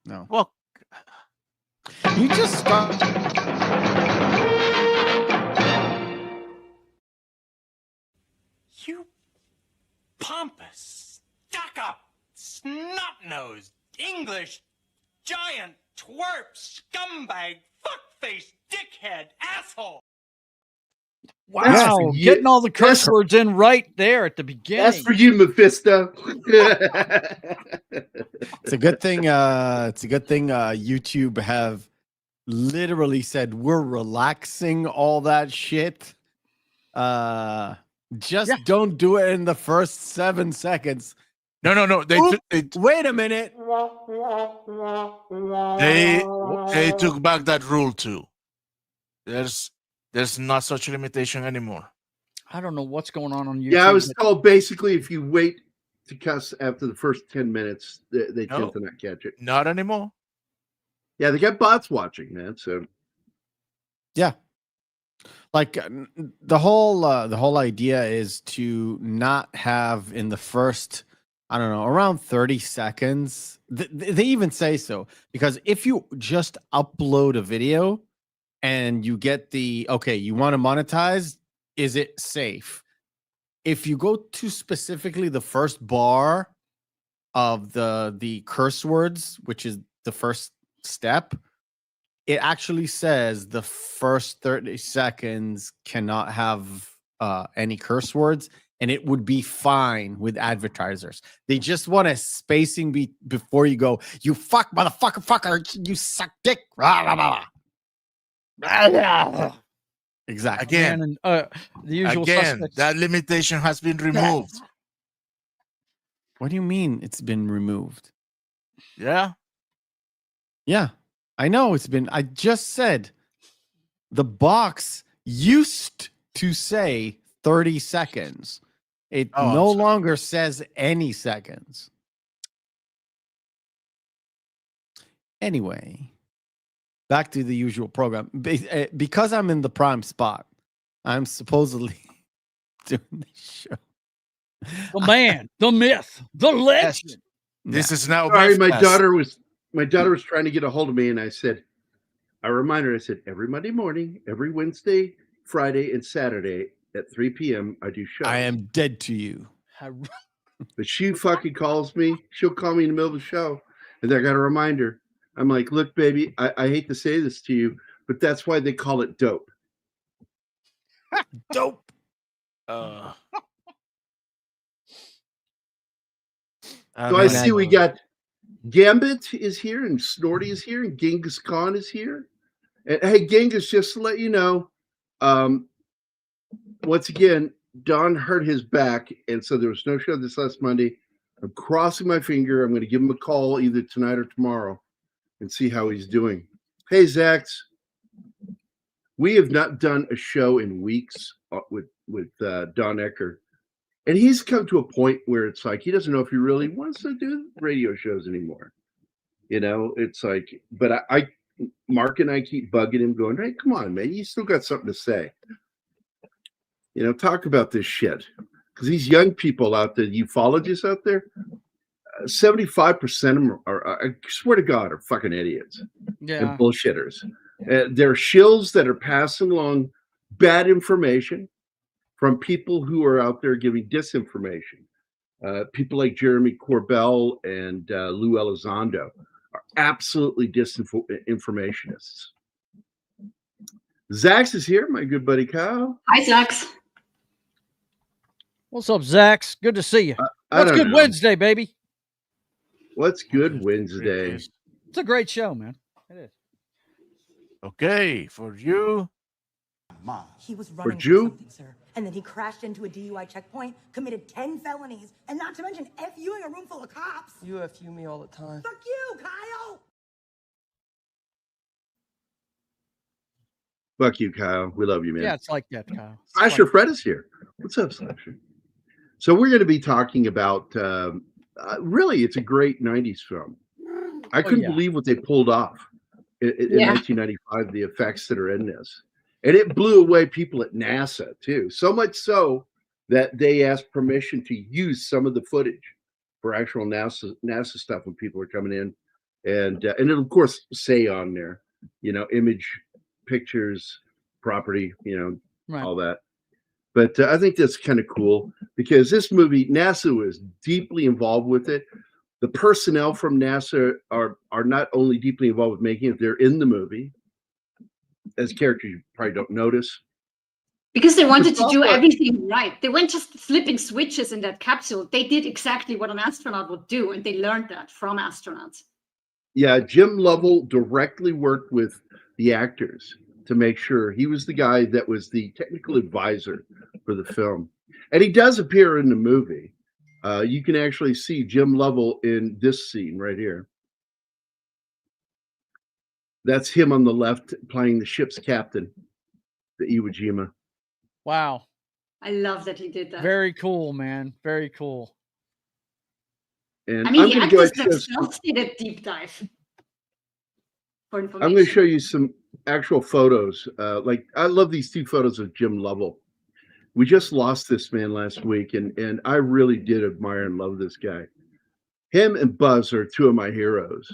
No. Well, You just start. You pompous, stuck-up, snot-nosed, English, giant, twerp, scumbag, fuckface, dickhead, asshole. Wow, for you. getting all the curse That's- words in right there at the beginning. That's for you, Mephisto. It's a good thing. YouTube have literally said we're relaxing all that shit. Just don't do it in the first 7 seconds. no. Wait a minute. They took back that rule too. There's not such a limitation anymore. I don't know what's going on YouTube. Yeah, I was told basically if you wait to cuss after the first 10 minutes, they tend to not catch it. Not anymore. Yeah, they got bots watching, man. So yeah, like the whole idea is to not have in the first, I don't know, around 30 seconds. They even say so, because if you just upload a video and you get the, okay, you want to monetize, is it safe? If you go to specifically the first bar of the curse words, which is the first step, it actually says the first 30 seconds cannot have any curse words, and it would be fine with advertisers. They just want a spacing before you go, you fuck motherfucker, fucker, you suck dick. Rah, rah, rah. Exactly. Again, the usual suspects. that limitation has been removed. What do you mean it's been removed? Yeah. Yeah, I know it's been. I just said the box used to say 30 seconds. It no longer says any seconds. Anyway, back to the usual program. Because I'm in the prime spot, I'm supposedly doing this show. The man, the myth, the legend. This is now. Sorry, my daughter was trying to get a hold of me, and I said, I reminded her, I said, every Monday morning, every Wednesday, Friday, and Saturday at 3 p.m. I do shows. I am dead to you. But she fucking calls me. She'll call me in the middle of the show, and I got to remind her. I'm like, look, baby, I hate to say this to you, but that's why they call it dope. Dope. So I see we got Gambit is here, and Snorty is here, and Genghis Khan is here. And hey, Genghis, just to let you know, once again, Don hurt his back, and so there was no show this last Monday. I'm crossing my finger. I'm going to give him a call either tonight or tomorrow and see how he's doing. Hey, Zax, we have not done a show in weeks with Don Ecker. And he's come to a point where it's like he doesn't know if he really wants to do radio shows anymore. You know, it's like, but I Mark and I keep bugging him, going, hey, come on, man, you still got something to say. You know, talk about this shit. Because these young people out there, ufologists out there, 75% of them are, I swear to God, are fucking idiots and bullshitters. They're shills that are passing along bad information from people who are out there giving disinformation. People like Jeremy Corbell and Lou Elizondo are absolutely disinformationists. Zax is here, my good buddy Kyle. Hi, Zax. What's up, Zax? Good to see you. What's good Wednesday, baby? What's good Wednesday? It's a great show, man. It is. Okay, for you. He was running for something, sir. And then he crashed into a DUI checkpoint, committed 10 felonies, and not to mention FUing a room full of cops. You FU me all the time. Fuck you, Kyle! Fuck you, Kyle. We love you, man. Yeah, it's like that, Kyle. Slasher Fred is here. What's up, Slasher? So we're going to be talking about, really, it's a great 90s film. I couldn't believe what they pulled off in 1995, the effects that are in this. And it blew away people at NASA, too. So much so that they asked permission to use some of the footage for actual NASA stuff when people were coming in and it'll of course say on there, image, pictures, property, Right. all that. But I think that's kind of cool because this movie, NASA was deeply involved with it. The personnel from NASA are not only deeply involved with making it, they're in the movie as characters you probably don't notice. Because they wanted to do also- everything right. They weren't just flipping switches in that capsule. They did exactly what an astronaut would do, and they learned that from astronauts. Yeah, Jim Lovell directly worked with the actors to make sure. He was the guy that was the technical advisor for the film. And he does appear in the movie. You can actually see Jim Lovell in this scene right here. That's him on the left playing the ship's captain, the Iwo Jima. Wow. I love that he did that. Very cool, man. Very cool. And I mean, I'm the going to go actors ahead and themselves did a deep dive. For I'm going to information. show you some actual photos. I love these two photos of Jim Lovell. We just lost this man last week, and I really did admire and love this guy. Him and Buzz are two of my heroes.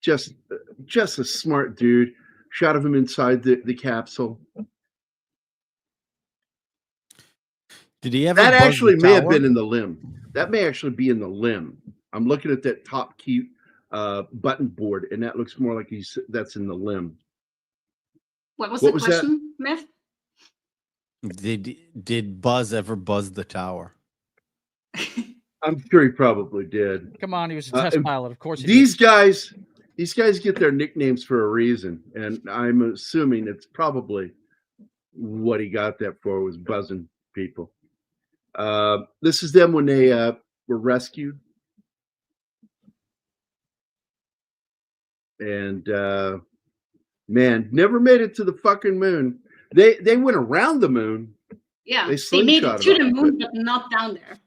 Just a smart dude. Shot of him inside the capsule. Did he ever? That buzz actually the may have tower? been in the limb. That may actually be in the limb. I'm looking at that top key button board, and that looks more like that's in the limb. What was What the was that? question, Meth? Did Buzz ever buzz the tower? I'm sure he probably did. Come on, he was a test and pilot. Of course he These guys get their nicknames for a reason, and I'm assuming it's probably what he got that for was buzzing people. This is them when they were rescued, and man, never made it to the fucking moon. They went around the moon. Yeah, They they made it slingshot to it the up, moon, but not down there.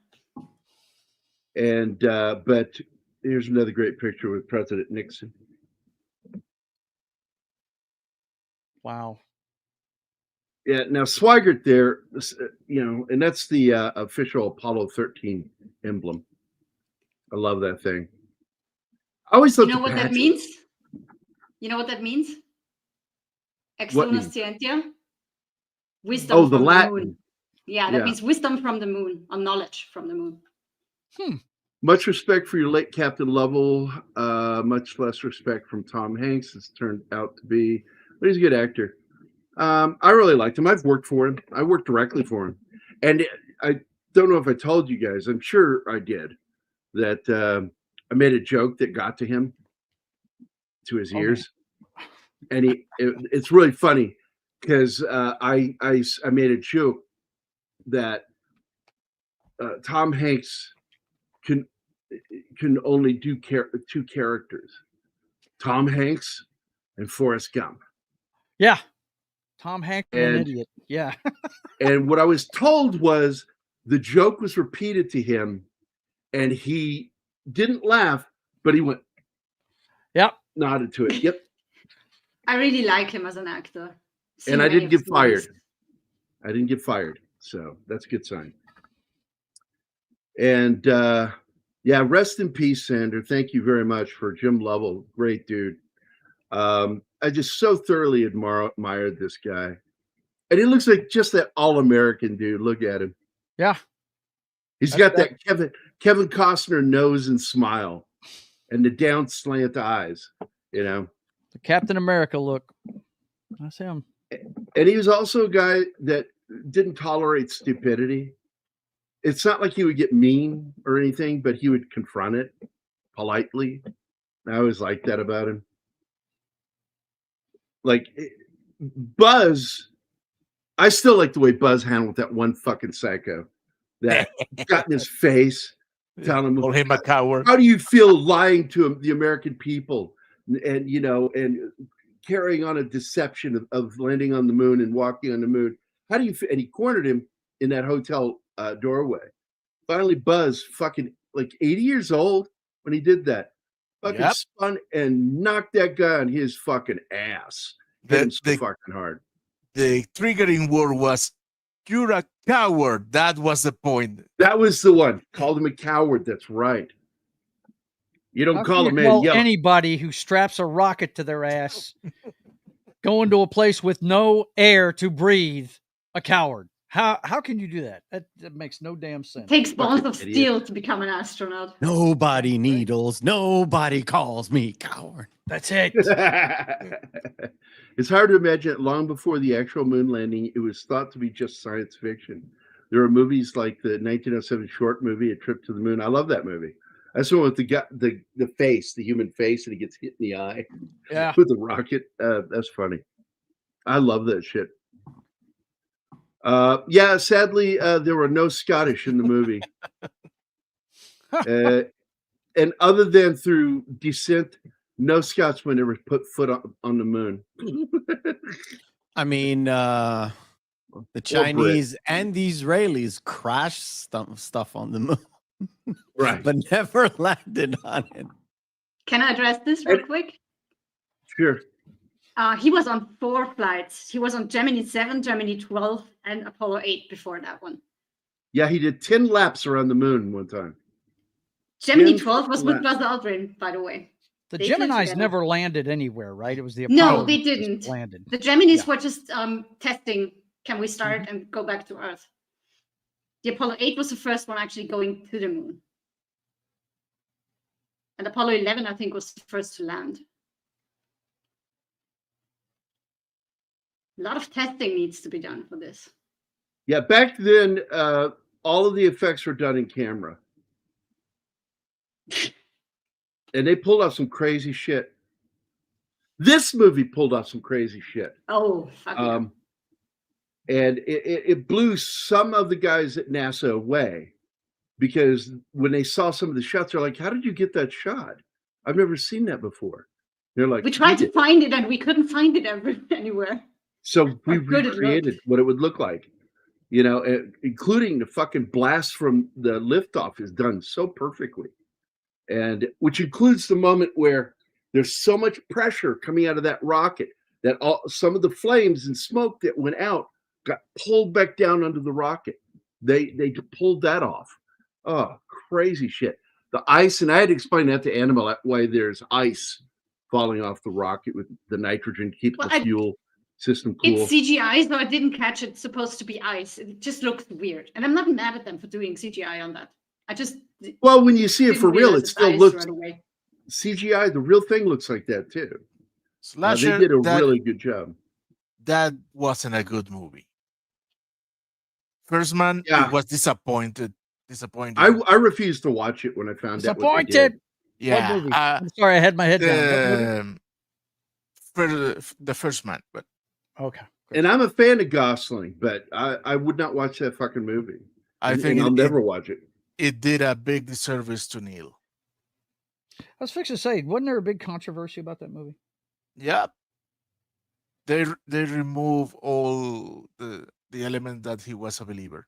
And but here's another great picture with President Nixon. Wow. Yeah, now Swigert there, and that's the official Apollo 13 emblem. I love that thing. I always thought You know what that means? You know what that means? Ex What luna means? scientia. Wisdom Oh, the from Latin. moon. Yeah, that Yeah. means wisdom from the moon, or knowledge from the moon. Much respect for your late Captain Lovell. Much less respect from Tom Hanks. It's turned out to be, but he's a good actor. I really liked him. I've worked for him. I worked directly for him. And I don't know if I told you guys, I'm sure I did, that I made a joke that got to him, to his ears. And it's really funny because I made a joke that Tom Hanks can only do two characters, Tom Hanks and Forrest Gump. Yeah. Tom Hanks is an And- idiot. Yeah. And what I was told was the joke was repeated to him and he didn't laugh, but he went, Yep. nodded to it. Yep. I really like him as an actor. And I Seen many didn't of get his movies. fired. I didn't get fired. So that's a good sign. And yeah, rest in peace, Sander. Thank you very much for Jim Lovell. Great dude. I just so thoroughly admired this guy. And he looks like just that all-American dude. Look at him. Yeah. He's got that Kevin Costner nose and smile and the down slant eyes, The Captain America look. That's him. And he was also a guy that didn't tolerate stupidity. It's not like he would get mean or anything, but he would confront it politely. I always liked that about him. Like Buzz, I still like the way Buzz handled that one fucking psycho that got in his face, telling Call him him, a coward. how do you feel lying to the American people and and carrying on a deception of landing on the moon and walking on the moon? How do you feel? And he cornered him in that hotel doorway. Finally, Buzz, fucking like 80 years old when he did that, fucking Yep. spun and knocked that guy on his fucking ass. Hit him so fucking hard. The triggering word was, "You're a coward." That was the point. That was the one. Called him a coward. That's right. You don't How call a can you man call yellow. anybody who straps a rocket to their ass going to a place with no air to breathe a coward? How can you do that? That makes no damn sense. Takes balls Fucking of idiot. steel to become an astronaut. Nobody needles. Nobody calls me coward. That's it. It's hard to imagine that long before the actual moon landing, it was thought to be just science fiction. There are movies like the 1907 short movie, A Trip to the Moon. I love that movie. That's the one with the face, the human face, and he gets hit in the eye Yeah. with the rocket. That's funny. I love that shit. Yeah, sadly, there were no Scottish in the movie. And other than through descent, no Scotsman ever put foot on the moon. I mean, the Chinese and the Israelis crashed stuff on the moon, Right. but never landed on it. Can I address this real quick? Sure. He was on 4 flights. He was on Gemini 7, Gemini 12, and Apollo 8 before that one. Yeah, he did 10 laps around the moon one time. Gemini 10 12 was with laps. Buzz Aldrin, by the way. The They flew Geminis together. never landed anywhere, right? It was the No, Apollo they that just didn't. landed. The Geminis Yeah. were just testing, can we start Mm-hmm. and go back to Earth? The Apollo 8 was the first one actually going to the moon. And Apollo 11, I think, was the first to land. A lot of testing needs to be done for this. Yeah, back then, all of the effects were done in camera. And they pulled off some crazy shit. This movie pulled off some crazy shit. Oh, fuck yeah. And it blew some of the guys at NASA away, because when they saw some of the shots, they're like, how did you get that shot? I've never seen that before. They're like, We tried "We to did." find it and we couldn't find it anywhere. So we How good it recreated what it would look like, including the fucking blast from the liftoff is done so perfectly. And which includes the moment where there's so much pressure coming out of that rocket that some of the flames and smoke that went out got pulled back down under the rocket. They pulled that off. Oh, crazy shit. The ice, and I had to explain that to Animal why there's ice falling off the rocket with the nitrogen to keep Well, the fuel system cool. It's CGI, so I didn't catch it. It's supposed to be ice. It just looks weird. And I'm not mad at them for doing CGI on that. I just Well, when you see it didn't for real, realize it it's still ice looks right away. CGI. The real thing looks like that too. They Slasher, did a that, really good job. that wasn't a good movie. First Man, Yeah. it was disappointing. I refused to watch it when I found out what they did. Disappointed. Yeah, What movie? I'm sorry, I had my head down. What movie? for the First Man, but Okay. And I'm a fan of Gosling, but I would not watch that fucking movie. I think I'll never watch it. it did a big disservice to Neil. I was fixing to say, wasn't there a big controversy about that movie? Yeah, they remove all the element that he was a believer.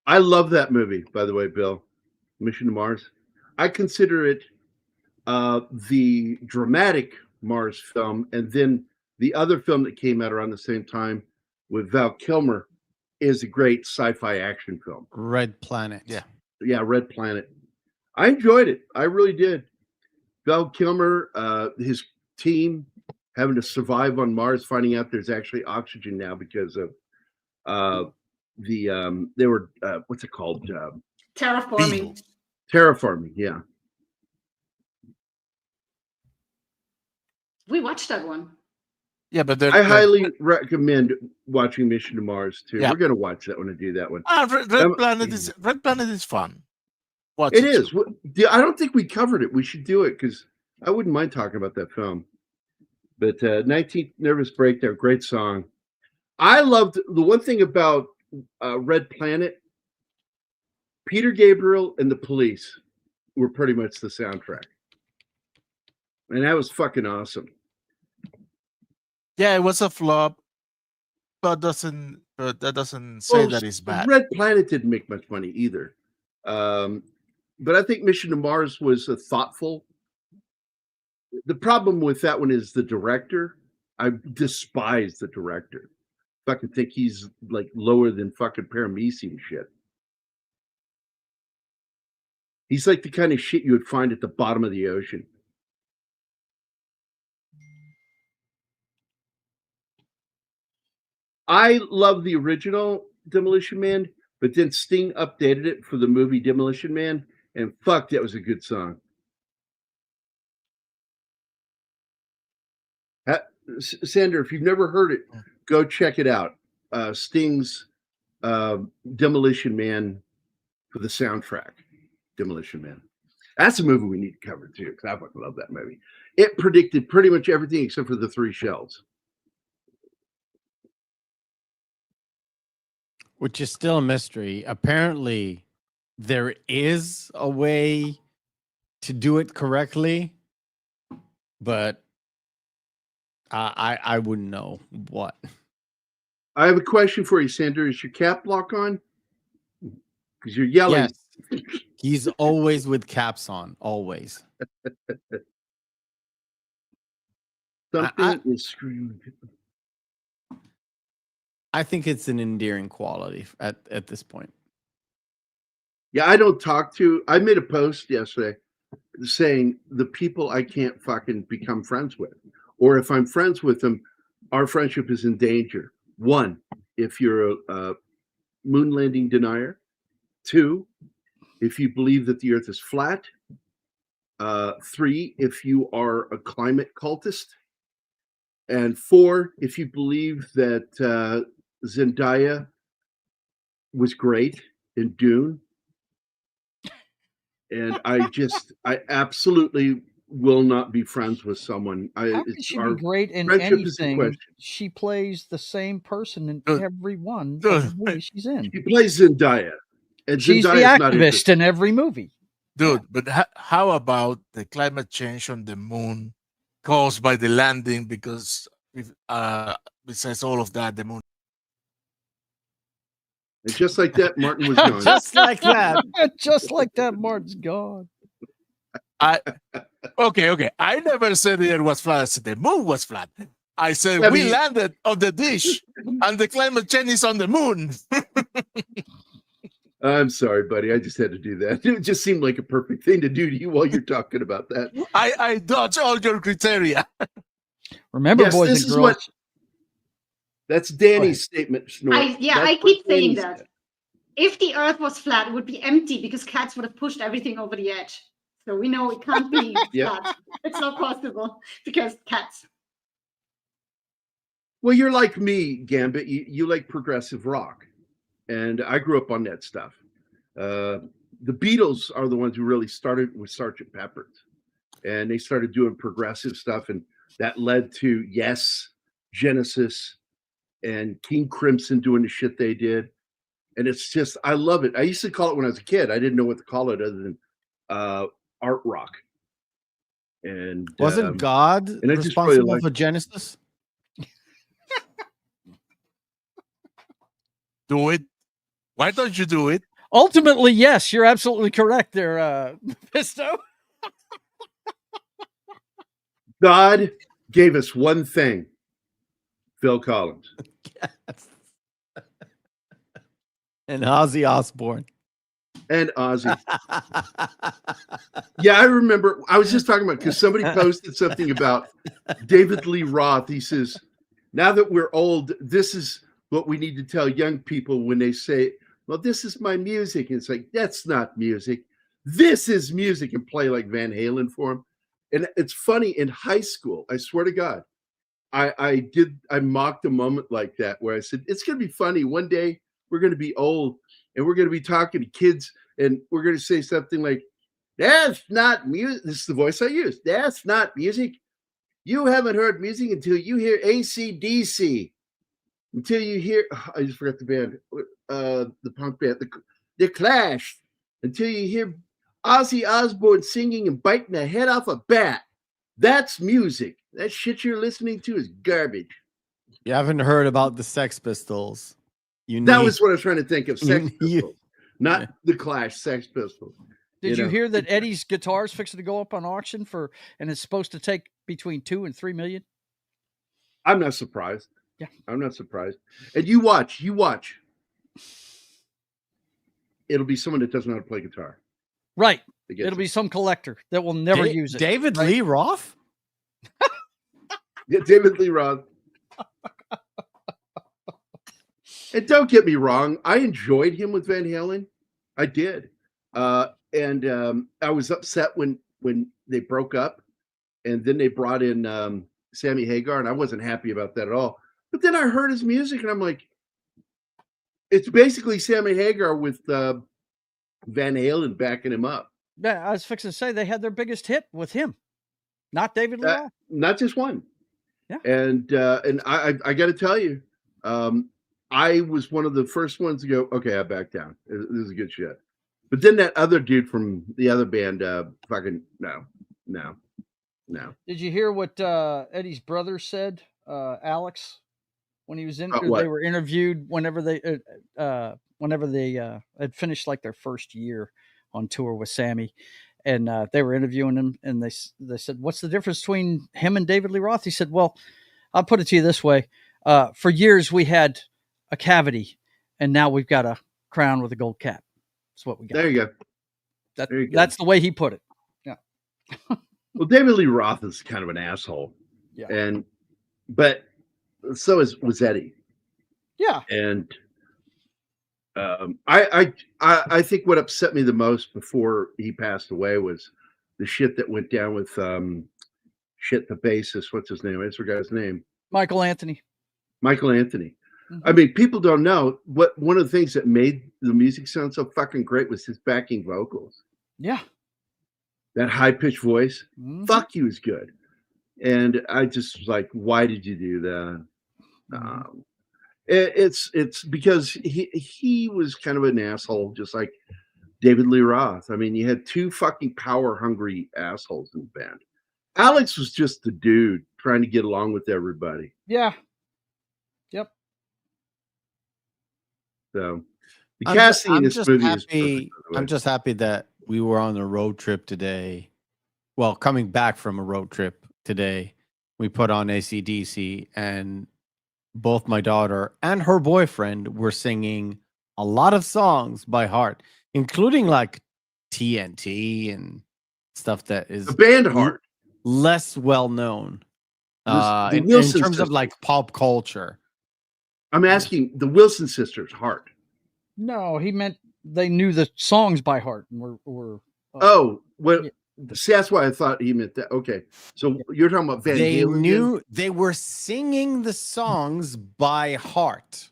I love that movie, by the way, Bill. Mission to Mars. I consider it the dramatic Mars film, and then the other film that came out around the same time with Val Kilmer is a great sci-fi action film. Red Planet. Yeah, Red Planet. I enjoyed it. I really did. Val Kilmer, his team having to survive on Mars, finding out there's actually oxygen now because of they were what's it called? Terraforming. Beatles. Terraforming. Yeah. We watched that one. Yeah, but I highly recommend watching Mission to Mars too. Yeah. We're gonna watch that one and do that one. Red Planet is fun. Watch It is. too. I don't think we covered it. We should do it because I wouldn't mind talking about that film. But 19th Nervous Breakdown, great song. I loved the one thing about Red Planet. Peter Gabriel and the Police were pretty much the soundtrack, and that was fucking awesome. Yeah, it was a flop, but that doesn't say that it's bad. Red Planet didn't make much money either. But I think Mission to Mars was a thoughtful. The problem with that one is the director. I despise the director. Fucking think he's like lower than fucking Parameci and shit. He's like the kind of shit you would find at the bottom of the ocean. I love the original Demolition Man, but then Sting updated it for the movie Demolition Man, and fuck, that was a good song. Sander, if you've never heard it, go check it out. Sting's Demolition Man for the soundtrack. Demolition Man. That's a movie we need to cover too, because I fucking love that movie. It predicted pretty much everything except for the 3 shells. Which is still a mystery. Apparently, there is a way to do it correctly, but I wouldn't know what. I have a question for you, Sander. Is your cap lock on? Because you're yelling. Yes. He's always with caps on, always. Something is screaming. I think it's an endearing quality at this point. Yeah, I don't talk to. I made a post yesterday saying the people I can't fucking become friends with, or if I'm friends with them, our friendship is in danger. 1, if you're a moon landing denier. 2, if you believe that the earth is flat. 3, if you are a climate cultist. And 4, if you believe that Zendaya was great in Dune. And I absolutely will not be friends with someone. How can she be great in anything? She plays the same person in every one of the movies she's in. She plays Zendaya. And she's Zendaya's the activist in every movie. Dude, but how about the climate change on the moon caused by the landing? Because besides all of that, the moon. And just like that, Martin was gone. Just like that. Just like that, Martin's gone. Okay. I never said the earth was flat. I said the moon was flat. I said we landed on the dish and the climate change is on the moon. I'm sorry, buddy. I just had to do that. It just seemed like a perfect thing to do to you while you're talking about that. I dodge all your criteria. Remember, yes, boys and girls. That's Danny's statement. I keep saying that. If the earth was flat, it would be empty because cats would have pushed everything over the edge. So we know it can't be flat. It's not possible because cats. Well, you're like me, Gambit. You like progressive rock. And I grew up on that stuff. The Beatles are the ones who really started with Sgt. Pepper's. And they started doing progressive stuff. And that led to, yes, Genesis and King Crimson doing the shit they did. And it's just, I love it. I used to call it when I was a kid. I didn't know what to call it other than art rock. And wasn't God responsible for Genesis? Do it. Why don't you do it? Ultimately, yes, you're absolutely correct there, Pisto. God gave us one thing. Phil Collins. Yes. And Ozzy Osbourne. And Ozzy. Yeah, I remember. I was just talking about because somebody posted something about David Lee Roth. He says, now that we're old, this is what we need to tell young people when they say, well, this is my music. And it's like, that's not music. This is music, and play like Van Halen for him. And it's funny, in high school, I swear to God, I mocked a moment like that where I said, it's going to be funny. One day we're going to be old and we're going to be talking to kids and we're going to say something like, that's not music. This is the voice I use. That's not music. You haven't heard music until you hear AC/DC. Until you hear, I just forgot the band, the punk band, the Clash. Until you hear Ozzy Osbourne singing and biting the head off a bat. That's music. That shit you're listening to is garbage. You haven't heard about the Sex Pistols. That was what I was trying to think of. Sex Pistols. Not the Clash, Sex Pistols. Did you hear that Eddie's guitar is fixing to go up on auction and it's supposed to take between $2 and $3 million? I'm not surprised. Yeah. I'm not surprised. And you watch. It'll be someone that doesn't know how to play guitar. Right. It'll be some collector that will never use it. David Lee Roth? Yeah, David Lee Roth. And don't get me wrong, I enjoyed him with Van Halen. I did. And I was upset when they broke up, and then they brought in Sammy Hagar, and I wasn't happy about that at all. But then I heard his music, and I'm like, it's basically Sammy Hagar with Van Halen backing him up. Yeah, I was fixing to say they had their biggest hit with him, not David Lee Roth. Not just one. Yeah. And I got to tell you, I was one of the first ones to go, okay, I back down. This is good shit. But then that other dude from the other band, fucking no. Did you hear what Eddie's brother said, Alex, when he was in? What? They were interviewed whenever they had finished like their first year on tour with Sammy, and they were interviewing him, and they said, "What's the difference between him and David Lee Roth?" He said, "Well, I'll put it to you this way: for years we had a cavity, and now we've got a crown with a gold cap. That's what we got." There you go. That's the way he put it. Yeah. Well, David Lee Roth is kind of an asshole. Yeah. But so was Eddie. Yeah. And I think what upset me the most before he passed away was the shit that went down with the bassist. What's his name? I just forgot his name. Michael Anthony. Mm-hmm. I mean, people don't know one of the things that made the music sound so fucking great was his backing vocals. Yeah. That high-pitched voice. Mm-hmm. Fuck, he was good. And I just was like, why did you do that? Mm-hmm. It's because he was kind of an asshole, just like David Lee Roth. I mean, you had two fucking power-hungry assholes in the band. Alex was just the dude trying to get along with everybody. Yeah. Yep. So the casting in this movie is perfect. I'm just happy that we were on a road trip today. Well, coming back from a road trip today, we put on AC/DC, and both my daughter and her boyfriend were singing a lot of songs by heart, including like TNT and stuff that is the band Heart, less well known in terms of like pop culture. I'm asking the Wilson sisters Heart. No, he meant they knew the songs by heart and were See, that's why I thought he meant that. Okay, so you're talking about Van Halen. They were singing the songs by heart.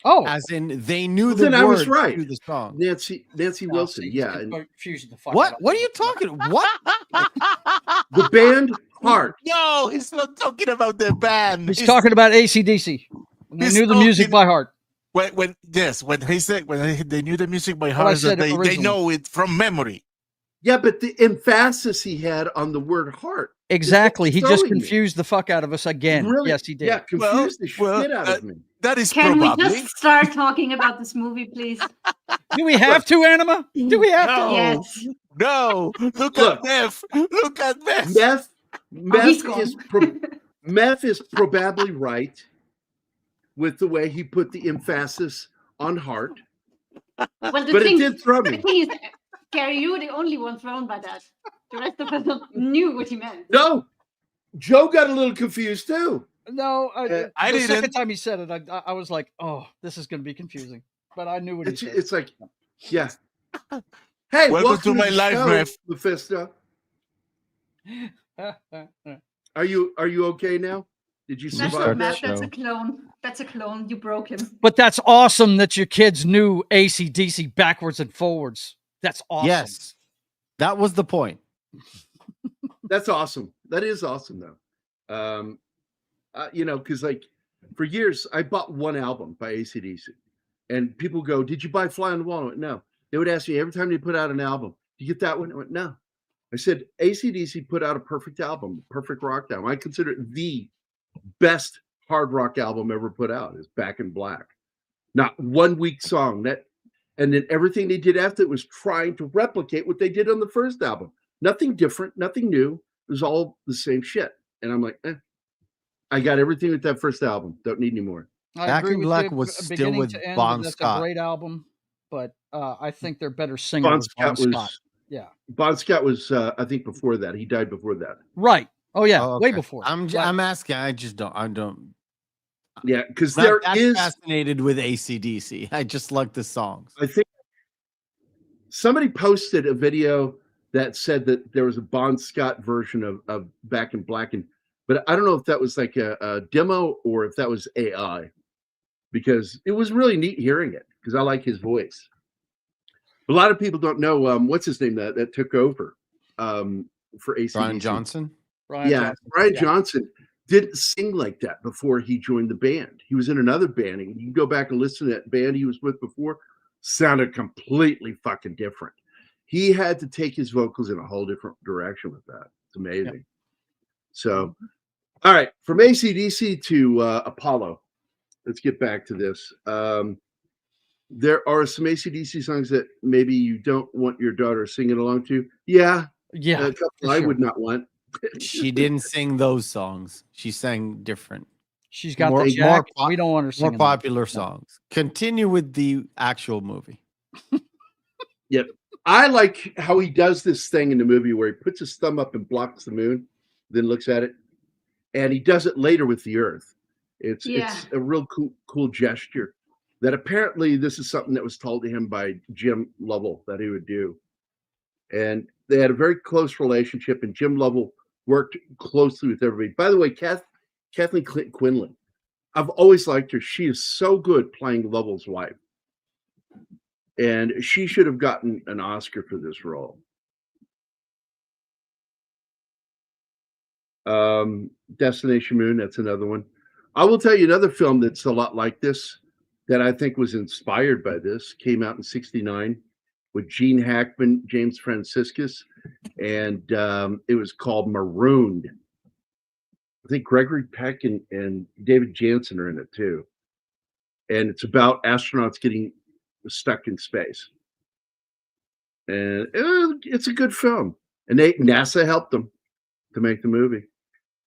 Oh, as in they knew the words. I was right. To the song. Nancy Wilson. Yeah. Confusing the fuck What? out. What are you talking? What? The band Heart. No, he's not talking about the band. He's talking about AC/DC. They knew the music by heart. When he said they knew the music by heart, they know it from memory. Yeah, but the emphasis he had on the word heart. Exactly. He just confused the fuck out of us again. Really? Yes, he did. Yeah, confused the shit out of me. That is Can probably. we just start talking about this movie, please? Do we have to, Anima? Do we have to? Yes. No. Look at Meth. Look at Meth. Meth is probably right with the way he put the emphasis on heart. Well, but it did throw me. The thing is, Gary, you were the only one thrown by that. The rest of us knew what he meant. No, Joe got a little confused too. No, I the didn't. second time he said it, I was like, "Oh, this is going to be confusing." But I knew what he said. It's like, yeah. Hey, welcome to my life, Meth. Mephisto. Are you okay now? Did you survive that? That's a clone. That's a clone. You broke him. But that's awesome that your kids knew AC/DC backwards and forwards. That's awesome. Yes, that was the point. That's awesome. That is awesome, though. Because like for years I bought one album by AC/DC, and people go, "Did you buy Fly on the Wall?" I went, no. They would ask me every time they put out an album, "Do you get that one?" I went, no. I said, AC/DC put out a perfect album, perfect rock album. I consider it the best hard rock album ever put out. Is Back in Black. Not one weak song. And then everything they did after it was trying to replicate what they did on the first album. Nothing different, nothing new. It was all the same shit. And I'm like, I got everything with that first album. Don't need any more. Back in Black was still with Bon Scott. That's a great album, but I think they're better singers. Bon Scott Yeah. Bon Scott was, I think, before that. He died before that. Right. Oh yeah, Oh, way okay. before. I'm asking. I don't. Yeah, because Not there that is. fascinated with AC/DC. I just like the songs. I think somebody posted a video that said that there was a Bon Scott version of Back in Black, but I don't know if that was like a demo or if that was AI, because it was really neat hearing it because I like his voice. A lot of people don't know what's his name that took over for AC/DC. Brian Johnson. Brian Johnson didn't sing like that before he joined the band. He was in another band, and you can go back and listen to that band he was with before. Sounded completely fucking different. He had to take his vocals in a whole different direction with that. It's amazing. Yep. So, all right, from AC/DC to Apollo. Let's get back to this. There are some AC/DC songs that maybe you don't want your daughter singing along to. Yeah, Yeah. a couple I would not want. She didn't sing those songs. She sang different, She's got More- the jack. more We don't want her more singing. popular songs. Continue with the actual movie. Yep. I like how he does this thing in the movie where he puts his thumb up and blocks the moon, then looks at it, and he does it later with the Earth. It's a real cool gesture. That apparently this is something that was told to him by Jim Lovell that he would do, and they had a very close relationship. And Jim Lovell worked closely with everybody. By the way, Kathleen Quinlan, I've always liked her. She is so good playing Lovell's wife. And she should have gotten an Oscar for this role. Destination Moon, that's another one. I will tell you another film that's a lot like this that I think was inspired by this. Came out in '69 with Gene Hackman, James Franciscus, and it was called Marooned. I think Gregory Peck and David Jansen are in it too. And it's about astronauts getting stuck in space. And it's a good film. And NASA helped them to make the movie.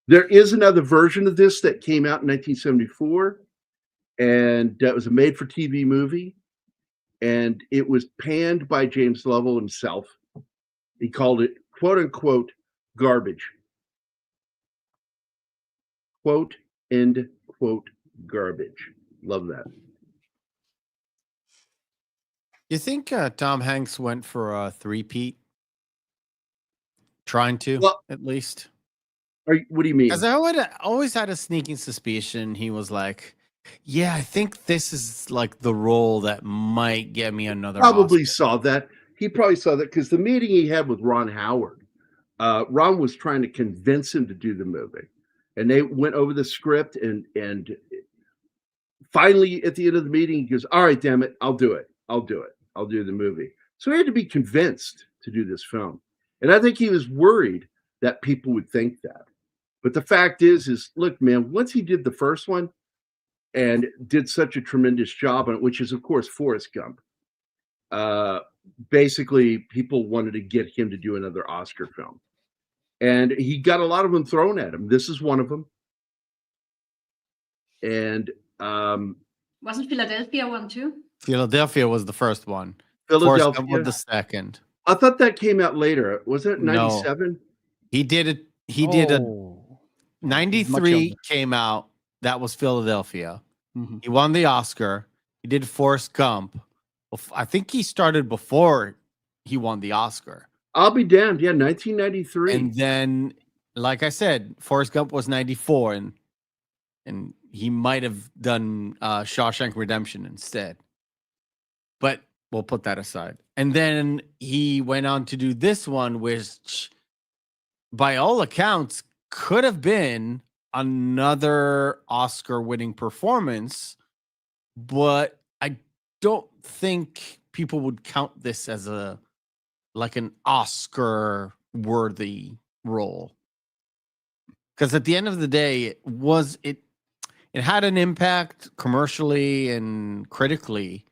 There is another version of this that came out in 1974. And that was a made-for-TV movie. And it was panned by James Lovell himself. He called it, quote-unquote, garbage. Quote, end quote, garbage. Love that. You think Tom Hanks went for a three-peat? Trying to, at least. What do you mean? Because I always had a sneaking suspicion he was like, yeah, I think this is like the role that might get me another Probably Oscar. saw that. He probably saw that because the meeting he had with Ron Howard, Ron was trying to convince him to do the movie. And they went over the script, and finally at the end of the meeting, he goes, all right, damn it, I'll do it. I'll do the movie. So he had to be convinced to do this film. And I think he was worried that people would think that. But the fact is look, man, once he did the first one and did such a tremendous job on it, which is, of course, Forrest Gump, basically people wanted to get him to do another Oscar film. And he got a lot of them thrown at him. This is one of them. And wasn't Philadelphia one too? Philadelphia was the first one. Philadelphia Forrest Gump was the second. I thought that came out later. Was it 97? No. He did it. He did a 93 came out. That was Philadelphia. Mm-hmm. He won the Oscar. He did Forrest Gump. I think he started before he won the Oscar. I'll be damned. Yeah, 1993. And then, like I said, Forrest Gump was 94, and he might have done Shawshank Redemption instead. But we'll put that aside. And then he went on to do this one, which, by all accounts, could have been another Oscar-winning performance, but I don't think people would count this as an Oscar-worthy role. Because at the end of the day, it had an impact commercially and critically,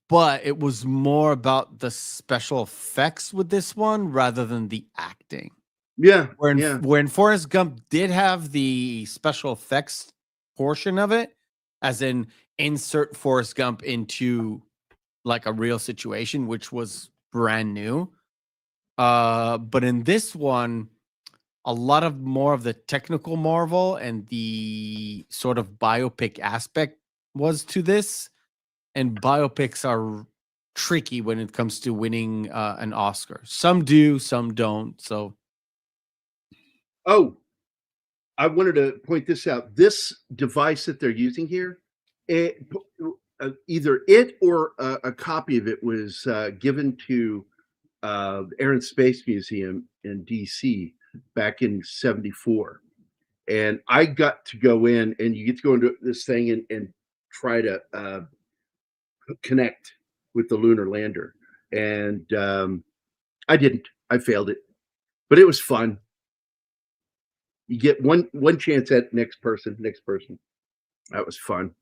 but it was more about the special effects with this one rather than the acting. Yeah. When Forrest Gump did have the special effects portion of it, as in insert Forrest Gump into like a real situation, which was brand new. But in this one, a lot of more of the technical marvel and the sort of biopic aspect was to this. And biopics are tricky when it comes to winning an Oscar. Some do, some don't. So, Oh, I wanted to point this out. This device that they're using here, either it or a copy of it was given to Air and Space Museum in DC back in '74. And I got to go in, and you get to go into this thing and try to connect with the lunar lander. And I didn't. I failed it. But it was fun. You get one chance at next person. That was fun.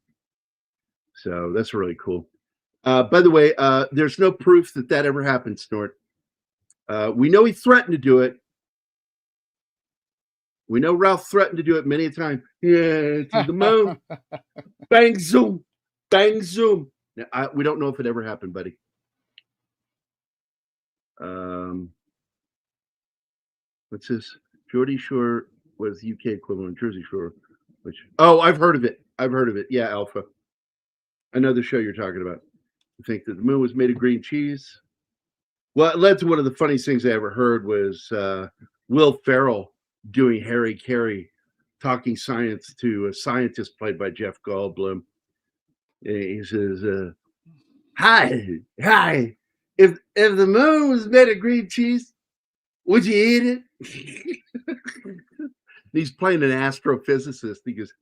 So that's really cool. By the way, there's no proof that ever happened, Snort. We know he threatened to do it. We know Ralph threatened to do it many a time. Yeah, to the moon. Bang, zoom. Bang, zoom. Now, we don't know if it ever happened, buddy. What's this? Geordie Shore was the UK equivalent of Jersey Shore. I've heard of it. Yeah, Alpha. I know the show you're talking about. I think that the moon was made of green cheese. Well, it led to one of the funniest things I ever heard was Will Ferrell doing Harry Carey, talking science to a scientist played by Jeff Goldblum. He says, "Hi, if the moon was made of green cheese, would you eat it?" He's playing an astrophysicist. He goes,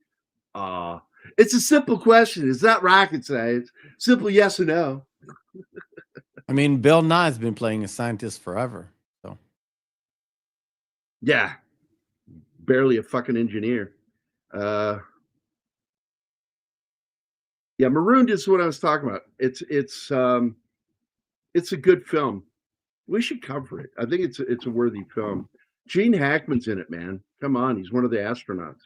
it's a simple question. It's not rocket science. Simple yes or no. I mean, Bill Nye's been playing a scientist forever. So, yeah, barely a fucking engineer. Yeah, Marooned is what I was talking about. It's a good film. We should cover it. I think it's a worthy film. Gene Hackman's in it, man. Come on, he's one of the astronauts.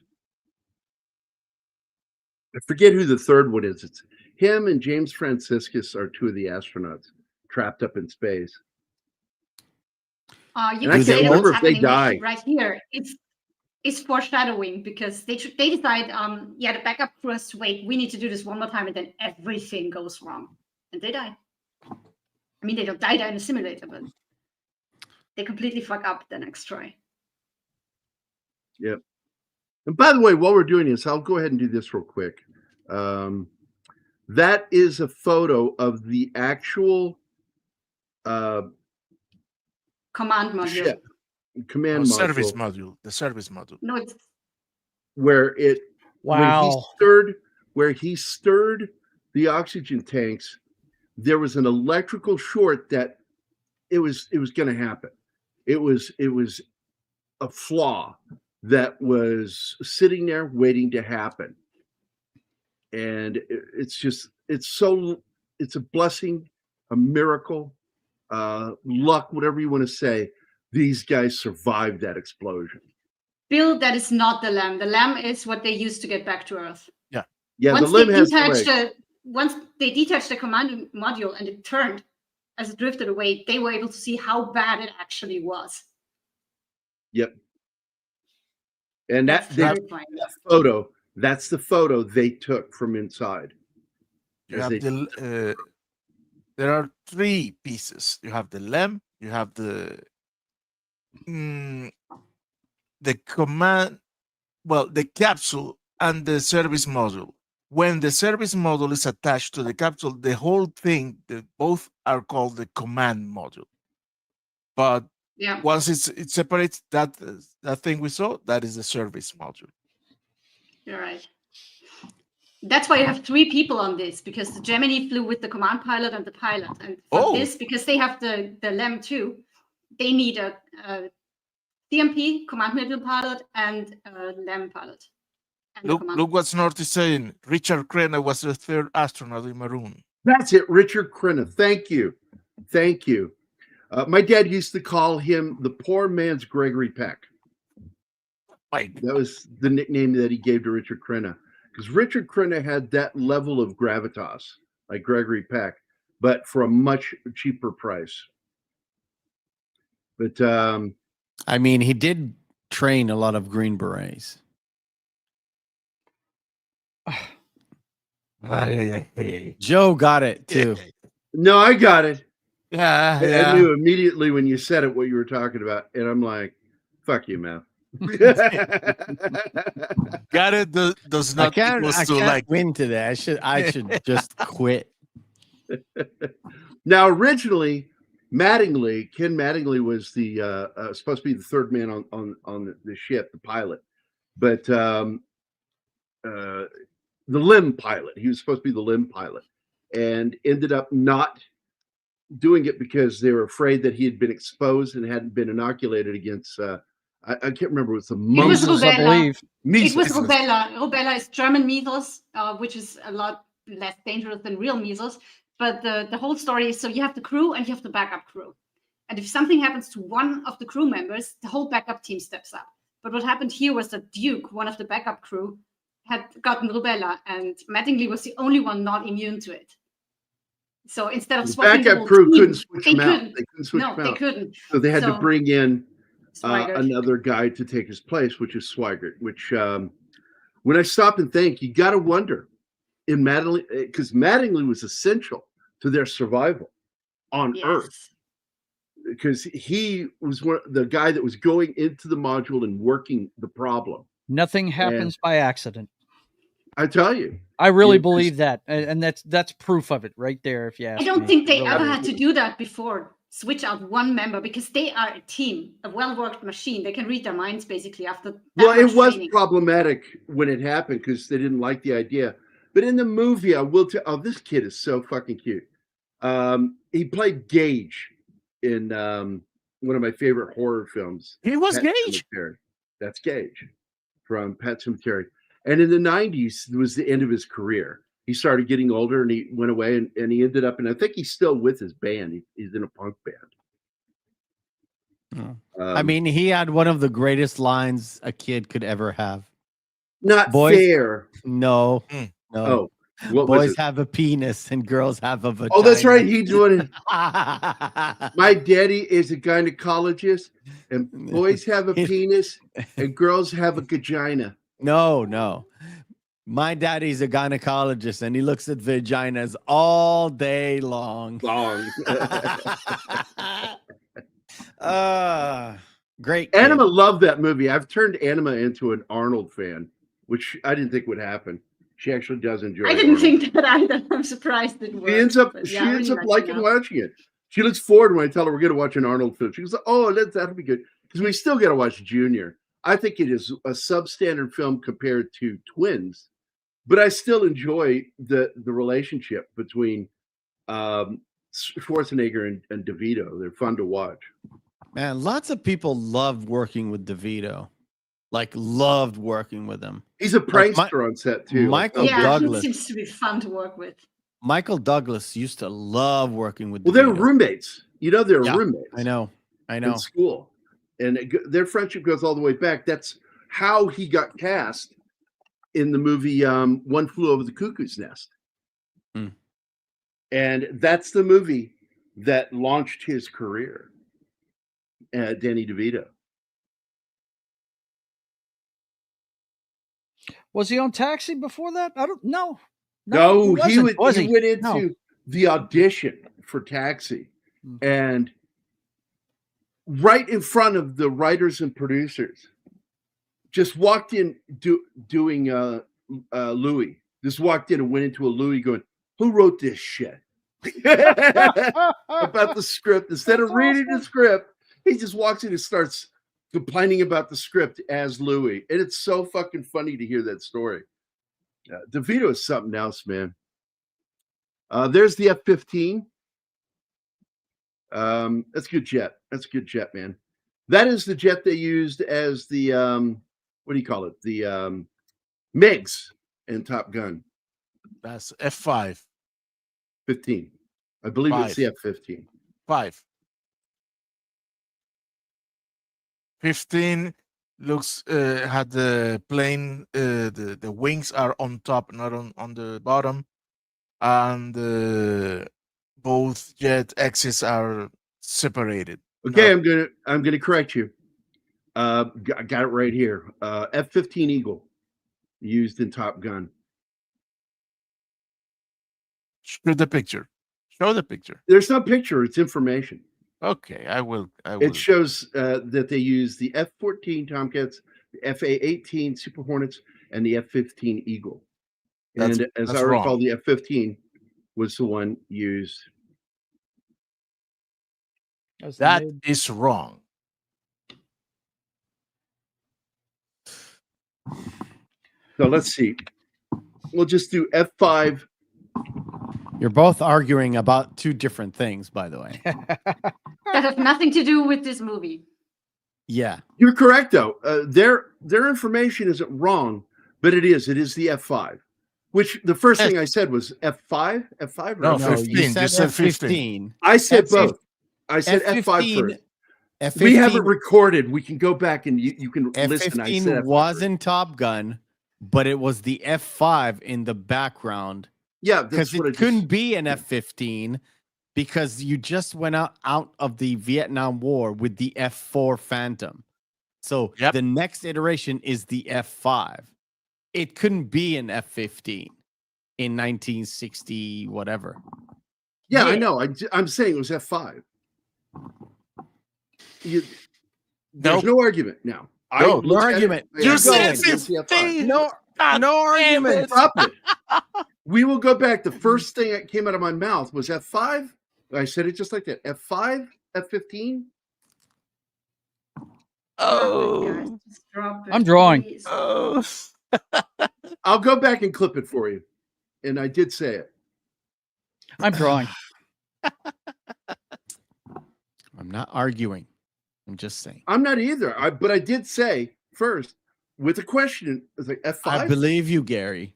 I forget who the third one is. It's him and James Franciscus are two of the astronauts trapped up in space. You can say remember what's if they happening die. right here. It's foreshadowing because they decide, the backup crew has to wait. We need to do this one more time, and then everything goes wrong, and they die. I mean, they don't die in a simulator, but they completely fuck up the next try. Yep. And by the way, while we're doing this, I'll go ahead and do this real quick. That is a photo of the actual command module. Ship. Command The module. service module. No, it's Where it Wow. where he stirred the oxygen tanks, there was an electrical short that it was going to happen. It was a flaw that was sitting there waiting to happen. And it's a blessing, a miracle, luck, whatever you want to say. These guys survived that explosion. Bill, that is not the LEM. The LEM is what they use to get back to Earth. Yeah, Once the LEM has once they detached the command module and it turned as it drifted away, they were able to see how bad it actually was. Yep. And That's terrifying. that photo, that's the photo they took from inside. You have there are three pieces. You have the LEM, you have the command, the capsule and the service module. When the service module is attached to the capsule, the whole thing, both are called the command module. But once it separates, that thing we saw, that is the service module. You're right. That's why you have three people on this, because the Gemini flew with the command pilot and the pilot. And for this, because they have the LEM too, they need a CMP, command module pilot, and a LEM pilot. Look what Snort is saying. Richard Crenna was the third astronaut in Maroon. That's it, Richard Crenna. Thank you. My dad used to call him the poor man's Gregory Peck. That was the nickname that he gave to Richard Crenna, because Richard Crenna had that level of gravitas like Gregory Peck, but for a much cheaper price. But I mean, he did train a lot of Green Berets. Joe got it too. no, I got it. Yeah, I yeah. knew immediately when you said it what you were talking about, and I'm like, "Fuck you, man." Got it does I not can't equals to like win today. I should just quit. Now, originally, Ken Mattingly was the supposed to be the third man on the ship, the pilot, but the limb pilot. He was supposed to be the limb pilot, and ended up not doing it because they were afraid that he had been exposed and hadn't been inoculated against. I can't remember. It was the It was Measles, I rubella. believe. It was measles. rubella. Rubella is German measles, which is a lot less dangerous than real measles. But the whole story is so you have the crew and you have the backup crew. And if something happens to one of the crew members, the whole backup team steps up. But what happened here was that Duke, one of the backup crew, had gotten rubella, and Mattingly was the only one not immune to it. So instead of The swapping the backup whole crew team, couldn't switch they him out. couldn't. They couldn't switch No, him they out. couldn't. So they had to So- bring in Swigert. another guy to take his place, which is Swigert. Which, when I stop and think, you got to wonder in Mattingly, because Mattingly was essential to their survival on Earth, Yes. because he was the guy that was going into the module and working the problem. Nothing happens by accident. I tell you, I really Yeah, 'cause- believe that, and that's proof of it right there. If you ask I don't me. think they It really ever is. had to do that before. Switch out one member because they are a team, a well-worked machine. They can read their minds basically after. That well, it much was training. problematic when it happened because they didn't like the idea. But in the movie, I will tell. Oh, this kid is so fucking cute. He played Gage in one of my favorite horror films. he was Pet Gage. Sematary. That's Gage from Pet Sematary. And in the 90s, it was the end of his career. He started getting older and he went away and he ended up, and I think he's still with his band. He's in a punk band. I mean, he had one of the greatest lines a kid could ever have. Not boys- fair. No, Mm. no. Oh, what was Boys it? have a penis and girls have a vagina. Oh, that's right. He doing it. My daddy is a gynecologist, and boys have a penis and girls have a vagina. No. My daddy's a gynecologist and he looks at vaginas all day long. Great. kid. Anima loved that movie. I've turned Anima into an Arnold fan, which I didn't think would happen. She actually does enjoy. I didn't Arnold. think that either. I'm surprised it worked. She ends up but she yeah, I ends really up like it liking now. watching it. She looks forward when I tell her we're going to watch an Arnold film. She goes, "Oh, that'll be good," because we still got to watch Junior. I think it is a substandard film compared to Twins, but I still enjoy the relationship between Schwarzenegger and DeVito. They're fun to watch. Man, lots of people love working with DeVito. Like loved working with him. He's a Like, prankster on set too. Michael Yeah, Douglas. he seems to be fun to work with. Michael Douglas used to love working with Well, they're DeVito. roommates. You know, they're Yeah, roommates. I know. In school, and their friendship goes all the way back. That's how he got cast in the movie One Flew Over the Cuckoo's Nest. Hmm. And that's the movie that launched his career, Danny DeVito. Was he on Taxi before that? I don't know. No, he wasn't, was went into No. the audition for Taxi, Hmm. and right in front of the writers and producers, just walked in doing Louis. Just walked in and went into a Louis going, "Who wrote this shit?" About the script. Instead of reading the script, he just walks in and starts complaining about the script as Louis. And it's so fucking funny to hear that story. DeVito is something else, man. There's the F-15. That's a good jet. That's a good jet, man. That is the jet they used as the what do you call it? The MiGs in Top Gun. That's F5. 15. I believe it's the F-15. 5. 15 looks had the plane. The wings are on top, not on the bottom, and both jet exits are separated. Okay, No. I'm gonna correct you. I got it right here. F-15 Eagle used in Top Gun. Show the picture. Show the picture. There's no picture; it's information. Okay, I will. It shows that they use the F-14 Tomcats, the FA-18 Super Hornets, and the F-15 Eagle. And as that's I recall, wrong. the F-15 was the one used. That is wrong. So let's see. We'll just do F5. You're both arguing about two different things, by the way. That have nothing to do with this movie. Yeah. You're correct, though. Their information isn't wrong, but it is. It is the F5. Which the first thing I said was F5? F5 or No, No, 15. you You said said F-15. I said F- both. I said F5 F-15 first. F-15, We have it recorded. We can go back and you can listen. I said F-15 F5 was first. in Top Gun, but it was the F-5 in the background Yeah, because that's what it couldn't be an F-15 because you just went out of the Vietnam War with the F-4 Phantom. So Yep. the next iteration is the F-5. It couldn't be an F-15 in 1960 whatever. Yeah, I Yeah. know. I'm saying it was F5. There's Nope. no argument now. No, no argument. You said It's the F5. 15. No, God no damn argument. it. Stop it. We will go back. The first thing that came out of my mouth was F5. I said it just like that. F5, F-15. Oh. Guys, just drop it, I'm drawing. please. Oh. I'll go back and clip it for you. And I did say it. I'm drawing. I'm not arguing. I'm just saying. I'm not either. But I did say first with a question. It's like F5. I believe you, Gary.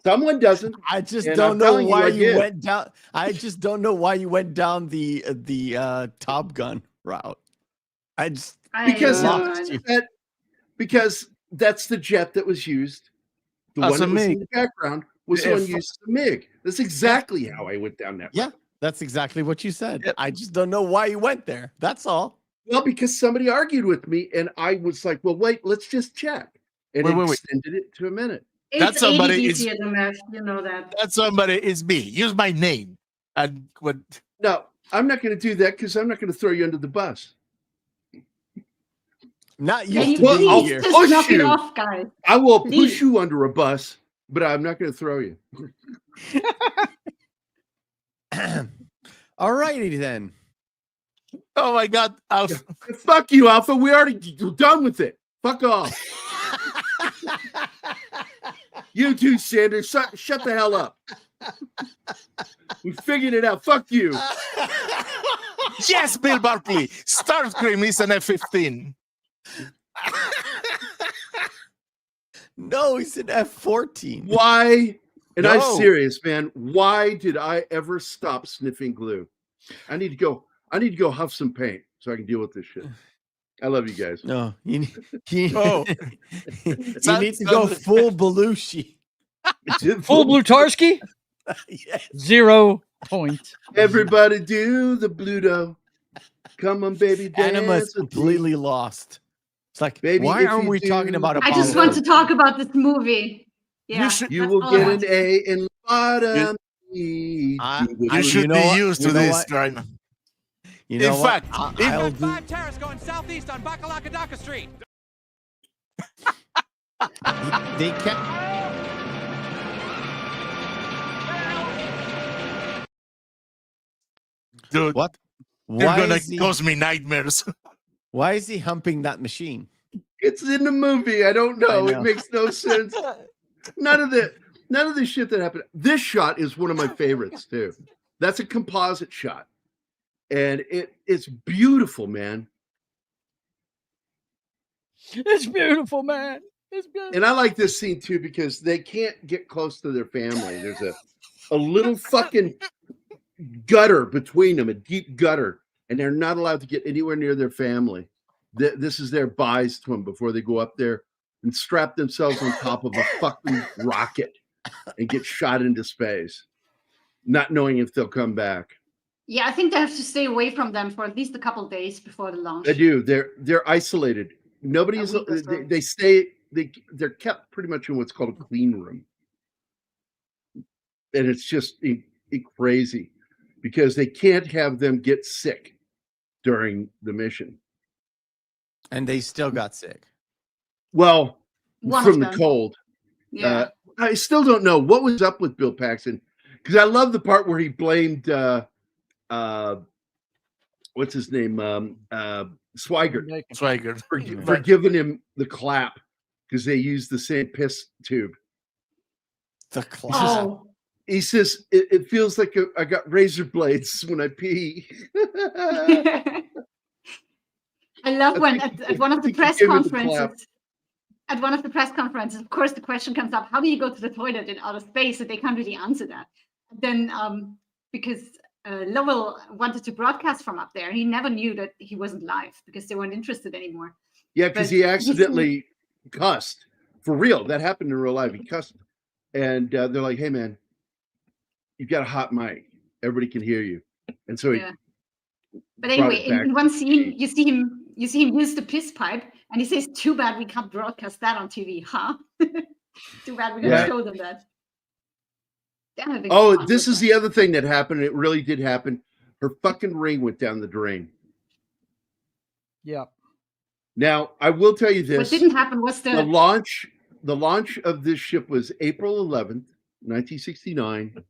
Someone doesn't. I just And don't I'm know telling you, why I you did. went down. I just don't know why you went down the Top Gun route. I just Because lost you. because that's the jet that was used. The As one a that was in MiG. the background was the The one F- used as the MiG. That's exactly how I went down that Yeah. route. That's exactly what you said. Yep. I just don't know why you went there. That's all. Well, because somebody argued with me, and I was like, "Well, wait, let's just check," and Wait. extended it to a minute. That It's somebody 80 is- DC at the match, you know that. That somebody is me. Use my name. And what? No, I'm not going to do that because I'm not going to throw you under the bus. Not Can used you to be I'll please here. just push knock it you. off, guys? I will push Please. you under a bus, but I'm not going to throw you. All righty then. Oh my God. Fuck you, Alpha. We're done with it. Fuck off. You too, Sanders. Shut the hell up. We figured it out. Fuck you. Yes, Bill Barkley. Starscream is an F-15. No, he's an F-14. Why? And I'm No. serious, man. Why did I ever stop sniffing glue? I need to go huff some paint so I can deal with this shit. I love you guys. No, you need Oh. you need to go full Belushi. Full Blutarski? Yes. 0 point. Everybody do the Bluto. Come on, baby, dance Anima's with me. completely lost. It's like, Baby, why if aren't you we talking do- about I just Apollo? want to talk about this movie. Yeah, should- You that's will all I get want an to A in bottom. I- You you should know be what? used to You know this what? right now. You know In what? fact, I'll do. 5 terrace going southeast on Bakalakadaka Street. They kept. Dude, What? you're Why gonna is he? cause me nightmares. Why is he humping that machine? It's in the movie. I don't know. I It know. makes no sense. None of the shit that happened. This shot is one of my favorites too. That's a composite shot, and it's beautiful, man. It's beautiful, man. It's beautiful. And I like this scene too because they can't get close to their family. There's a little fucking gutter between them, a deep gutter, and they're not allowed to get anywhere near their family. This is their buys to them before they go up there and strap themselves on top of a fucking rocket and get shot into space, not knowing if they'll come back. Yeah, I think they have to stay away from them for at least a couple days before the launch. They do. They're isolated. Nobody's. week or so. They stay. They're kept pretty much in what's called a clean room, and it's just crazy because they can't have them get sick during the mission. And they still got sick. Well, One from of the them. cold. Yeah. I still don't know what was up with Bill Paxton, because I love the part where he blamed what's his name, Swigert, Swigert. for giving him the clap because they used the same piss tube. The clap. Oh, He says it feels like I got razor blades when I pee. I love when at one of the press give it the clap. conferences. At one of the press conferences, of course, the question comes up: how do you go to the toilet in outer space? And they can't really answer that. Then, because Lovell wanted to broadcast from up there, he never knew that he wasn't live because they weren't interested anymore. Yeah, because But he accidentally cussed. For real, that happened in real life. He cussed, and they're like, "Hey, man, you've got a hot mic. Everybody can hear you." And so he. Yeah. But brought anyway, it back in one to scene, the you see him use the piss pipe, and he says, "Too bad we can't broadcast that on TV, huh? Too bad we don't Yeah. show them that." They're having Oh, fun this with is that. the other thing that happened. It really did happen. Her fucking ring went down the drain. Yeah. Now, I will tell you What this. didn't happen was The launch of this ship was April 11th, 1969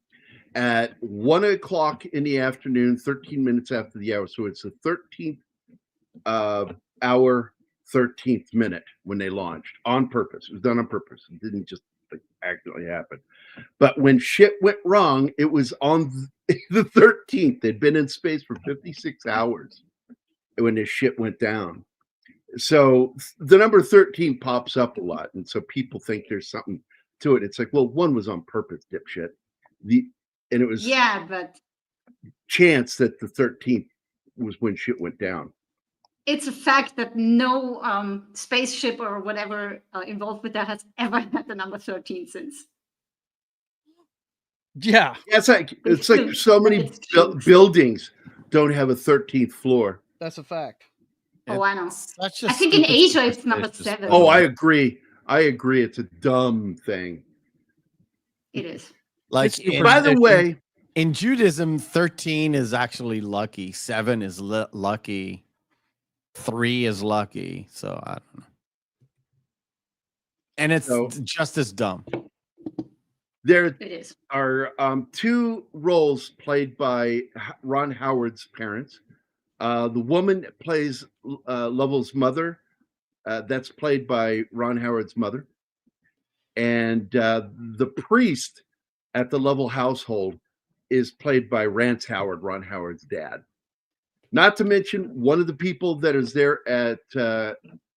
at 1 o'clock in the afternoon, 13 minutes after the hour. So it's the 13th hour, 13th minute when they launched on purpose. It was done on purpose. It didn't just accidentally happen. But when shit went wrong, it was on the 13th. They'd been in space for 56 hours when this shit went down. So the number 13 pops up a lot. And so people think there's something to it. It's like, well, one was on purpose, dipshit. And it was but chance that the 13th was when shit went down. it's a fact that no spaceship or whatever involved with that has ever had the number 13 since. Yeah. Yeah, it's like so many buildings don't have a 13th floor. That's a fact. Oh, I know. Such a I think in stupid Asia it's number superstitious 7. Oh, I agree. It's a dumb thing. It is. Like, By the way, in Judaism, 13 is actually lucky. 7 is lucky. 3 is lucky. So I don't know. And it's just as dumb. There It is. are 2 roles played by Ron Howard's parents. The woman that plays Lovell's mother, that's played by Ron Howard's mother. And the priest at the Lovell household is played by Rance Howard, Ron Howard's dad. Not to mention, one of the people that is there at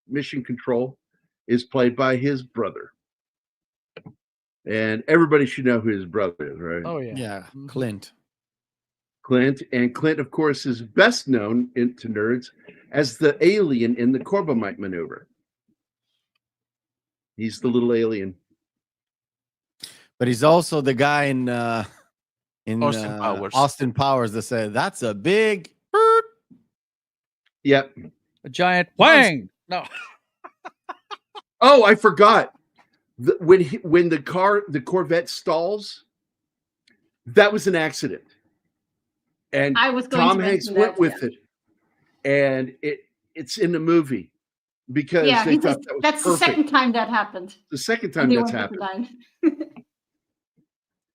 Mission Control is played by his brother. And everybody should know who his brother is, right? Oh, yeah. Yeah, Clint. And Clint, of course, is best known to nerds as the alien in the Corbomite maneuver. He's the little alien. But he's also the guy in Austin Powers that said, "That's a big." Yep. A giant wang. No. Oh, I forgot. When the Corvette stalls, that was an accident. And I was going Tom to Hanks mention went that, with it. And it's in the movie because they thought that was that's perfect. the second time that happened. The second time They that's went with the happened. line.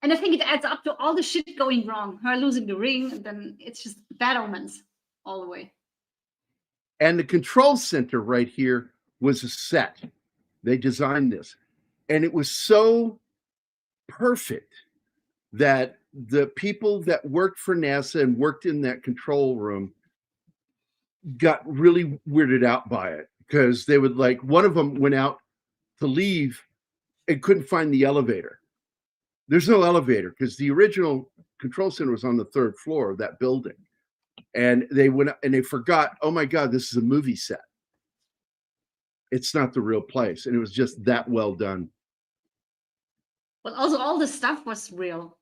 And I think it adds up to all the shit going wrong. Her losing the ring, and then it's just bad omens all the way. And the control center right here was a set. They designed this. And it was so perfect that the people that worked for NASA and worked in that control room got really weirded out by it, because they would, like, one of them went out to leave and couldn't find the elevator. There's no elevator because the original control center was on the 3rd floor of that building. And they went up and they forgot, oh my God, this is a movie set. It's not the real place. And it was just that well done. But also all the stuff was real.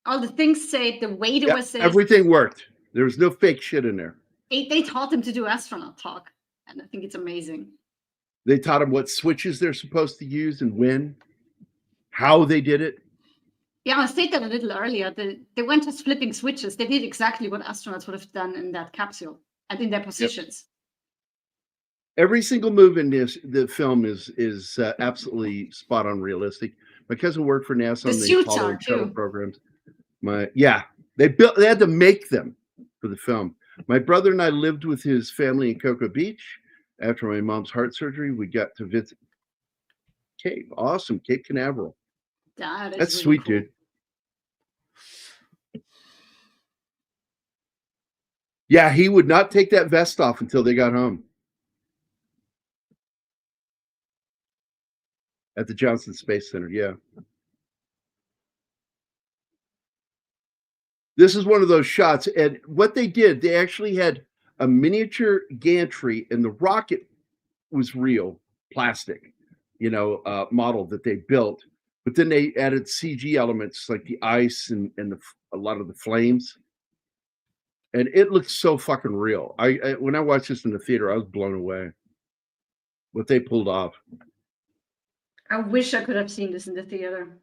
All the things said, the way it was said. Everything worked. There was no fake shit in there. They taught him to do astronaut talk, and I think it's amazing. They taught him what switches they're supposed to use and when, how they did it. Yeah, I stated that a little earlier. They weren't just flipping switches. They did exactly what astronauts would have done in that capsule and in their positions. Every single move in the film is absolutely spot on realistic. My cousin worked for NASA on the Apollo and shuttle programs. They had to make them for the film. My brother and I lived with his family in Cocoa Beach. After my mom's heart surgery, we got to visit Cape Canaveral. That's really sweet, cool. Dude. Yeah, he would not take that vest off until they got home. At the Johnson Space Center, yeah. This is one of those shots. And what they did, they actually had a miniature gantry, and the rocket was real plastic, model that they built. But then they added CG elements like the ice and a lot of the flames. And it looks so fucking real. When I watched this in the theater, I was blown away. What they pulled off. I wish I could have seen this in the theater.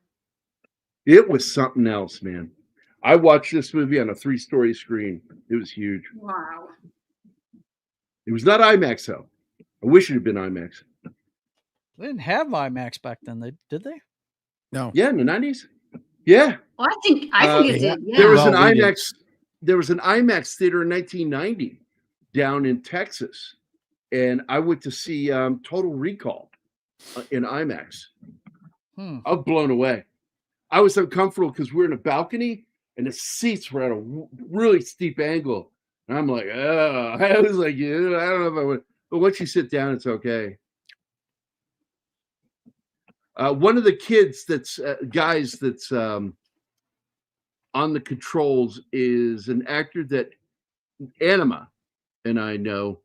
It was something else, man. I watched this movie on a 3-story screen. It was huge. Wow. It was not IMAX, though. I wish it had been IMAX. They didn't have IMAX back then, did they? No. Yeah, in the 90s. Yeah. Well, I think it did. Yeah. There was an IMAX. There was an IMAX theater in 1990 down in Texas, and I went to see Total Recall in IMAX. I was blown away. I was uncomfortable because we're in a balcony and the seats were at a really steep angle. And I'm like, oh, I was like, yeah, I don't know if I would. But once you sit down, it's okay. One of the kids guys that's on the controls is an actor that Anima and I know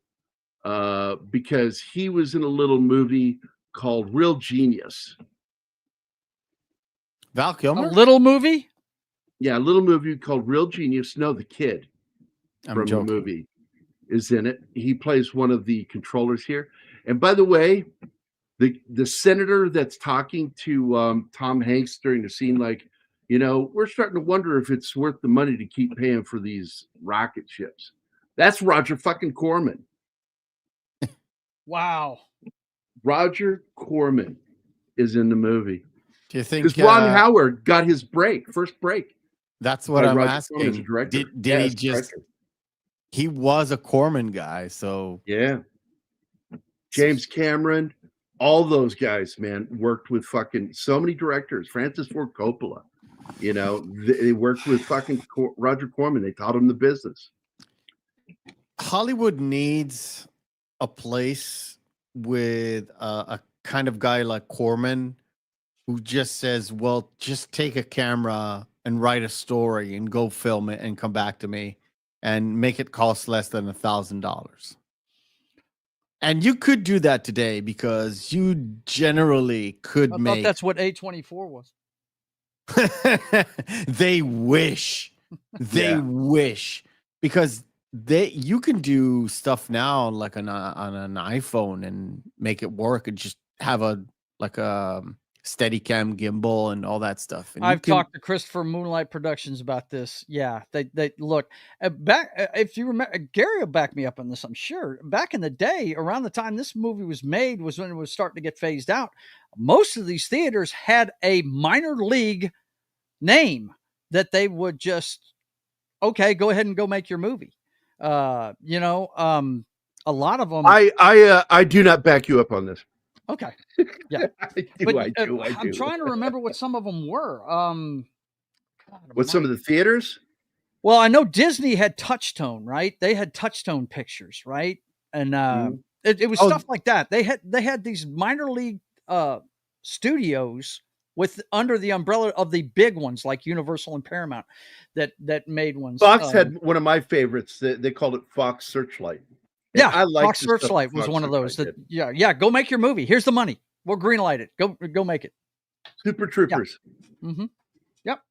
because he was in a little movie called Real Genius. Val Kilmer? A little movie? Yeah, a little movie called Real Genius. No, the kid from the movie is in it. He plays one of the controllers here. And by the way, the senator that's talking to Tom Hanks during the scene, like, we're starting to wonder if it's worth the money to keep paying for these rocket ships. That's Roger fucking Corman. Wow. Roger Corman is in the movie. Do you think because Ron Howard got his first break? That's what I'm Roger asking. Did he just? Director. He was a Corman guy, so yeah. James Cameron, all those guys, man, worked with fucking so many directors. Francis Ford Coppola, they worked with fucking Roger Corman. They taught him the business. Hollywood needs a place with a kind of guy like Corman who just says, well, just take a camera and write a story and go film it and come back to me and make it cost less than $1,000. And you could do that today because you generally could I thought that's what A24 was. They wish. They wish. Because you can do stuff now like on an iPhone and make it work and just have a Steadicam gimbal and all that stuff. And I've talked to Christopher Moonlight Productions about this. Yeah, they look back. If you remember, Gary will back me up on this, I'm sure. Back in the day, around the time this movie was made, was when it was starting to get phased out. Most of these theaters had a minor league name that they would just, okay, go ahead and go make your movie. A lot of them. I do not back you up on this. Okay. Yeah. I do. I'm trying to remember what some of them were. Some of the theaters? Well, I know Disney had Touchtone, right? They had Touchtone Pictures, right? And it was stuff like that. They had these minor league studios under the umbrella of the big ones like Universal and Paramount that made ones. Fox had one of my favorites. They called it Fox Searchlight. Yeah, I like Fox Searchlight was one of those. Go make your movie. Here's the money. We'll greenlight it. Go make it. Super Troopers. Yeah. Mm-hmm. Yep.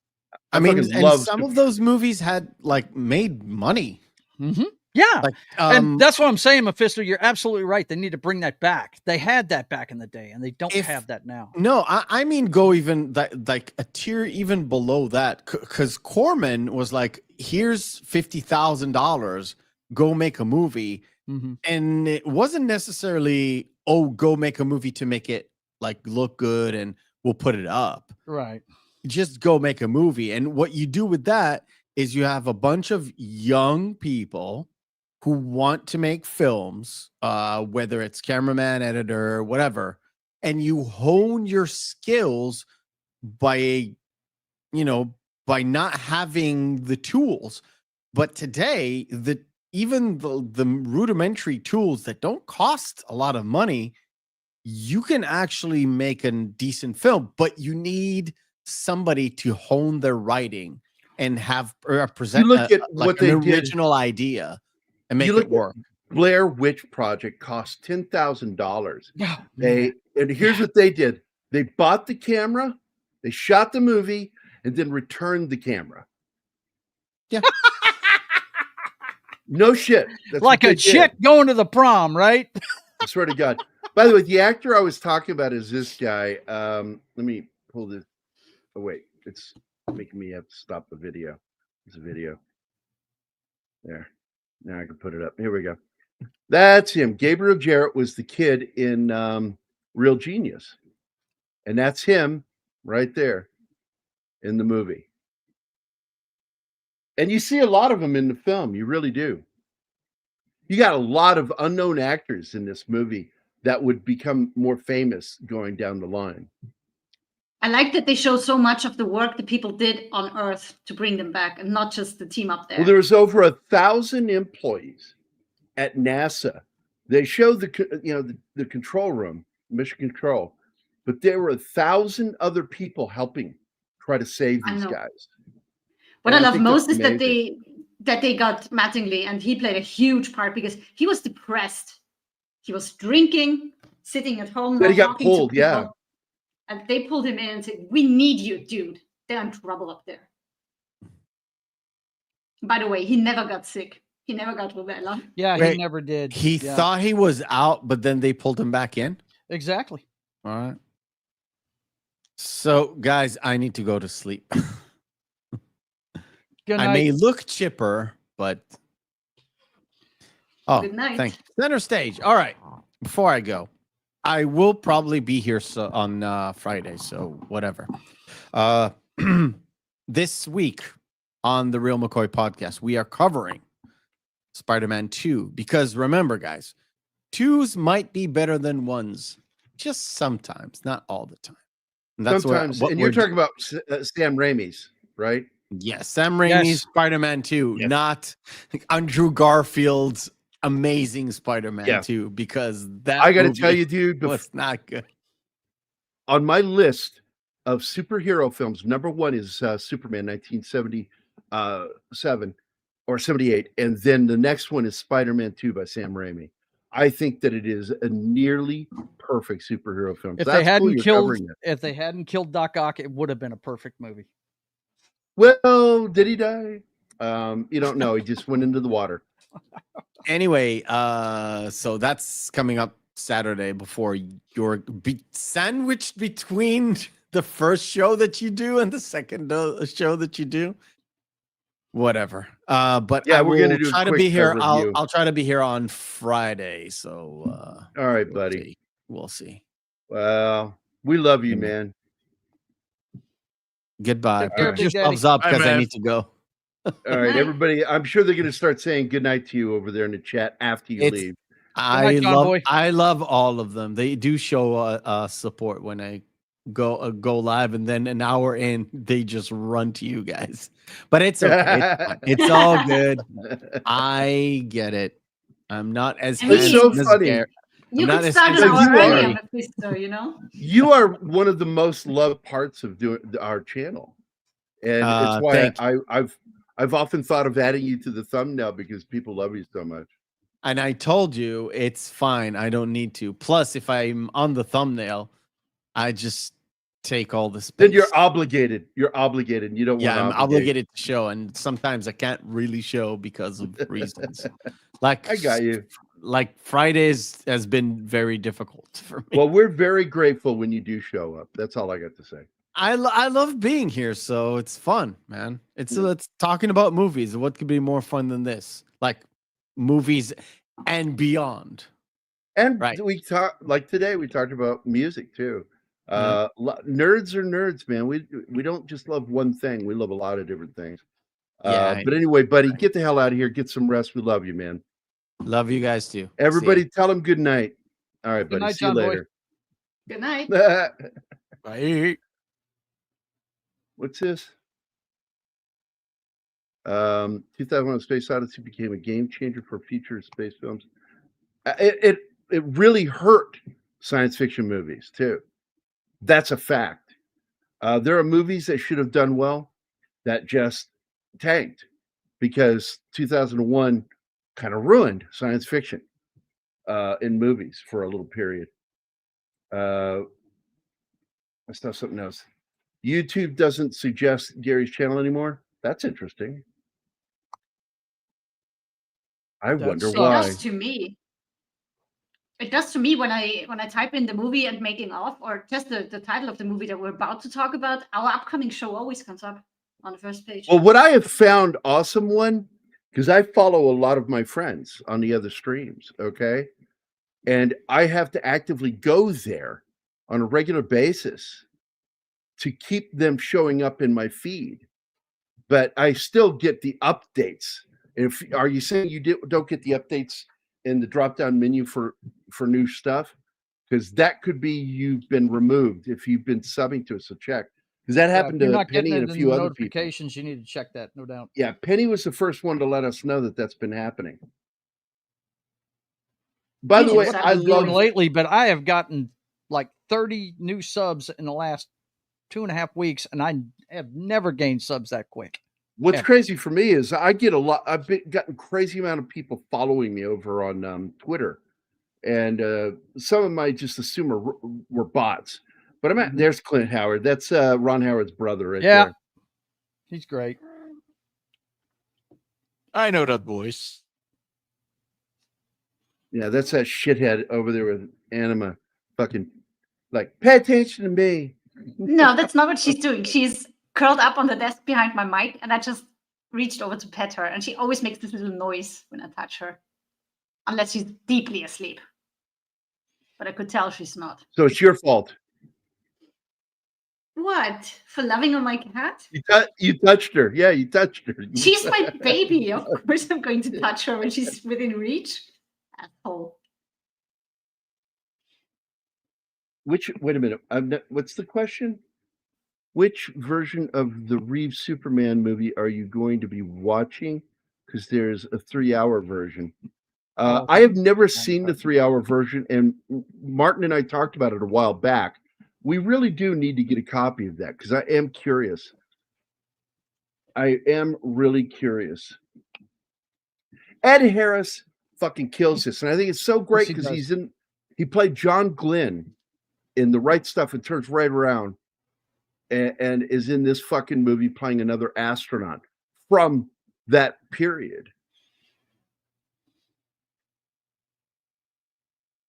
I mean, fucking and love some of those movies had like made money. Mm-hmm. Yeah. Like, And that's what I'm saying, Mephisto. You're absolutely right. They need to bring that back. They had that back in the day, and they don't have that now. No, I mean, go even like a tier even below that, because Corman was like, "Here's $50,000, go make a movie," and it wasn't necessarily, "Oh, go make a movie to make it like look good, and we'll put it up." Right. Just go make a movie, and what you do with that is you have a bunch of young people who want to make films, whether it's cameraman, editor, whatever, and you hone your skills by, by not having the tools. But today, even the rudimentary tools that don't cost a lot of money, you can actually make a decent film, but you need somebody to hone their writing and have present look at like what an they did. original idea and make You look it work. at Blair Witch Project cost $10,000. Yeah. And here's what they did: they bought the camera, they shot the movie, and then returned the camera. Yeah. No shit. That's Like what a they chick did. going to the prom, right? I swear to God. By the way, the actor I was talking about is this guy. Let me pull this. Oh wait, it's making me have to stop the video. It's a video. There. Now I can put it up. Here we go. That's him. Gabriel Jarrett was the kid in Real Genius. And that's him right there in the movie. And you see a lot of them in the film. You really do. You got a lot of unknown actors in this movie that would become more famous going down the line. I like that they show so much of the work that people did on Earth to bring them back, and not just the team up there. Well, there was over 1,000 employees at NASA. They showed the control room, mission control, but there were 1,000 other people helping try to save these guys. What And I love think most that's is amazing. that they got Mattingly, and he played a huge part because he was depressed. He was drinking, sitting at home, Then not he got talking pulled, to people. yeah. And they pulled him in and said, "We need you, dude. They're in trouble up there." By the way, he never got sick. He never got rubella. Yeah, Wait, he never did. He Yeah. thought he was out, but then they pulled him back in. Exactly. All right. So, guys, I need to go to sleep. Good I night. may look chipper, but Good night. thank you. Center stage. All right. Before I go, I will probably be here on Friday, so whatever. This week on the Real McCoy podcast, we are covering Spider-Man 2 because remember, guys, 2s might be better than 1s, just sometimes, not all the time. And that's Sometimes, what and you're talking about Sam Raimi's, right? Yes, Sam Raimi's Yes. Spider-Man 2, Yes. not Andrew Garfield's amazing Spider-Man Yeah. 2, because that I got to movie tell you, dude, was not good. on my list of superhero films, number one is Superman 1977 or 78. And then the next one is Spider-Man 2 by Sam Raimi. I think that it is a nearly perfect superhero film. If So they that's cool hadn't you're killed, covering it. if they hadn't killed Doc Ock, it would have been a perfect movie. Well, did he die? You don't know. He just went into the water. Anyway, so that's coming up Saturday before you're sandwiched between the first show that you do and the second show that you do. Whatever. But Yeah, I we're will gonna do a try to quick be here. review. I'll try to be here on Friday. So All right, we'll buddy. see. We'll see. Well, we love you, Mm. man. Goodbye. Take care, Put Big yourselves Daddy. up Bye, because I man. need to go. All right, night. everybody. I'm sure they're going to start saying good night to you over there in the chat after you It's- leave. I John love Boy. I love all of them. They do show support when I go live, and then an hour in they just run to you guys. But it's okay. It's fine. It's all good. I get it. I'm not as It's so handsome as funny. Garrett. You not could as start an handsome as hour you earlier, are. Mephisto, you know? You are one of the most loved parts of doing our channel, and it's why thank I've often thought of adding you to the thumbnail because people love you so much. And I told you it's fine. I don't need to. Plus, if I'm on the thumbnail, I just take all the space. Then you're obligated. You're obligated. You don't Yeah, I'm want to obligated to show, and sometimes I can't really show because of reasons. Like I got you. Like Fridays has been very difficult for me. Well, we're very grateful when you do show up. That's all I got to say. I love being here, so it's fun, man. It's Yeah. it's talking about movies. What could be more fun than this? Like movies and beyond. And Right. we talk like today. We talked about music too. Nerds are nerds, man. We don't just love one thing. We love a lot of different things. Yeah, But anyway, buddy, get the hell out of here. Get some rest. We love you, man. love you guys too. See Everybody, ya. tell them good night. All right, Good buddy. night, See you John Boy. later. Good night. Bye. What's this? 2001: Space Odyssey became a game changer for future space films. It really hurt science fiction movies too. That's a fact. There are movies that should have done well that just tanked because 2001 kind of ruined science fiction in movies for a little period. Let's have something else. YouTube doesn't suggest Gary's channel anymore. That's interesting. I wonder sucks. It why. does to me. It does to me when I type in the movie and making off, or just the title of the movie that we're about to talk about. Our upcoming show always comes up on the first page. Well, what I have found awesome one, because I follow a lot of my friends on the other streams, okay? And I have to actively go there on a regular basis to keep them showing up in my feed. But I still get the updates. Are you saying you don't get the updates in the drop-down menu for new stuff? Because that could be you've been removed if you've been subbing to us. So check. Because that happened if you're to not Penny getting and it a in few the other people. notifications, you need to check that, no doubt. Yeah, Penny was the first one to let us know that that's been happening. By the way, What I I've been doing love lately, but I have gotten like 30 new subs in the last 2.5 weeks, and I have never gained subs that quick. what's Yeah. crazy for me is I get a lot. I've gotten crazy amount of people following me over on Twitter, and some of them I just assume were bots. But I'm at there's Clint Howard. That's Ron Howard's brother, right Yeah. there. He's great. I know that voice. Yeah, that's that shithead over there with Anima, fucking like pay attention to me. No, that's not what she's doing. She's curled up on the desk behind my mic, and I just reached over to pet her, and she always makes this little noise when I touch her, unless she's deeply asleep. But I could tell she's not. So it's your fault. What? For loving on my cat? You touched her. Yeah, you touched her. She's my baby. Of course I'm going to touch her when she's within reach. Asshole. Wait a minute. What's the question? Which version of the Reeves Superman movie are you going to be watching? Because there's a 3-hour version. I have never seen the 3-hour version, and Martin and I talked about it a while back. We really do need to get a copy of that because I am curious. I am really curious. Ed Harris fucking kills this, and I think it's so great Yes, he because does. he played John Glenn in The Right Stuff and Turns Right Around, and is in this fucking movie playing another astronaut from that period.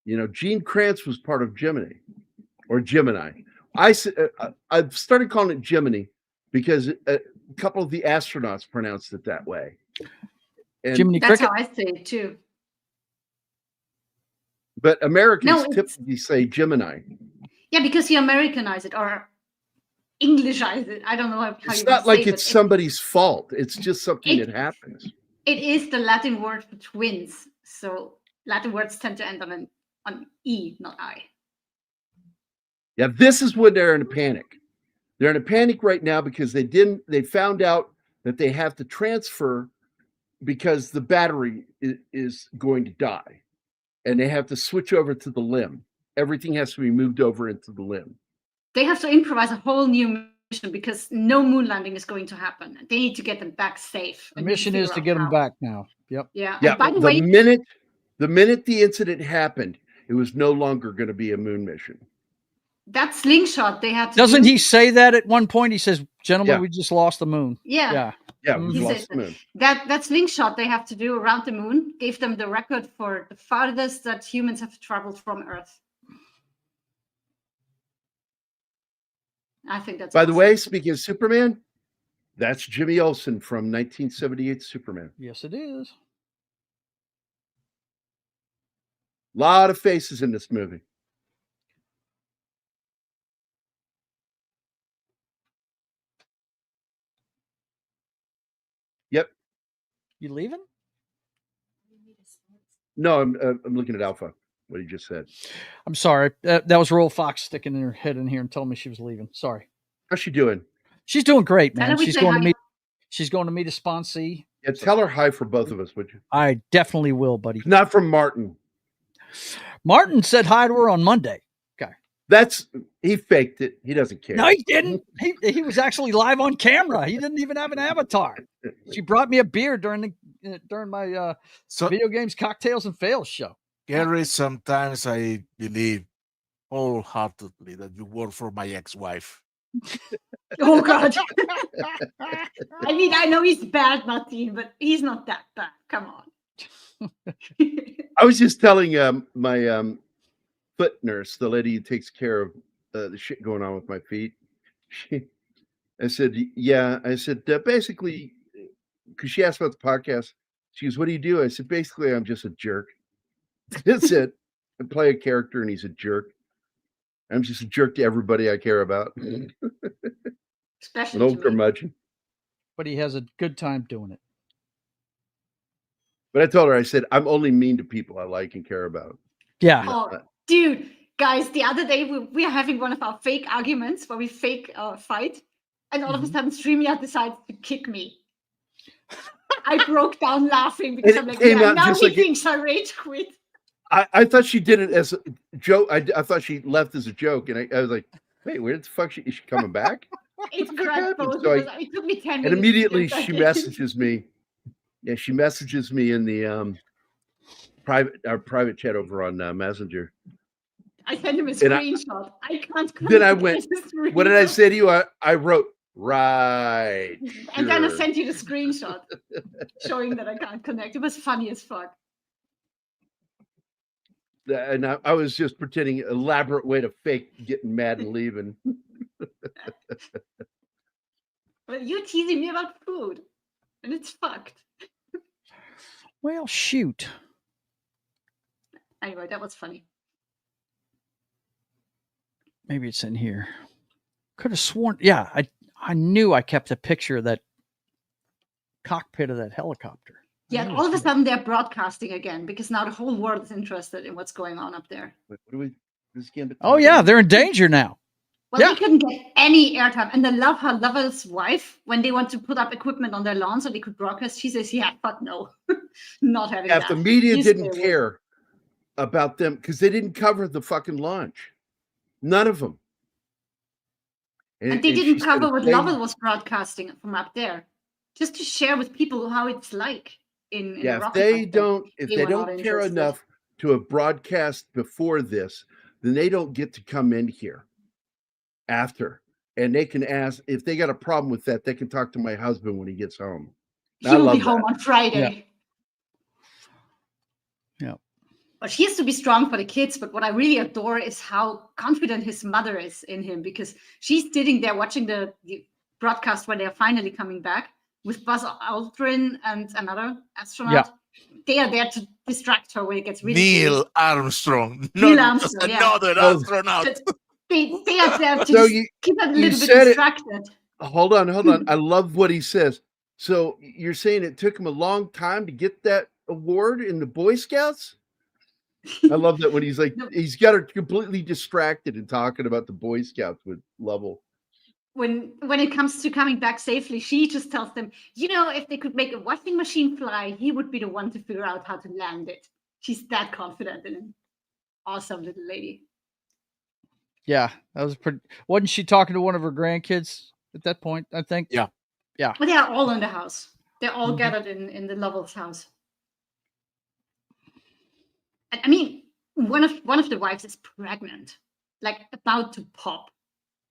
You know, Gene Kranz was part of Gemini. I've started calling it Gemini because a couple of the astronauts pronounced it that way. And, Jiminy That's Cricket. how I say it too. but Americans No, it's- typically say Gemini. Yeah, because you Americanize it or Englishize it. I don't know how It's you not would like say, it's but somebody's fault. It's just something It- that happens. it is the Latin word for twins. So Latin words tend to end on E, not I. Yeah, this is when they're in a panic. They're in a panic right now because they found out that they have to transfer because the battery is going to die. And they have to switch over to the limb. Everything has to be moved over into the limb. They have to improvise a whole new mission because no moon landing is going to happen. They need to get them back safe. The and we mission is figure to out get them how. back now. Yep. Yeah. Yeah, And by the the way, minute the incident happened, it was no longer going to be a moon mission. that slingshot they had to Doesn't do, he say that at one point? He says, "Gentlemen, Yeah. we just lost the moon." Yeah. Yeah, Mhm. we've He lost says the moon. that slingshot they have to do around the moon gave them the record for the farthest that humans have traveled from Earth. I think that's By the awesome. way, speaking of Superman, that's Jimmy Olsen from 1978 Superman. Yes, it is. A lot of faces in this movie. Yep. You leaving? No, I'm looking at Alpha. What he just said. I'm sorry. That was Royal Fox sticking her head in here and telling me she was leaving. Sorry. How's she doing? She's doing great, Tell man. her we She's say going to hi. meet. She's going to meet a sponsee. Yeah, tell her hi for both of us, would you? I definitely will, buddy. Not from Martin. Martin said hi to her on Monday. He faked it. He doesn't care. No, he didn't. He was actually live on camera. He didn't even have an avatar. She brought me a beer during my So, video games, cocktails, and fails show. Gary, sometimes I believe wholeheartedly that you work for my ex-wife. Oh God! I mean, I know he's bad, Martin, but he's not that bad. Come on. I was just telling my foot nurse, the lady who takes care of the shit going on with my feet. I said, yeah. I said, basically, because she asked about the podcast. She goes, what do you do? I said, basically, I'm just a jerk. That's it. I play a character and he's a jerk. I'm just a jerk to everybody I care about. Especially An old to me. curmudgeon. But he has a good time doing it. But I told her, I said, I'm only mean to people I like and care about. Yeah. Oh, dude, guys, the other day we are having one of our fake arguments where we fake fight, and all of a sudden StreamYard decides to kick me. I broke down laughing because I'm like, yeah, now he thinks I rage quit. I thought she did it as a joke. I thought she left as a joke, and I was like, wait, where the fuck is she coming back? It cracked both. So It took me 10 minutes. And immediately to she get that. messages me. Yeah, she messages me in the private chat over on Messenger. I sent him a screenshot. I can't. Then I went, what did I say to you? I wrote, right. And then I sent you the screenshot showing that I can't connect. It was funny as fuck. And I was just pretending an elaborate way to fake getting mad and leaving. But you're teasing me about food, and it's fucked. Well, shoot. Anyway, that was funny. Maybe it's in here. Could have sworn. Yeah, I knew I kept a picture of that cockpit of that helicopter. Yeah, all of a sudden they're broadcasting again because now the whole world is interested in what's going on up there. Wait, what do we? This Gambit Oh yeah, they're in danger now. Well, they couldn't get any airtime, and the Lovell's wife, when they want to put up equipment on their lawn so they could broadcast, she says, "Yeah, fuck no, not having that." If the media He's didn't there. care about them because they didn't cover the fucking launch, none of them. And they didn't cover what Lovell was broadcasting from up there, just to share with people how it's like in Yeah, the if they don't care interested. enough to have broadcast before this, then they don't get to come in here after, and they can ask if they got a problem with that. They can talk to my husband when he gets home. He will be home on Friday. Yeah. But he has to be strong for the kids. But what I really adore is how confident his mother is in him, because she's sitting there watching the broadcast when they're finally coming back with Buzz Aldrin and another astronaut. Yeah. They are there to distract her when it gets really Neil serious. Armstrong. Neil Not Armstrong, yeah. another astronaut. But they are there to So just you- keep them a you little bit said it. distracted. Hold on. I love what he says. So you're saying it took him a long time to get that award in the Boy Scouts? I love that when he's like, he's got her completely distracted and talking about the Boy Scouts with Lovell. When it comes to coming back safely, she just tells them, if they could make a washing machine fly, he would be the one to figure out how to land it. She's that confident in him. Awesome little lady. Yeah, that was pretty. Wasn't she talking to one of her grandkids at that point? I think. Yeah. Yeah. But they are all in the house. They're all gathered in the Lovell's house. And I mean, one of the wives is pregnant. like about to pop.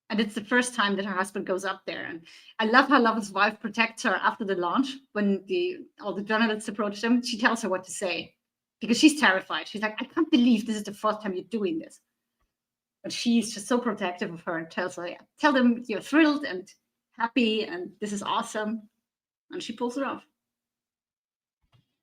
And it's the first time that her husband goes up there. And I love how Lovell's wife protects her after the launch. When all the journalists approach them, she tells her what to say because she's terrified. She's like, I can't believe this is the first time you're doing this. But she's just so protective of her and tells her, tell them you're thrilled and happy and this is awesome. And she pulls it off.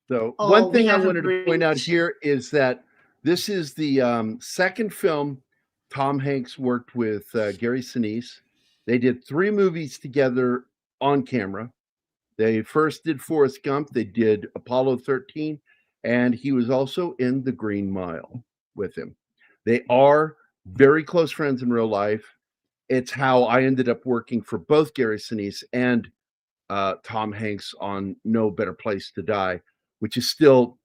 So one thing I wanted to point out here is that this is the second film Tom Hanks worked with Gary Sinise. They did 3 movies together on camera. They first did Forrest Gump. They did Apollo 13. And he was also in The Green Mile with him. They are very close friends in real life. It's how I ended up working for both Gary Sinise and Tom Hanks on No Better Place to Die, which is still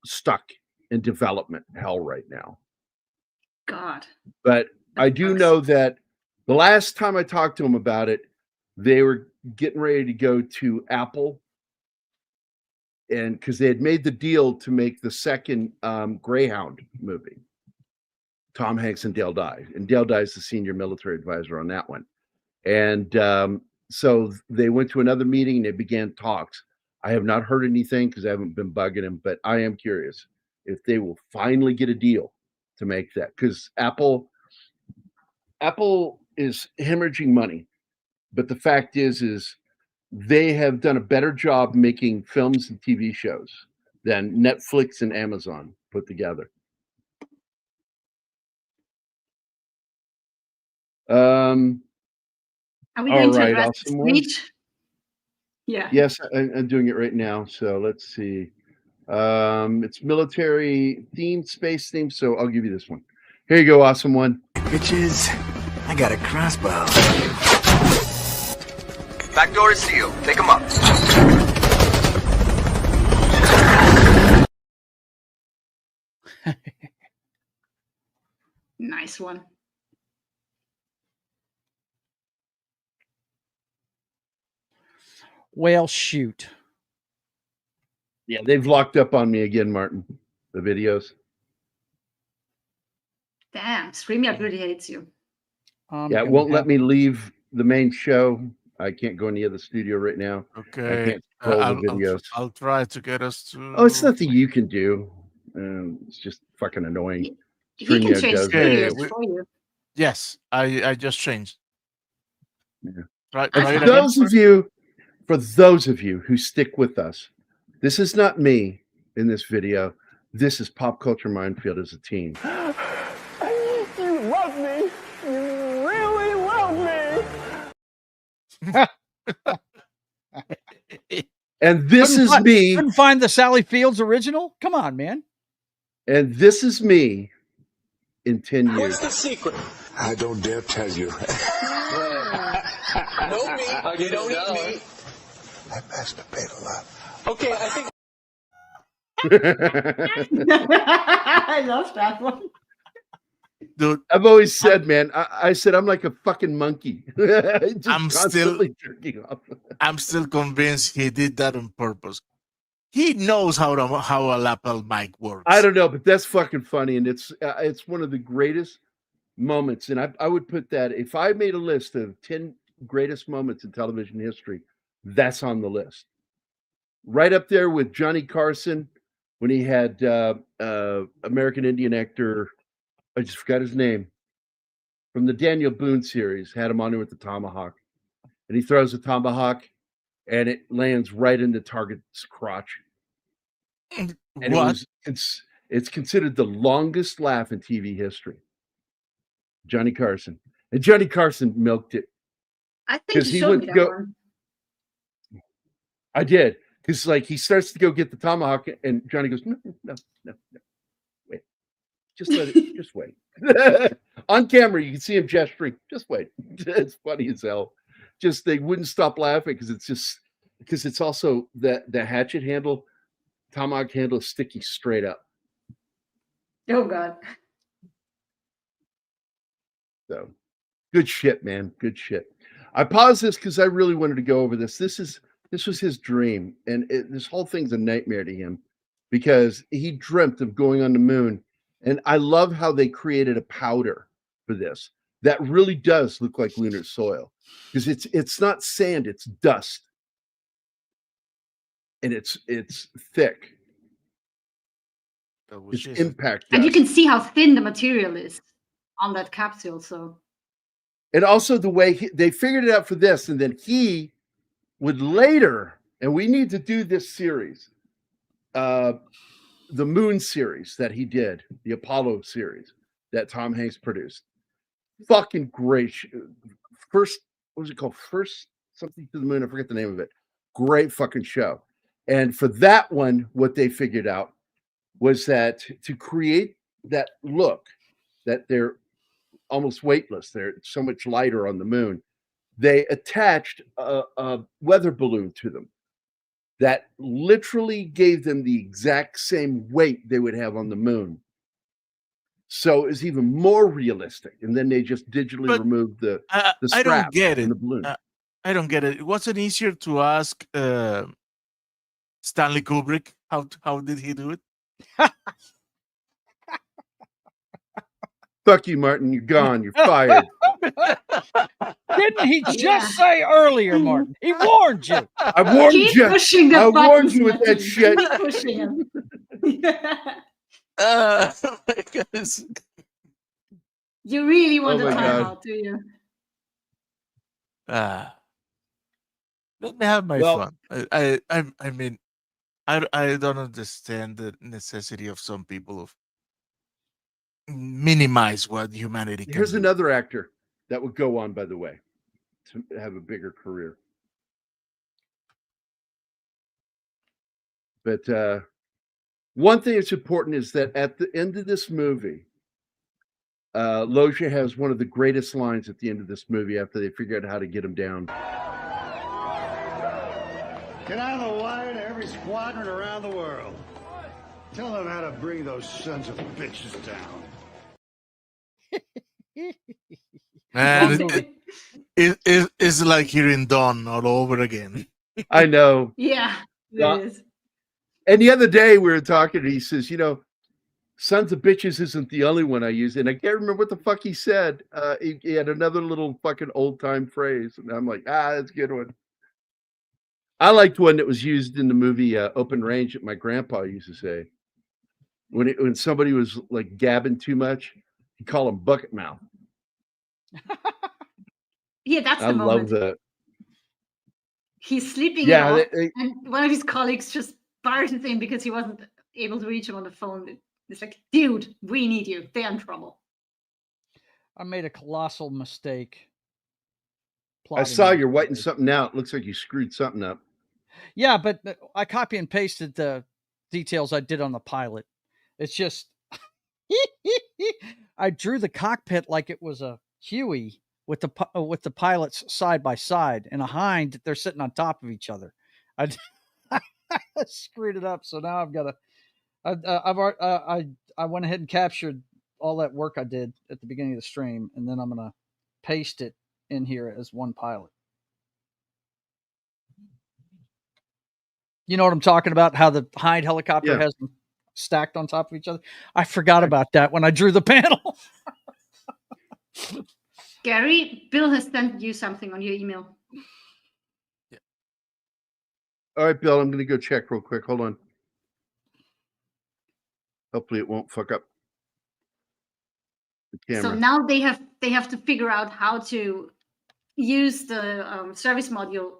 stuck in development hell right now. God. But I do know that the last time I talked to him about it, they were getting ready to go to Apple, and because they had made the deal to make the second Greyhound movie, Tom Hanks and Dale Dye. And Dale Dye is the senior military advisor on that one. And so they went to another meeting and they began talks. I have not heard anything because I haven't been bugging him, but I am curious if they will finally get a deal to make that, because Apple is hemorrhaging money. But the fact is they have done a better job making films and TV shows than Netflix and Amazon put together. Are we going to address the speech? Yeah. Yes, I'm doing it right now. So let's see. It's military themed, space themed. So I'll give you this one. Here you go, awesome one. Bitches, I got a crossbow. Back door is sealed. Take them up. Nice one. Well, shoot. Yeah, they've locked up on me again, Martin. The videos. Damn, StreamYard really hates you. Yeah, it won't let me leave the main show. I can't go near the studio right now. Okay. I can't control the videos. I'll try to get us to. Oh, it's nothing you can do. It's just fucking annoying. He can change studios for you. Yes, I just changed. Yeah. Right. For those of you who stick with us, this is not me in this video. This is Pop Culture Minefield as a team. You love me. You really love me. And this is me. Couldn't find the Sally Fields original? Come on, man. And this is me in 10 years. What's the secret? I don't dare tell you. No meat. You don't eat meat. I masturbate a lot. Okay, I think. I love that one. Dude, I've always said, man, I said I'm like a fucking monkey. I'm still convinced he did that on purpose. He knows how a lapel mic works. I don't know, but that's fucking funny, and it's one of the greatest moments. And I would put that, if I made a list of 10 greatest moments in television history, that's on the list. Right up there with Johnny Carson when he had American Indian actor, I just forgot his name, from the Daniel Boone series, had him on there with the tomahawk. And he throws the tomahawk and it lands right in the target's crotch. And it's considered the longest laugh in TV history. Johnny Carson. And Johnny Carson milked it. I think you showed me that one. I did. Because like he starts to go get the tomahawk and Johnny goes, no. Wait. Just let it, just wait. On camera, you can see him gesturing. Just wait. It's funny as hell. Just they wouldn't stop laughing because it's also the hatchet handle, tomahawk handle is sticking straight up. Oh God. So good shit, man. Good shit. I paused this because I really wanted to go over this. This was his dream, and this whole thing's a nightmare to him because he dreamt of going on the moon. And I love how they created a powder for this that really does look like lunar soil, because it's not sand, it's dust, and it's thick. It's impact dust. And you can see how thin the material is on that capsule. So, and also the way they figured it out for this, and then he would later, and we need to do this series, the Moon series that he did, the Apollo series that Tom Hanks produced. Fucking great. First, what was it called? First something to the moon. I forget the name of it. Great fucking show. And for that one, what they figured out was that to create that look, that they're almost weightless, they're so much lighter on the moon, they attached a weather balloon to them that literally gave them the exact same weight they would have on the moon. So it's even more realistic. And then they just digitally removed the strap. I don't get it. The balloon. I don't get it. It wasn't easier to ask Stanley Kubrick how did he do it? Fuck you, Martin. You're gone. You're fired. Didn't he just say earlier, Martin? He warned you. I warned keep you. pushing the I warned buttons, you with that Martin. shit. Keep pushing him. My goodness. You really want Oh a my God. timeout, do you? Let me have my Well- fun. I mean, I don't understand the necessity of some people of minimize what humanity can Here's do. another actor that would go on, by the way, to have a bigger career. But one thing that's important is that at the end of this movie, Loja has one of the greatest lines at the end of this movie after they figure out how to get him down. Get out of the wire to every squadron around the world. Tell them how to bring those sons of bitches down. Man, it's like hearing Dawn all over again. I know. Yeah, Yeah. it is. And the other day we were talking, and he says, sons of bitches isn't the only one I use. And I can't remember what the fuck he said. He had another little fucking old time phrase. And I'm like, that's a good one. I liked one that was used in the movie Open Range that my grandpa used to say. When somebody was like gabbing too much, he'd call them bucket mouth. Yeah, that's the I moment. love that. He's sleeping Yeah, off, they- and one of his colleagues just barges in because he wasn't able to reach him on the phone. It's like, dude, we need you. They're in trouble. I made a colossal mistake. I saw you're whiting something out. Looks like you screwed something up. Yeah, but I copy and pasted the details I did on the pilot. It's just I drew the cockpit like it was a Huey with the pilots side by side, and a Hind. They're sitting on top of each other. I screwed it up, so now I've got to. I went ahead and captured all that work I did at the beginning of the stream, and then I'm gonna paste it in here as one pilot. You know what I'm talking about? How the Hind helicopter has them stacked on top of each other. I forgot about that when I drew the panel. Gary, Bill has sent you something on your email. All right, Bill, I'm going to go check real quick. Hold on. Hopefully it won't fuck up the camera. So now they have to figure out how to use the service module,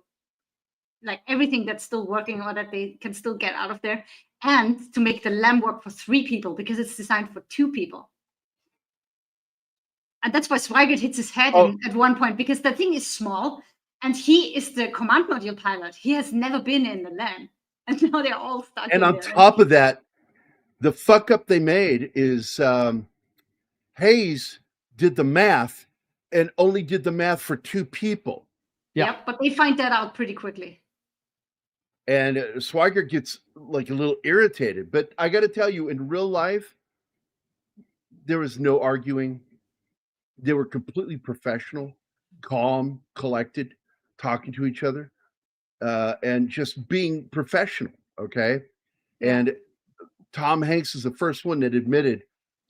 like everything that's still working or that they can still get out of there, and to make the LEM work for 3 people because it's designed for 2 people. And that's why Swigert hits his head in at one point, because the thing is small and he is the command module pilot. He has never been in the LEM. And now they're all stuck And in on there. top of that, the fuck up they made is Hayes did the math and only did the math for 2 people. Yep, but they find that out pretty quickly. And Swigert gets like a little irritated. But I got to tell you, in real life, there was no arguing. They were completely professional, calm, collected, talking to each other, and just being professional. Okay. And Tom Hanks is the first one that admitted,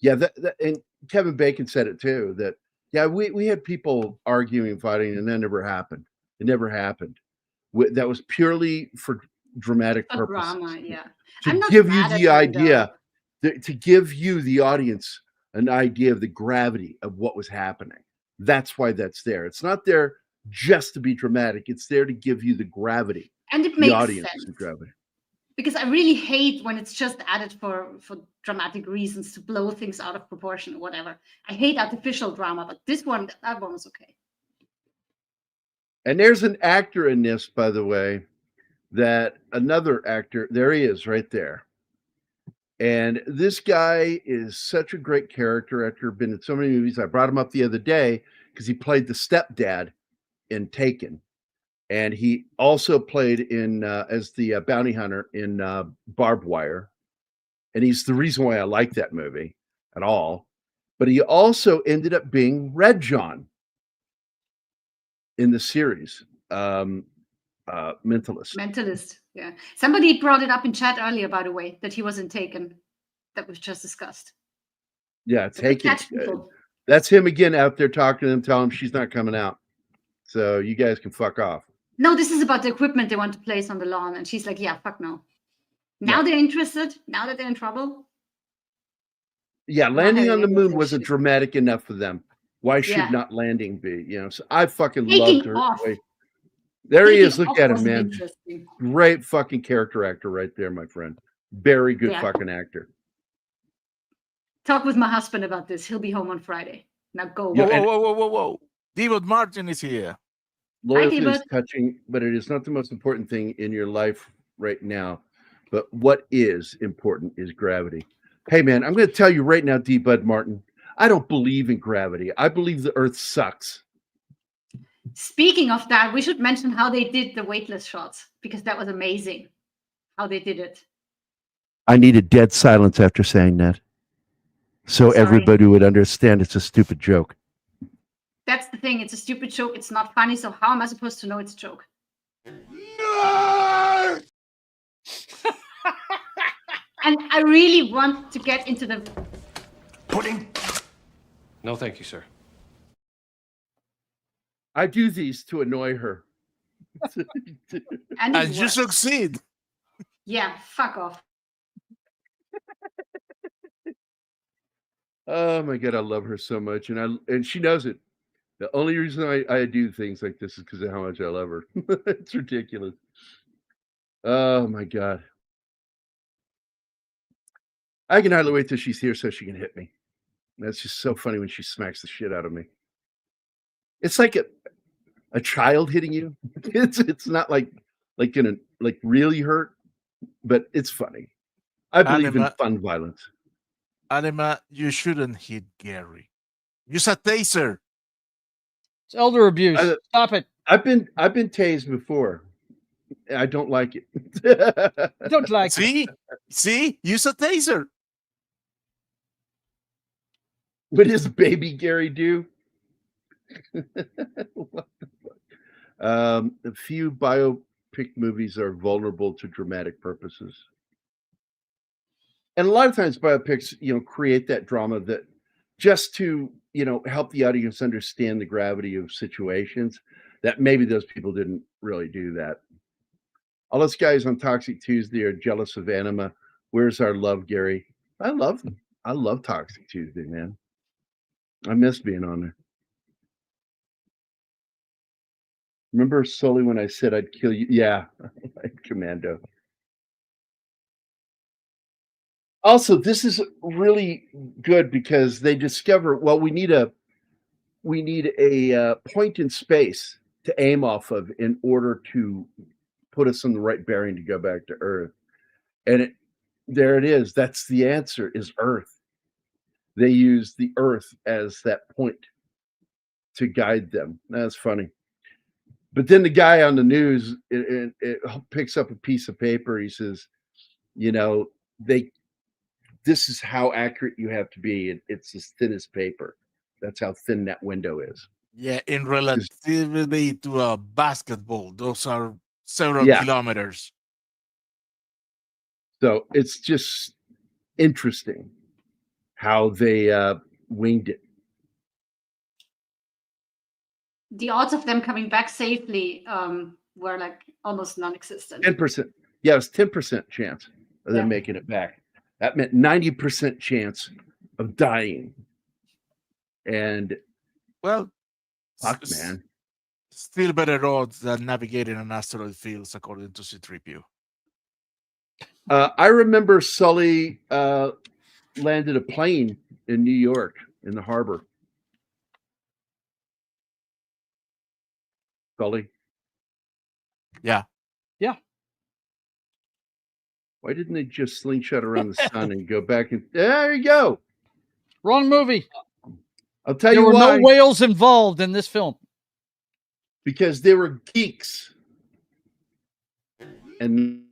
and Kevin Bacon said it too, that Yeah, we had people arguing, fighting, and that never happened. It never happened. That was purely for dramatic For purposes. drama, yeah. To I'm not give you mad at the them, idea, though. to give you, the audience, an idea of the gravity of what was happening. That's why that's there. It's not there just to be dramatic. It's there to give you the gravity. And it the makes audience sense. the gravity. Because I really hate when it's just added for dramatic reasons to blow things out of proportion or whatever. I hate artificial drama, but that one was okay. And there's an actor in this, by the way, that another actor, there he is right there. And this guy is such a great character actor, been in so many movies. I brought him up the other day because he played the stepdad in Taken. And he also played in as the bounty hunter in Barbed Wire. And he's the reason why I like that movie at all. But he also ended up being Red John in the series, Mentalist. Mentalist, yeah. Somebody brought it up in chat earlier, by the way, that he wasn't Taken, that was just discussed. Yeah, So good Taken. catch, people. That's him again out there talking to them, telling him she's not coming out. So you guys can fuck off. No, this is about the equipment they want to place on the lawn. And she's like, yeah, fuck no. Now they're interested. Now that they're in trouble. Yeah, landing on the moon shit. wasn't dramatic enough for them. Why should Yeah. not landing be? You know, so I fucking Taking loved her. off. There he Taking is. Look off at him, wasn't man. interesting. Great fucking character actor right there, my friend. Very good Yeah. fucking actor. Talk with my husband about this. He'll be home on Friday. Now go. Yeah, and Whoa. David Martin is here. loyalty is David. touching, but it is not the most important thing in your life right now. But what is important is gravity. Hey, man, I'm going to tell you right now, D. Bud Martin, I don't believe in gravity. I believe the Earth sucks. Speaking of that, we should mention how they did the weightless shots, because that was amazing how they did it. I needed dead silence after saying that, so Sorry. everybody would understand it's a stupid joke. That's the thing. It's a stupid joke. It's not funny. So how am I supposed to know it's a joke? And I really want to get into the Pudding. No, thank you, sir. I do these to annoy her. and it And you works. succeed. Yeah, fuck off. Oh my God, I love her so much, and she knows it. The only reason I do things like this is because of how much I love her. It's ridiculous. Oh my God. I can hardly wait till she's here so she can hit me. That's just so funny when she smacks the shit out of me. It's like a child hitting you. It's not like gonna like really hurt, but it's funny. I believe in Anima, fun violence. Anima, you shouldn't hit Gary. Use a taser. It's elder abuse. Stop it. I've been tased before. I don't like it. I don't like it. See, use a taser. What does baby Gary do? What the fuck? A few biopic movies are vulnerable to dramatic purposes. And a lot of times biopics, create that drama that just to, help the audience understand the gravity of situations, that maybe those people didn't really do that. All those guys on Toxic Tuesday are jealous of Anima. Where's our love, Gary? I love them. I love Toxic Tuesday, man. I miss being on there. Remember Sully when I said I'd kill you? Yeah, like Commando. Also, this is really good because they discover, well, we need a point in space to aim off of in order to put us on the right bearing to go back to Earth. And there it is. That's the answer, is Earth. They use the Earth as that point to guide them. That's funny. But then the guy on the news it picks up a piece of paper. He says, this is how accurate you have to be. It's as thin as paper. That's how thin that window is. Yeah, in relativity to a basketball, those are several kilometers. So it's just interesting how they winged it. the odds of them coming back safely were like almost non-existent. 10%. Yeah, it was 10% chance of them Yeah. making it back. That meant 90% chance of dying. And Well, fuck, man. Still better odds than navigating an asteroid fields, according to C-3PO. I remember Sully landed a plane in New York in the harbor. Sully. Yeah. Yeah. Why didn't they just slingshot around the sun and go back and there you go? Wrong movie. I'll tell There you were why. no whales involved in this film. Because they were geeks. And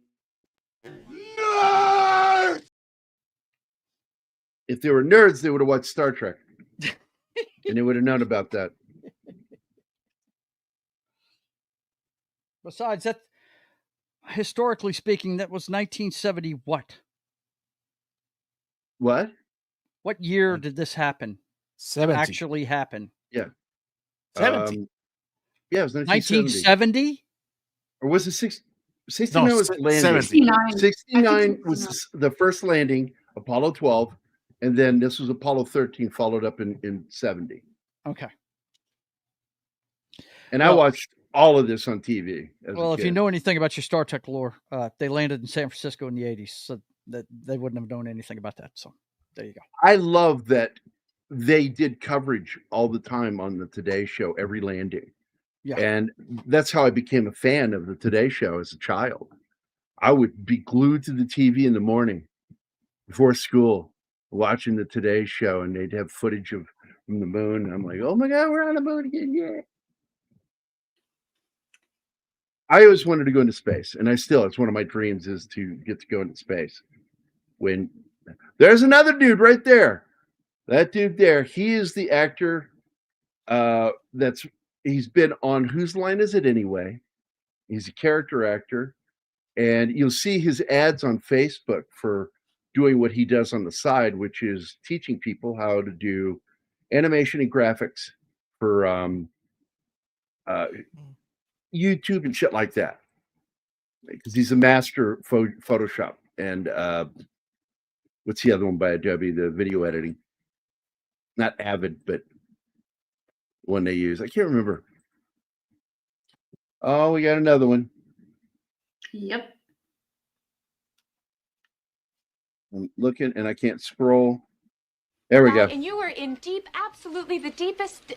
if they were nerds, they would have watched Star Trek. And they would have known about that. Besides that, historically speaking, that was 1970 what? What? What year did this happen? 70. Actually happen? Yeah. 70. Yeah, it was 1970. 1970? Or was it 69 was the landing. 70. 69 was the first landing, Apollo 12, and then this was Apollo 13 followed up in 70. Okay. And I watched all of this on TV. Well, if you know anything about your Star Trek lore, they landed in San Francisco in the 80s, so that they wouldn't have known anything about that. So there you go. I love that they did coverage all the time on the Today Show, every landing. Yeah. And that's how I became a fan of the Today Show as a child. I would be glued to the TV in the morning before school, watching the Today Show, and they'd have footage of from the moon. And I'm like, oh my God, we're on the moon again. Yeah. I always wanted to go into space, and it's one of my dreams is to get to go into space. When there's another dude right there, that dude there, he is the actor he's been on Whose Line Is It Anyway? He's a character actor, and you'll see his ads on Facebook for doing what he does on the side, which is teaching people how to do animation and graphics for YouTube and shit like that, because he's a master Photoshop and what's the other one by Adobe, the video editing, not Avid, but one they use, I can't remember. Oh, we got another one. Yep. I'm looking and I can't scroll. There we go. And you were in absolutely the deepest.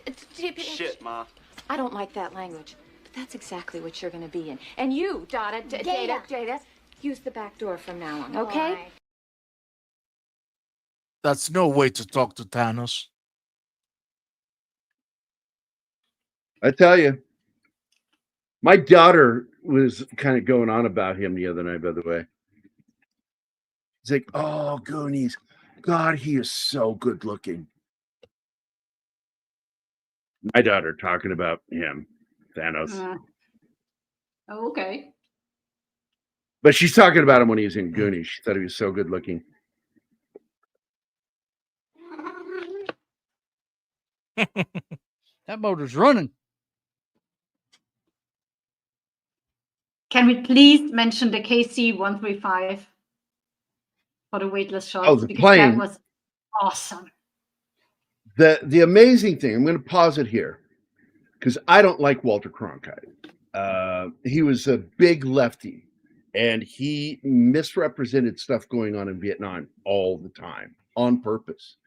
Shit, Ma. I don't like that language, but that's exactly what you're going to be in. And you, Jada, use the back door from now on, okay? Right. That's no way to talk to Thanos. I tell you, my daughter was kind of going on about him the other night, by the way. She's like, oh, Goonies. God, he is so good looking. My daughter talking about him, Thanos. Oh, okay. But she's talking about him when he was in Goonies. She thought he was so good looking. That motor's running. Can we please mention the KC-135 for the weightless shots? Oh, the because plane. That was awesome. The amazing thing, I'm going to pause it here because I don't like Walter Cronkite. He was a big lefty, and he misrepresented stuff going on in Vietnam all the time on purpose.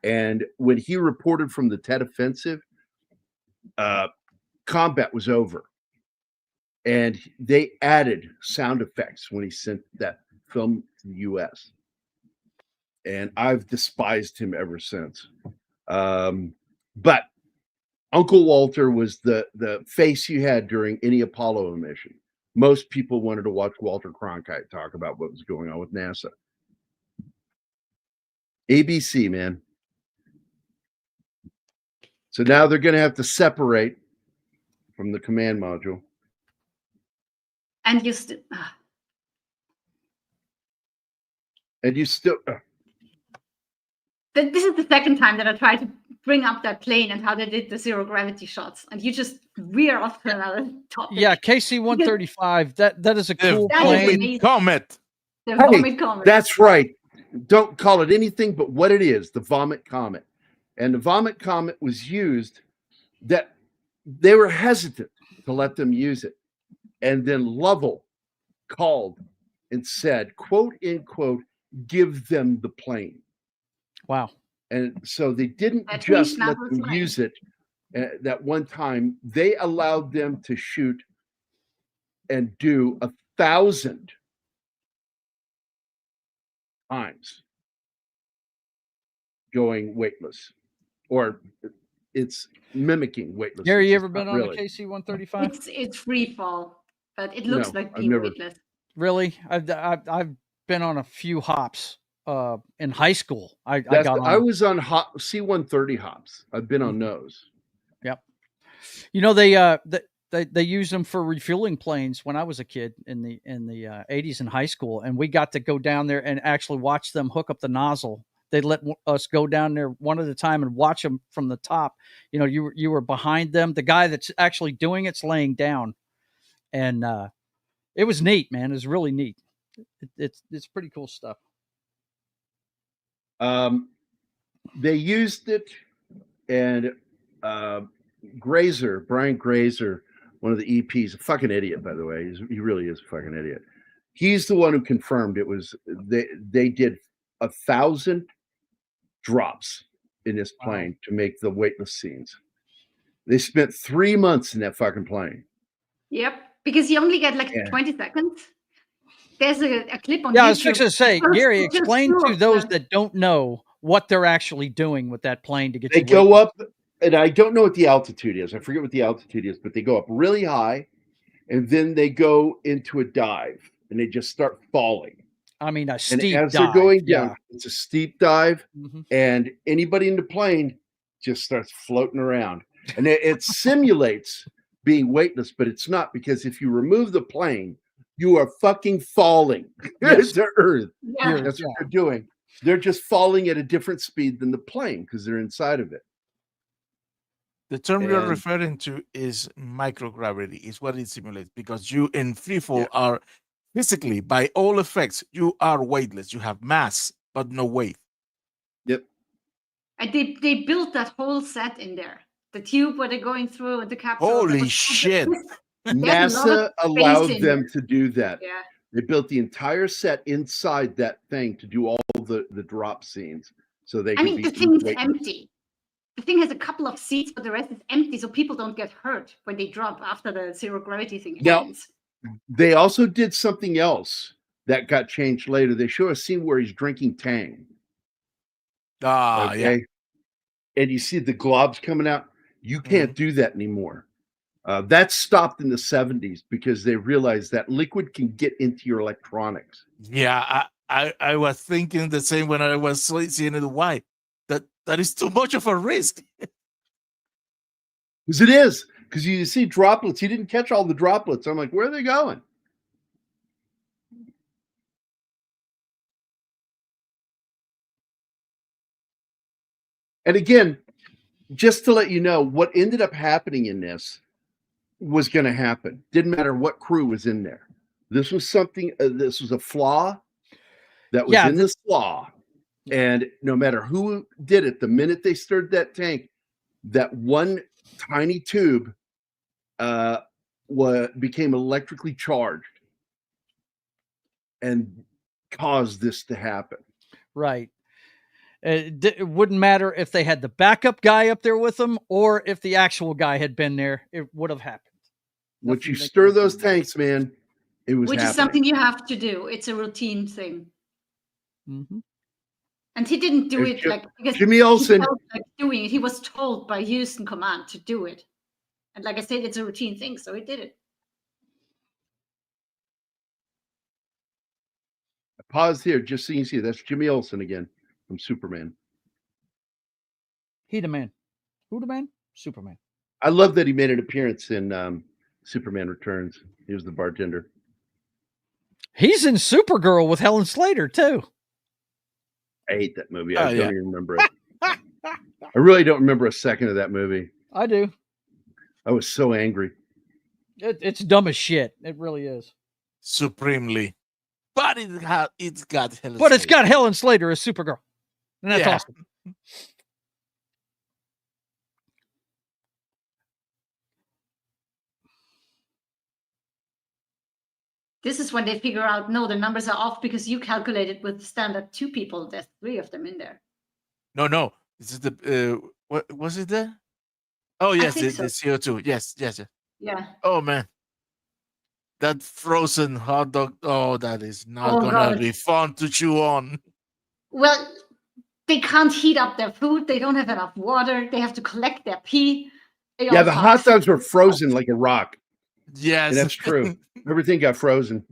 And when he reported from the Tet Offensive, combat was over. And they added sound effects when he sent that film to the U.S. And I've despised him ever since. But Uncle Walter was the face you had during any Apollo mission. Most people wanted to watch Walter Cronkite talk about what was going on with NASA. ABC, man. So now they're going to have to separate from the command module. And you still. And you still. This is the second time that I tried to bring up that plane and how they did the zero gravity shots, and you just veer off to another topic. Yeah, KC-135. That is a cool That is plane. amazing. Comet. The Hey, vomit comet. that's right. Don't call it anything but what it is, the Vomit Comet. And the Vomit Comet was used that they were hesitant to let them use it. And then Lovell called and said, quote, unquote, give them the plane. Wow. And so they didn't That just means let not them plane. use it that one time. They allowed them to shoot and do 1,000 times going weightless, or it's mimicking weightless. Gary, you ever been on a KC-135? It's free fall, but it looks No, like I've being never- weightless. Really? I've been on a few hops in high school. I That's, got on. I was on C-130 hops. I've been on those. Yep. You know, they used them for refueling planes when I was a kid in the 80s in high school, and we got to go down there and actually watch them hook up the nozzle. They let us go down there one at a time and watch them from the top. You know, you were behind them. The guy that's actually doing it's laying down, and it was neat, man. It was really neat. It's pretty cool stuff. They used it, and Brian Grazer, one of the EPs, a fucking idiot, by the way. He really is a fucking idiot. He's the one who confirmed it was they did 1,000 drops in this plane to make the weightless scenes. They spent 3 months in that fucking plane. Yep, because you only get like 20 seconds. There's a clip on YouTube. Yeah, I was fixing to say, Gary, Just explain two to of those them. that don't know what they're actually doing with that plane to get They you go weightless. up, and I don't know what the altitude is. I forget what the altitude is, but they go up really high, and then they go into a dive, and they just start falling. I mean, a And steep as dive. they're going down, yeah. it's a steep dive, Mhm. and anybody in the plane just starts floating around. And it simulates being weightless, but it's not, because if you remove the plane, you are fucking falling Yes. to Earth. Yeah. That's what they're doing. They're just falling at a different speed than the plane because they're inside of it. The term you're And- referring to is microgravity, is what it simulates, because you in free fall are physically, by all effects, you are weightless. You have mass, but no weight. Yep. And they built that whole set in there. The tube where they're going through and the capsule. Holy shit. There's a lot NASA of space allowed in them there. to do that. Yeah. They built the entire set inside that thing to do all the drop scenes. So they I could mean, be the thing's weightless. empty. The thing has a couple of seats, but the rest is empty, so people don't get hurt when they drop after the zero gravity thing Now, ends. they also did something else that got changed later. They show a scene where he's drinking Tang. Yeah. And you see the globs coming out. You can't do that anymore. That stopped in the 70s because they realized that liquid can get into your electronics. Yeah, I was thinking the same when I was seeing it. Why? That is too much of a risk. Because it is. Because you see droplets. He didn't catch all the droplets. I'm like, where are they going? And again, just to let you know, what ended up happening in this was going to happen. Didn't matter what crew was in there. This was something, this was a flaw that was in the flaw. And no matter who did it, the minute they stirred that tank, that one tiny tube became electrically charged and caused this to happen. Right. It wouldn't matter if they had the backup guy up there with them or if the actual guy had been there. It would have happened. Once you stir those tanks, man, it was Which happening. is something you have to do. It's a routine thing. Mm-hmm. And he didn't do And it like because Jimmy he Olsen. felt like doing it. He was told by Houston Command to do it. And like I said, it's a routine thing, so he did it. I paused here just so you can see. That's Jimmy Olsen again from Superman. He the man. Who the man? Superman. I love that he made an appearance in Superman Returns. He was the bartender. He's in Supergirl with Helen Slater too. I hate that movie. I don't even remember it. I really don't remember a second of that movie. I do. I was so angry. It's dumb as shit. It really is. Supremely. But it's got Helen But it's Slater. got Helen Slater as Supergirl. And that's Yeah. awesome. This is when they figure out, no, the numbers are off because you calculated with standard 2 people. There's 3 of them in there. No. This is the what was it there? Oh yes, think the CO2. Yes. Yeah. Oh man. That frozen hot dog. Oh, that is not Oh, gonna God. be fun to chew on. Well, they can't heat up their food. They don't have enough water. They have to collect their pee. It Yeah, all the hot sucks. dogs were frozen like a rock. Yes. And that's true. Everything got frozen.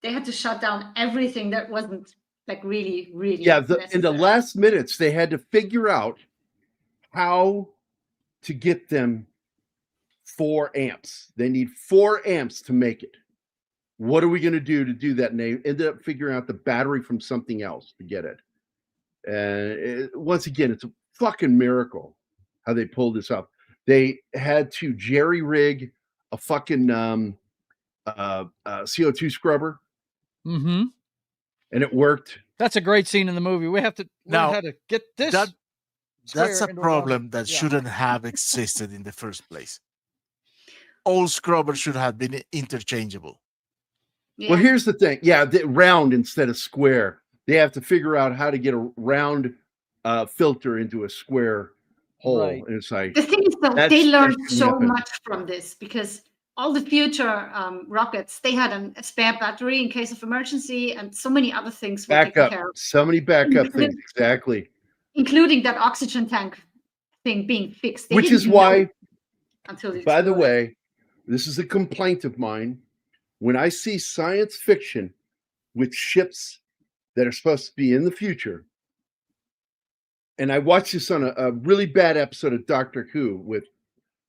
They had to shut down everything that wasn't like really, really. Yeah, in the necessary. last minutes, they had to figure out how to get them 4 amps. They need 4 amps to make it. What are we going to do that? And they ended up figuring out the battery from something else to get it. And once again, it's a fucking miracle how they pulled this off. They had to jerry rig a fucking CO2 scrubber, Mm-hmm. and it worked. That's a great scene in the movie. We have to learn Now, how to get this. That's a square into a problem round. that Yeah. shouldn't have existed in the first place. All scrubbers should have been interchangeable. Well, here's the thing. Yeah, round instead of square. They have to figure out how to get a round filter into a square hole. Right. And it's like, The thing is, though, That's- they that learned shouldn't so happen. much from this because all the future rockets, they had a spare battery in case of emergency, and so many other things were taken backup. care of, So many backup things. Exactly. including that oxygen tank thing being fixed. They Which didn't is know why, until they by the exploded. way, this is a complaint of mine. When I see science fiction with ships that are supposed to be in the future, and I watched this on a really bad episode of Doctor Who with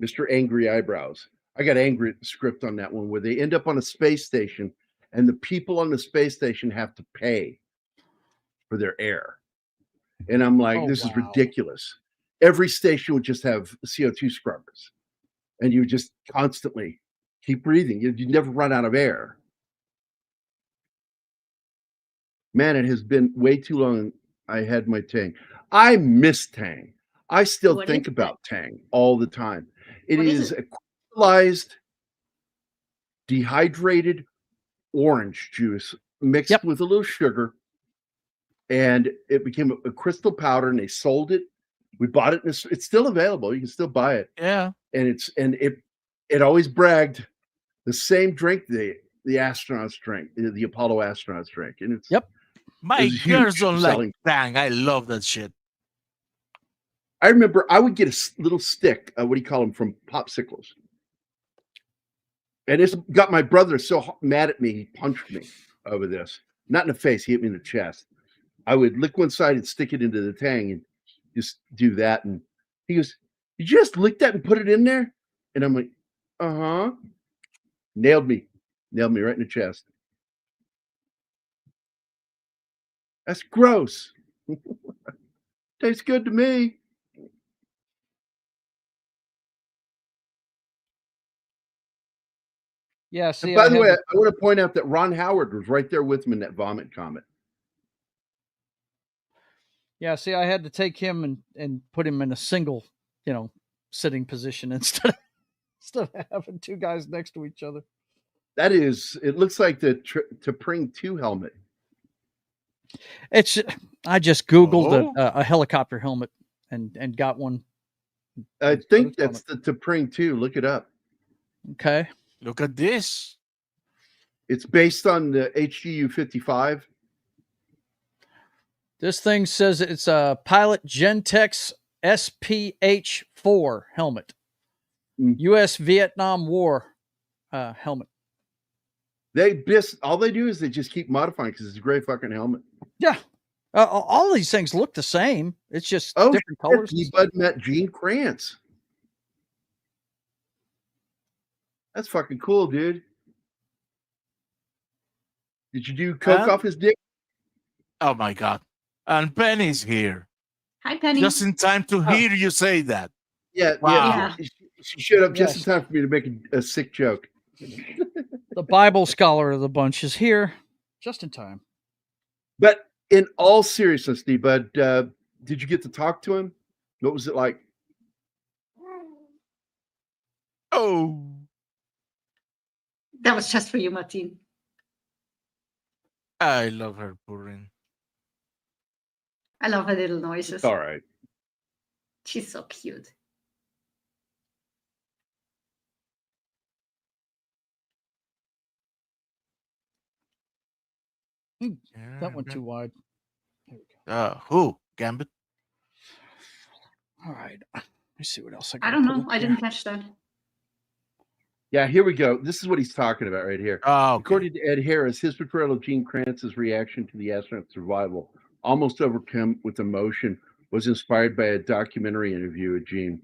Mr. Angry Eyebrows. I got angry at the script on that one where they end up on a space station and the people on the space station have to pay for their air. And I'm like, this is ridiculous. Every station would just have CO2 scrubbers and you would just constantly keep breathing. You'd never run out of air. Man, it has been way too long. I had my Tang. I miss Tang. I still What think is about Tang all the time. It What is is it? a crystallized, dehydrated orange juice mixed with a little sugar, and it became a crystal powder. And they sold it. We bought it. It's still available. You can still buy it. Yeah. And it always bragged the same drink the astronauts drink, the Apollo astronauts drink, and it's My it was girls huge don't selling. like Tang. I love that shit. I remember I would get a little stick. What do you call them? From popsicles. And it's got my brother so mad at me, he punched me over this. Not in the face, he hit me in the chest. I would lick one side and stick it into the Tang and just do that. And he goes, "You just lick that and put it in there?" And I'm like, "Uh-huh." Nailed me right in the chest. That's gross. Tastes good to me. Yeah, And see, by I the had way, to- I want to point out that Ron Howard was right there with him in that vomit comet. Yeah, see, I had to take him and put him in a single, sitting position instead of having 2 guys next to each other. That is, it looks like the T'Pring 2 helmet. I just Googled Oh. a helicopter helmet and got one. I Put think it on that's the T'Pring 2. Look it up. Okay. Look at this. It's based on the HGU 55. This thing says it's a Pilot Gentex SPH-4 helmet. U.S. Vietnam War helmet. All they do is they just keep modifying because it's a great fucking helmet. Yeah. All these things look the same. It's just different colors. D-Bud met Gene Kranz. That's fucking cool, dude. Did you do coke off his dick? Oh my God! And Penny's here, Hi, Penny. just in time to hear you say that. Yeah, Wow. Yeah. She showed up just in Yes. time for me to make a sick joke. The Bible scholar of the bunch is here, just in time. But in all seriousness, D-Bud, did you get to talk to him? What was it like? Oh, That was just for you, Martin. I love her purring. I love her little noises. It's all right. She's so cute. That went too wide. Who? Gambit? All right. Let me see what else I got. I don't know. I didn't catch that. Yeah, here we go. This is what he's talking about right here. Oh, okay. According to Ed Harris, his portrayal of Gene Kranz's reaction to the astronaut's survival, almost overcome with emotion, was inspired by a documentary interview with Gene.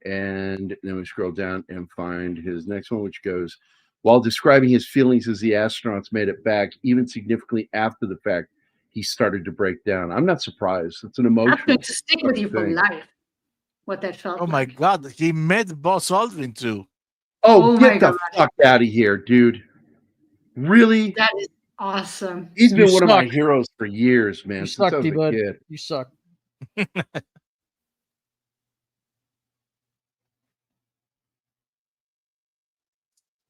And then we scroll down and find his next one, which goes, while describing his feelings as the astronauts made it back, even significantly after the fact, he started to break down. I'm not surprised. It's an emotional. That's going to stick with you for thing. life. What that felt Oh my like. God! He met Buzz Aldrin too. Oh, Oh my get the God. fuck out of here, dude. Really? That is awesome. He's been You one of my suck. heroes for years, man. You Since I suck, was a D-Bud. kid. You suck.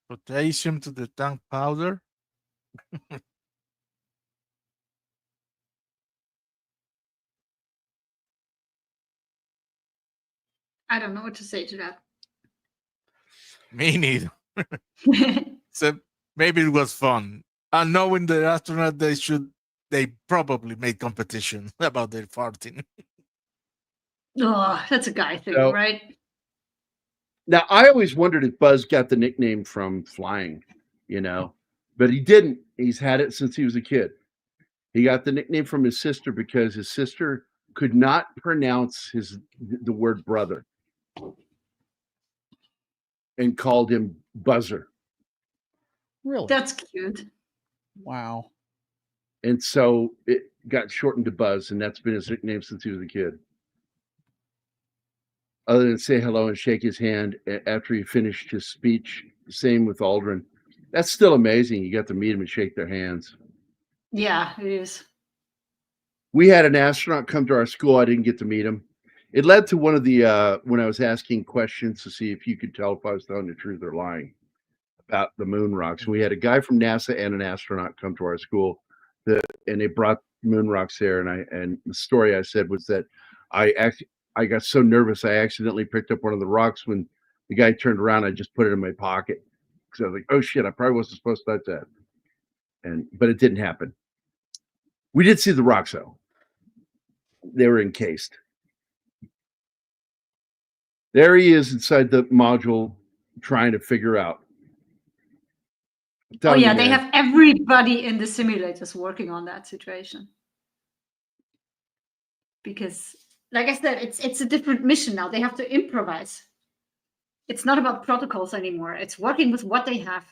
Potassium to the tank powder. I don't know what to say to that. Me neither. So maybe it was fun. And knowing the astronaut, they probably made competition about their farting. Oh, that's a guy thing, So- right? Now, I always wondered if Buzz got the nickname from flying, but he didn't. He's had it since he was a kid. He got the nickname from his sister because his sister could not pronounce the word brother and called him Buzzer. Really? That's cute. Wow. And so it got shortened to Buzz, and that's been his nickname since he was a kid. Other than say hello and shake his hand after he finished his speech. Same with Aldrin. That's still amazing. You got to meet him and shake their hands. Yeah, it is. We had an astronaut come to our school. I didn't get to meet him. It led to one of the when I was asking questions to see if you could tell if I was telling the truth or lying about the moon rocks. We had a guy from NASA and an astronaut come to our school, and they brought moon rocks there. And the story I said was that I got so nervous I accidentally picked up one of the rocks. When the guy turned around, I just put it in my pocket because I was like, "Oh shit, I probably wasn't supposed to touch that." But it didn't happen. We did see the rocks though. They were encased. There he is inside the module trying to figure out. Oh yeah, they have everybody in the simulators working on that situation. Because, like I said, it's a different mission now. They have to improvise. It's not about protocols anymore. It's working with what they have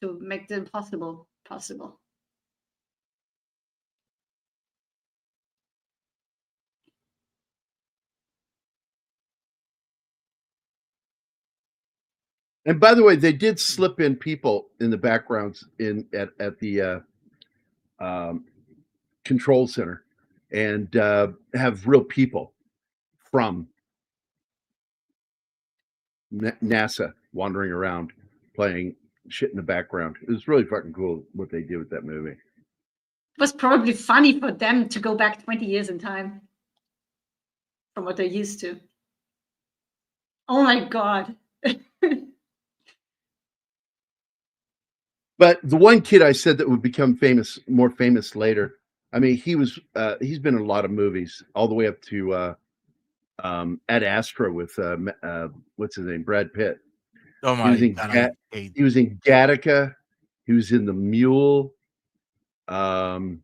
to make the impossible possible. And by the way, they did slip in people in the backgrounds at the control center and have real people from NASA wandering around playing shit in the background. It was really fucking cool what they did with that movie. It was probably funny for them to go back 20 years in time from what they're used to. Oh my God. But the one kid I said that would become more famous later. I mean, he's been in a lot of movies, all the way up to Ad Astra with what's his name, Brad Pitt. Oh my! He was in Gattaca. He was in The Mule. God,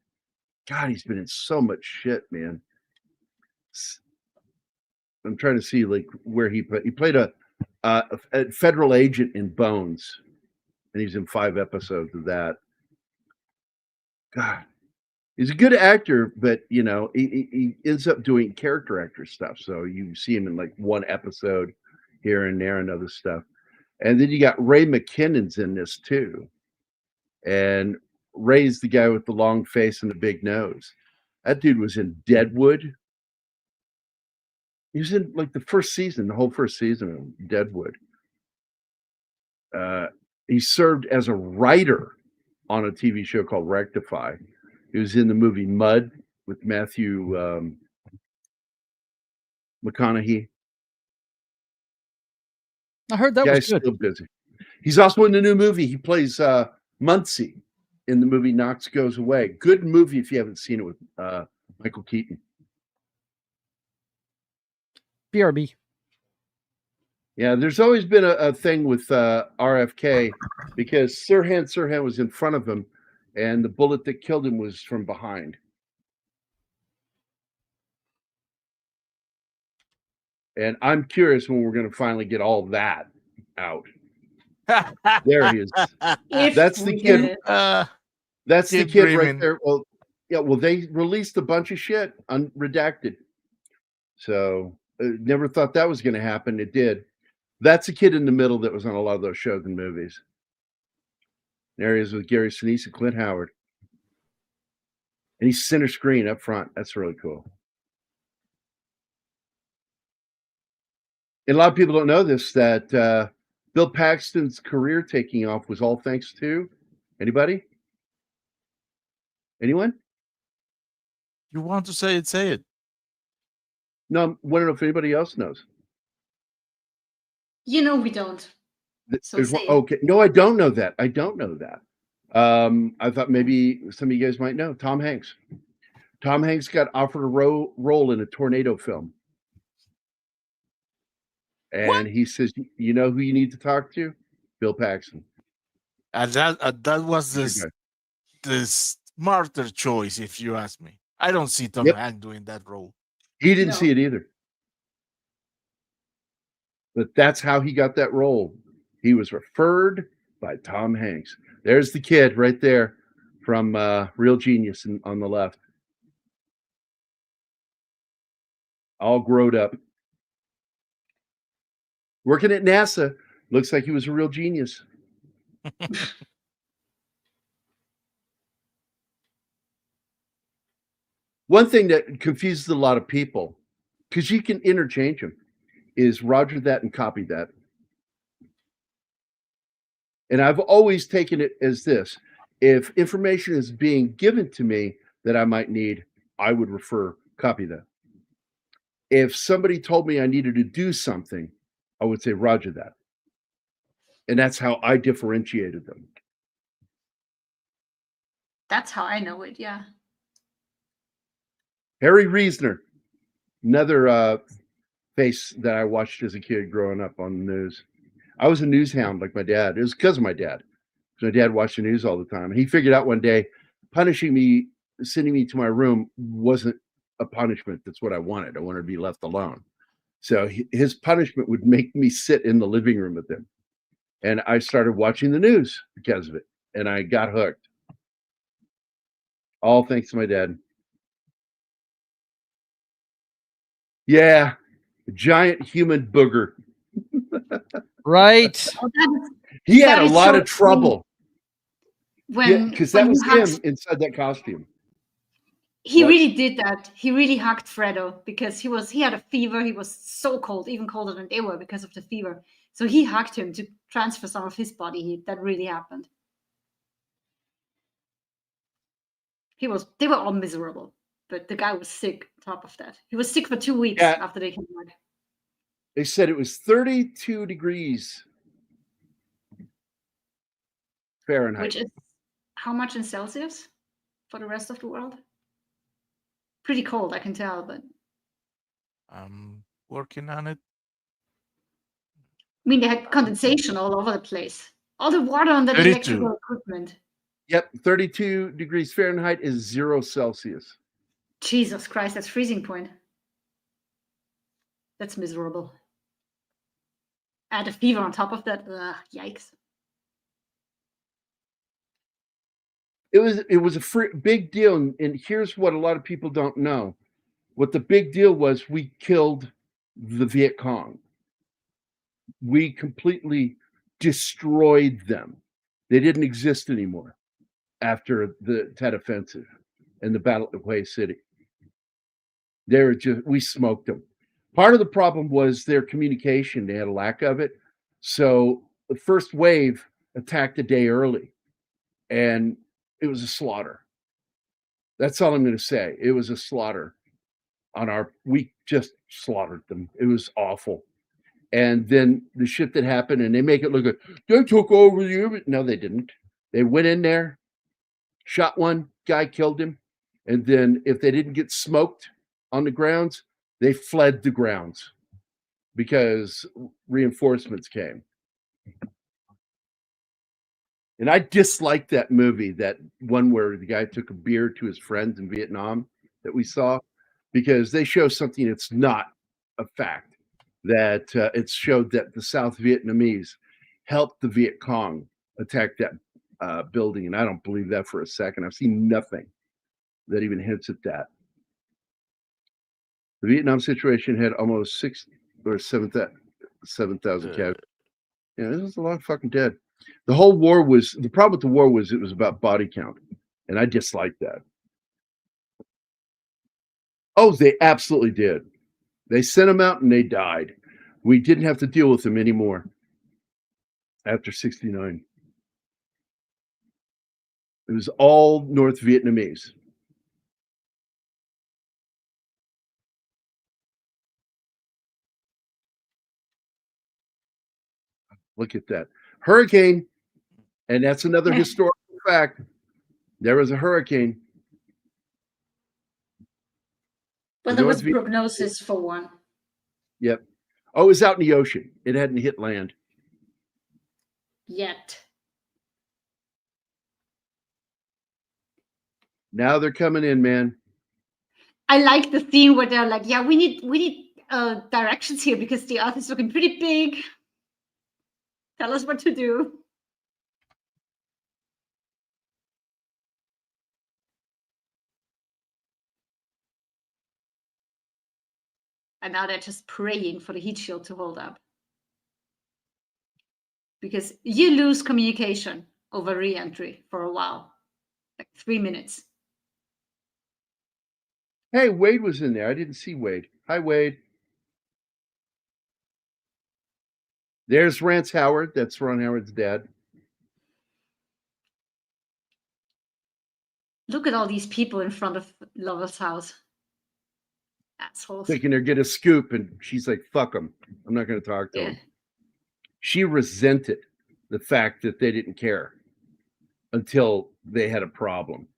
he's been in so much shit, man. I'm trying to see like where he played a federal agent in Bones. And he's in 5 episodes of that. God, He's a good actor, but he ends up doing character actor stuff. So you see him in like one episode here and there and other stuff. And then you got Ray McKinnon's in this too. And Ray's the guy with the long face and the big nose. That dude was in Deadwood. He was in like the whole first season of Deadwood. He served as a writer on a TV show called Rectify. He was in the movie Mud with Matthew McConaughey. I heard that was good. Still busy. He's also in the new movie. He plays Muncie in the movie Knox Goes Away. Good movie if you haven't seen it with Michael Keaton. BRB. Yeah, there's always been a thing with RFK because Sirhan was in front of him, and the bullet that killed him was from behind. And I'm curious when we're going to finally get all that out. There he is. That's the kid. That's the kid right there. Well, yeah. Well, they released a bunch of shit unredacted. So never thought that was going to happen. It did. That's a kid in the middle that was on a lot of those shows and movies. There he is with Gary Sinise and Clint Howard. And he's center screen up front. That's really cool. And a lot of people don't know this, that Bill Paxton's career taking off was all thanks to anybody? Anyone? You want to say it, say it. No, I want to know if anybody else knows. We don't. So Okay. No, I don't know that. I thought maybe some of you guys might know. Tom Hanks. Tom Hanks got offered a role in a tornado film. And he says, you know who you need to talk to? Bill Paxton. And that was the smarter choice, if you ask me. I don't see Tom Hanks doing that role. He didn't see it either. But that's how he got that role. He was referred by Tom Hanks. There's the kid right there from Real Genius on the left. All grown up. Working at NASA. Looks like he was a real genius. One thing that confuses a lot of people, because you can interchange them, is roger that and copy that. And I've always taken it as this. If information is being given to me that I might need, I would copy that. If somebody told me I needed to do something, I would say roger that. And that's how I differentiated them. That's how I know it, yeah. Harry Reasoner, another face that I watched as a kid growing up on the news. I was a news hound like my dad. It was because of my dad. My dad watched the news all the time. And he figured out one day, punishing me, sending me to my room wasn't a punishment. That's what I wanted. I wanted to be left alone. So his punishment would make me sit in the living room with him. And I started watching the news because of it. And I got hooked. All thanks to my dad. Yeah. Giant human booger. Right. He had a lot of trouble. Because that was him inside that costume. He really did that. He really hugged Fredo because he had a fever. He was so cold, even colder than they were because of the fever. So he hugged him to transfer some of his body heat. That really happened. They were all miserable, but the guy was sick on top of that. He was sick for 2 weeks after they came back. They said it was 32 degrees Fahrenheit. Which is how much in Celsius for the rest of the world? Pretty cold, I can tell, but I'm working on it. I mean, they had condensation all over the place. All the water on that electrical equipment. Yep, 32 degrees Fahrenheit is 0 Celsius. Jesus Christ, that's freezing point. That's miserable. Add a fever on top of that. Yikes. It was a big deal, and here's what a lot of people don't know. What the big deal was, we killed the Viet Cong. We completely destroyed them. They didn't exist anymore after the Tet Offensive and the Battle of Hue City. We smoked them. Part of the problem was their communication. They had a lack of it. So the first wave attacked a day early, and it was a slaughter. That's all I'm going to say. It was a slaughter. We just slaughtered them. It was awful. And then the shit that happened, and they make it look like they took over the. No, they didn't. They went in there, shot one guy, killed him, and then if they didn't get smoked on the grounds, they fled the grounds because reinforcements came. And I disliked that movie, that one where the guy took a beer to his friends in Vietnam that we saw, because they show something that's not a fact, that it showed that the South Vietnamese helped the Viet Cong attack that building. And I don't believe that for a second. I've seen nothing that even hints at that. The Vietnam situation had almost 7,000 casualties. Yeah, this was a lot of fucking dead. The problem with the war was it was about body count, and I disliked that. Oh, they absolutely did. They sent them out and they died. We didn't have to deal with them anymore after 1969. It was all North Vietnamese. Look at that. Hurricane. And that's another historical fact. There was a hurricane. But there was prognosis for one. Yep. Oh, it was out in the ocean. It hadn't hit land yet. Now they're coming in, man. I like the theme where they're like, yeah, we need directions here because the earth is looking pretty big. Tell us what to do. And now they're just praying for the heat shield to hold up. Because you lose communication over re-entry for a while. Like 3 minutes. Hey, Wade was in there. I didn't see Wade. Hi, Wade. There's Rance Howard. That's Ron Howard's dad. Look at all these people in front of Lovell's house. Assholes. Thinking they're getting a scoop, and she's like, fuck them. I'm not going to talk to them. She resented the fact that they didn't care until they had a problem.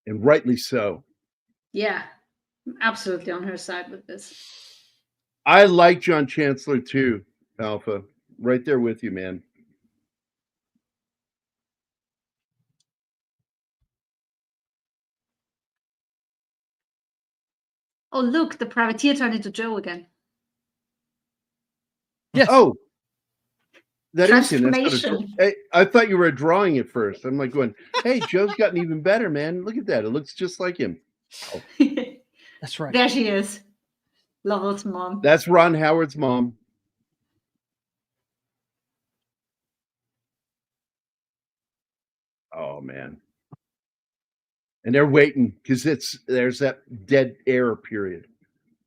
And rightly so. Yeah, I'm absolutely on her side with this. I like John Chancellor too, Alpha. Right there with you, man. Oh, look, the privateer turned into Joe again. Yes. Oh, that is him. Transformation. Hey, I thought you were drawing it first. I'm like going, hey, Joe's gotten even better, man. Look at that. It looks just like him. Oh. That's right. There she is. Lovell's mom. That's Ron Howard's mom. Oh, man. And they're waiting because there's that dead air period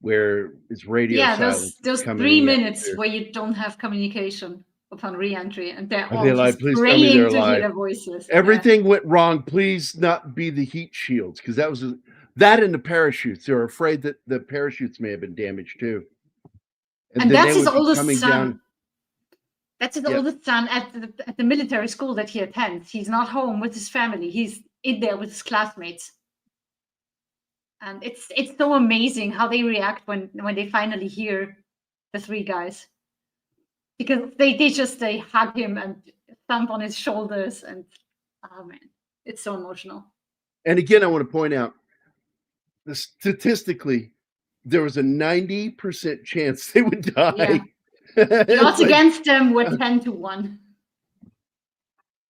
where it's radio silence. Those 3 minutes where you don't have communication upon re-entry, and they're all just please praying tell me they're to alive. hear their voices. Everything went wrong. Please not be the heat shields, because that was that and the parachutes. They're afraid that the parachutes may have been damaged too. And that's his oldest son. That's his oldest son at the military school that he attends. He's not home with his family. He's in there with his classmates. And it's so amazing how they react when they finally hear the three guys. Because they hug him and thump on his shoulders, and oh man, it's so emotional. And again, I want to point out, statistically, there was a 90% chance they would die. Yeah. The odds against them were 10-1.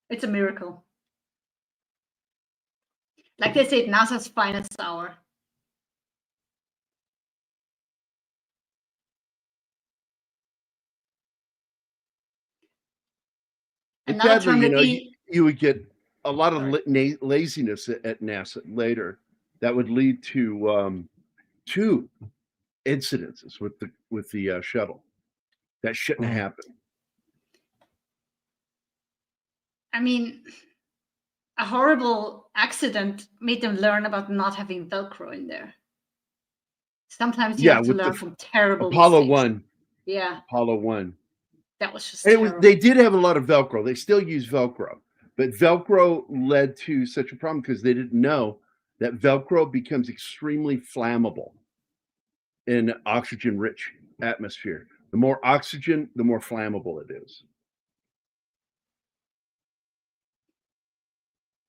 It's a miracle. Like they say, NASA's finest hour. And Another sadly, term you would know, be you would get a lot of laziness at NASA later that would lead to 2 incidences with the shuttle that shouldn't happen. I mean, a horrible accident made them learn about not having Velcro in there. Sometimes you have to with learn from terrible Apollo mistakes. 1. Yeah, Apollo 1. that was just And terrible. they did have a lot of Velcro. They still use Velcro. But Velcro led to such a problem because they didn't know that Velcro becomes extremely flammable in oxygen-rich atmosphere. The more oxygen, the more flammable it is.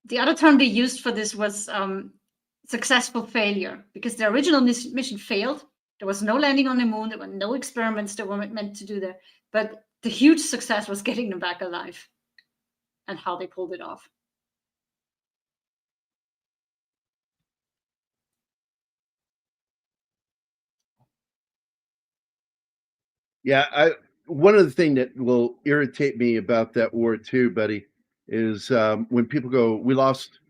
The other term they used for this was successful failure, because the original mission failed. There was no landing on the moon. There were no experiments that were meant to do there. But the huge success was getting them back alive and how they pulled it off. Yeah, one of the things that will irritate me about that war too, buddy, is when people go, "We lost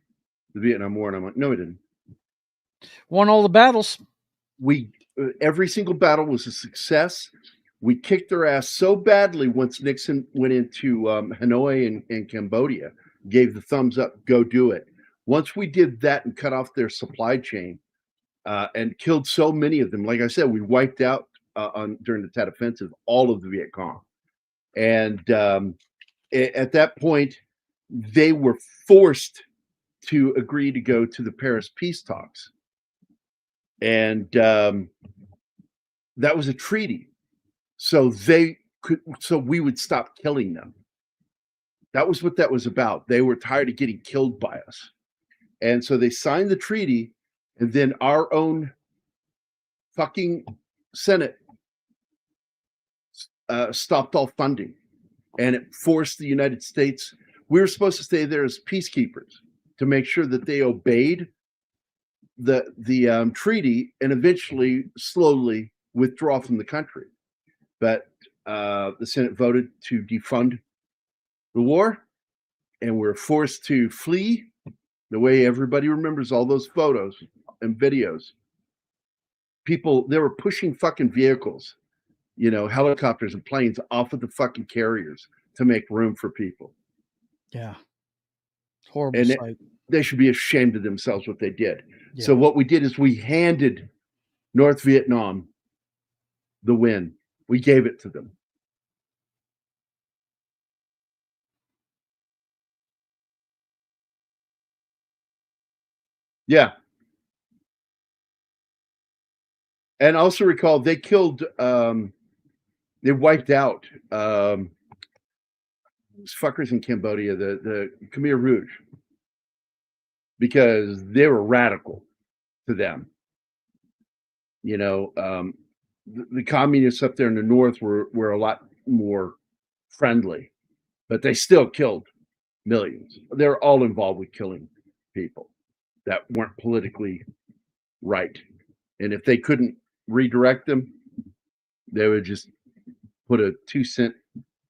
the Vietnam War," and I'm like, "No, we didn't. Won all the battles. We every single battle was a success. We kicked their ass so badly once Nixon went into Hanoi and Cambodia, gave the thumbs up, go do it. Once we did that and cut off their supply chain and killed so many of them, like I said, we wiped out during the Tet Offensive all of the Viet Cong. And at that point, they were forced to agree to go to the Paris peace talks. And that was a treaty. So we would stop killing them. That was what that was about. They were tired of getting killed by us. And so they signed the treaty, and then our own fucking Senate stopped all funding, and it forced the United States. We were supposed to stay there as peacekeepers to make sure that they obeyed the treaty and eventually slowly withdraw from the country. But the Senate voted to defund the war, and we're forced to flee the way everybody remembers all those photos and videos. People, they were pushing fucking vehicles, helicopters and planes off of the fucking carriers to make room for people. Yeah. Horrible And sight. they should be ashamed of themselves what they did. Yeah. So what we did is we handed North Vietnam the win. We gave it to them. Yeah. And also recall they killed they wiped out those fuckers in Cambodia, the Khmer Rouge, because they were radical to them. The communists up there in the north were a lot more friendly, but they still killed millions. They're all involved with killing people that weren't politically right. And if they couldn't redirect them, they would just put a 2-cent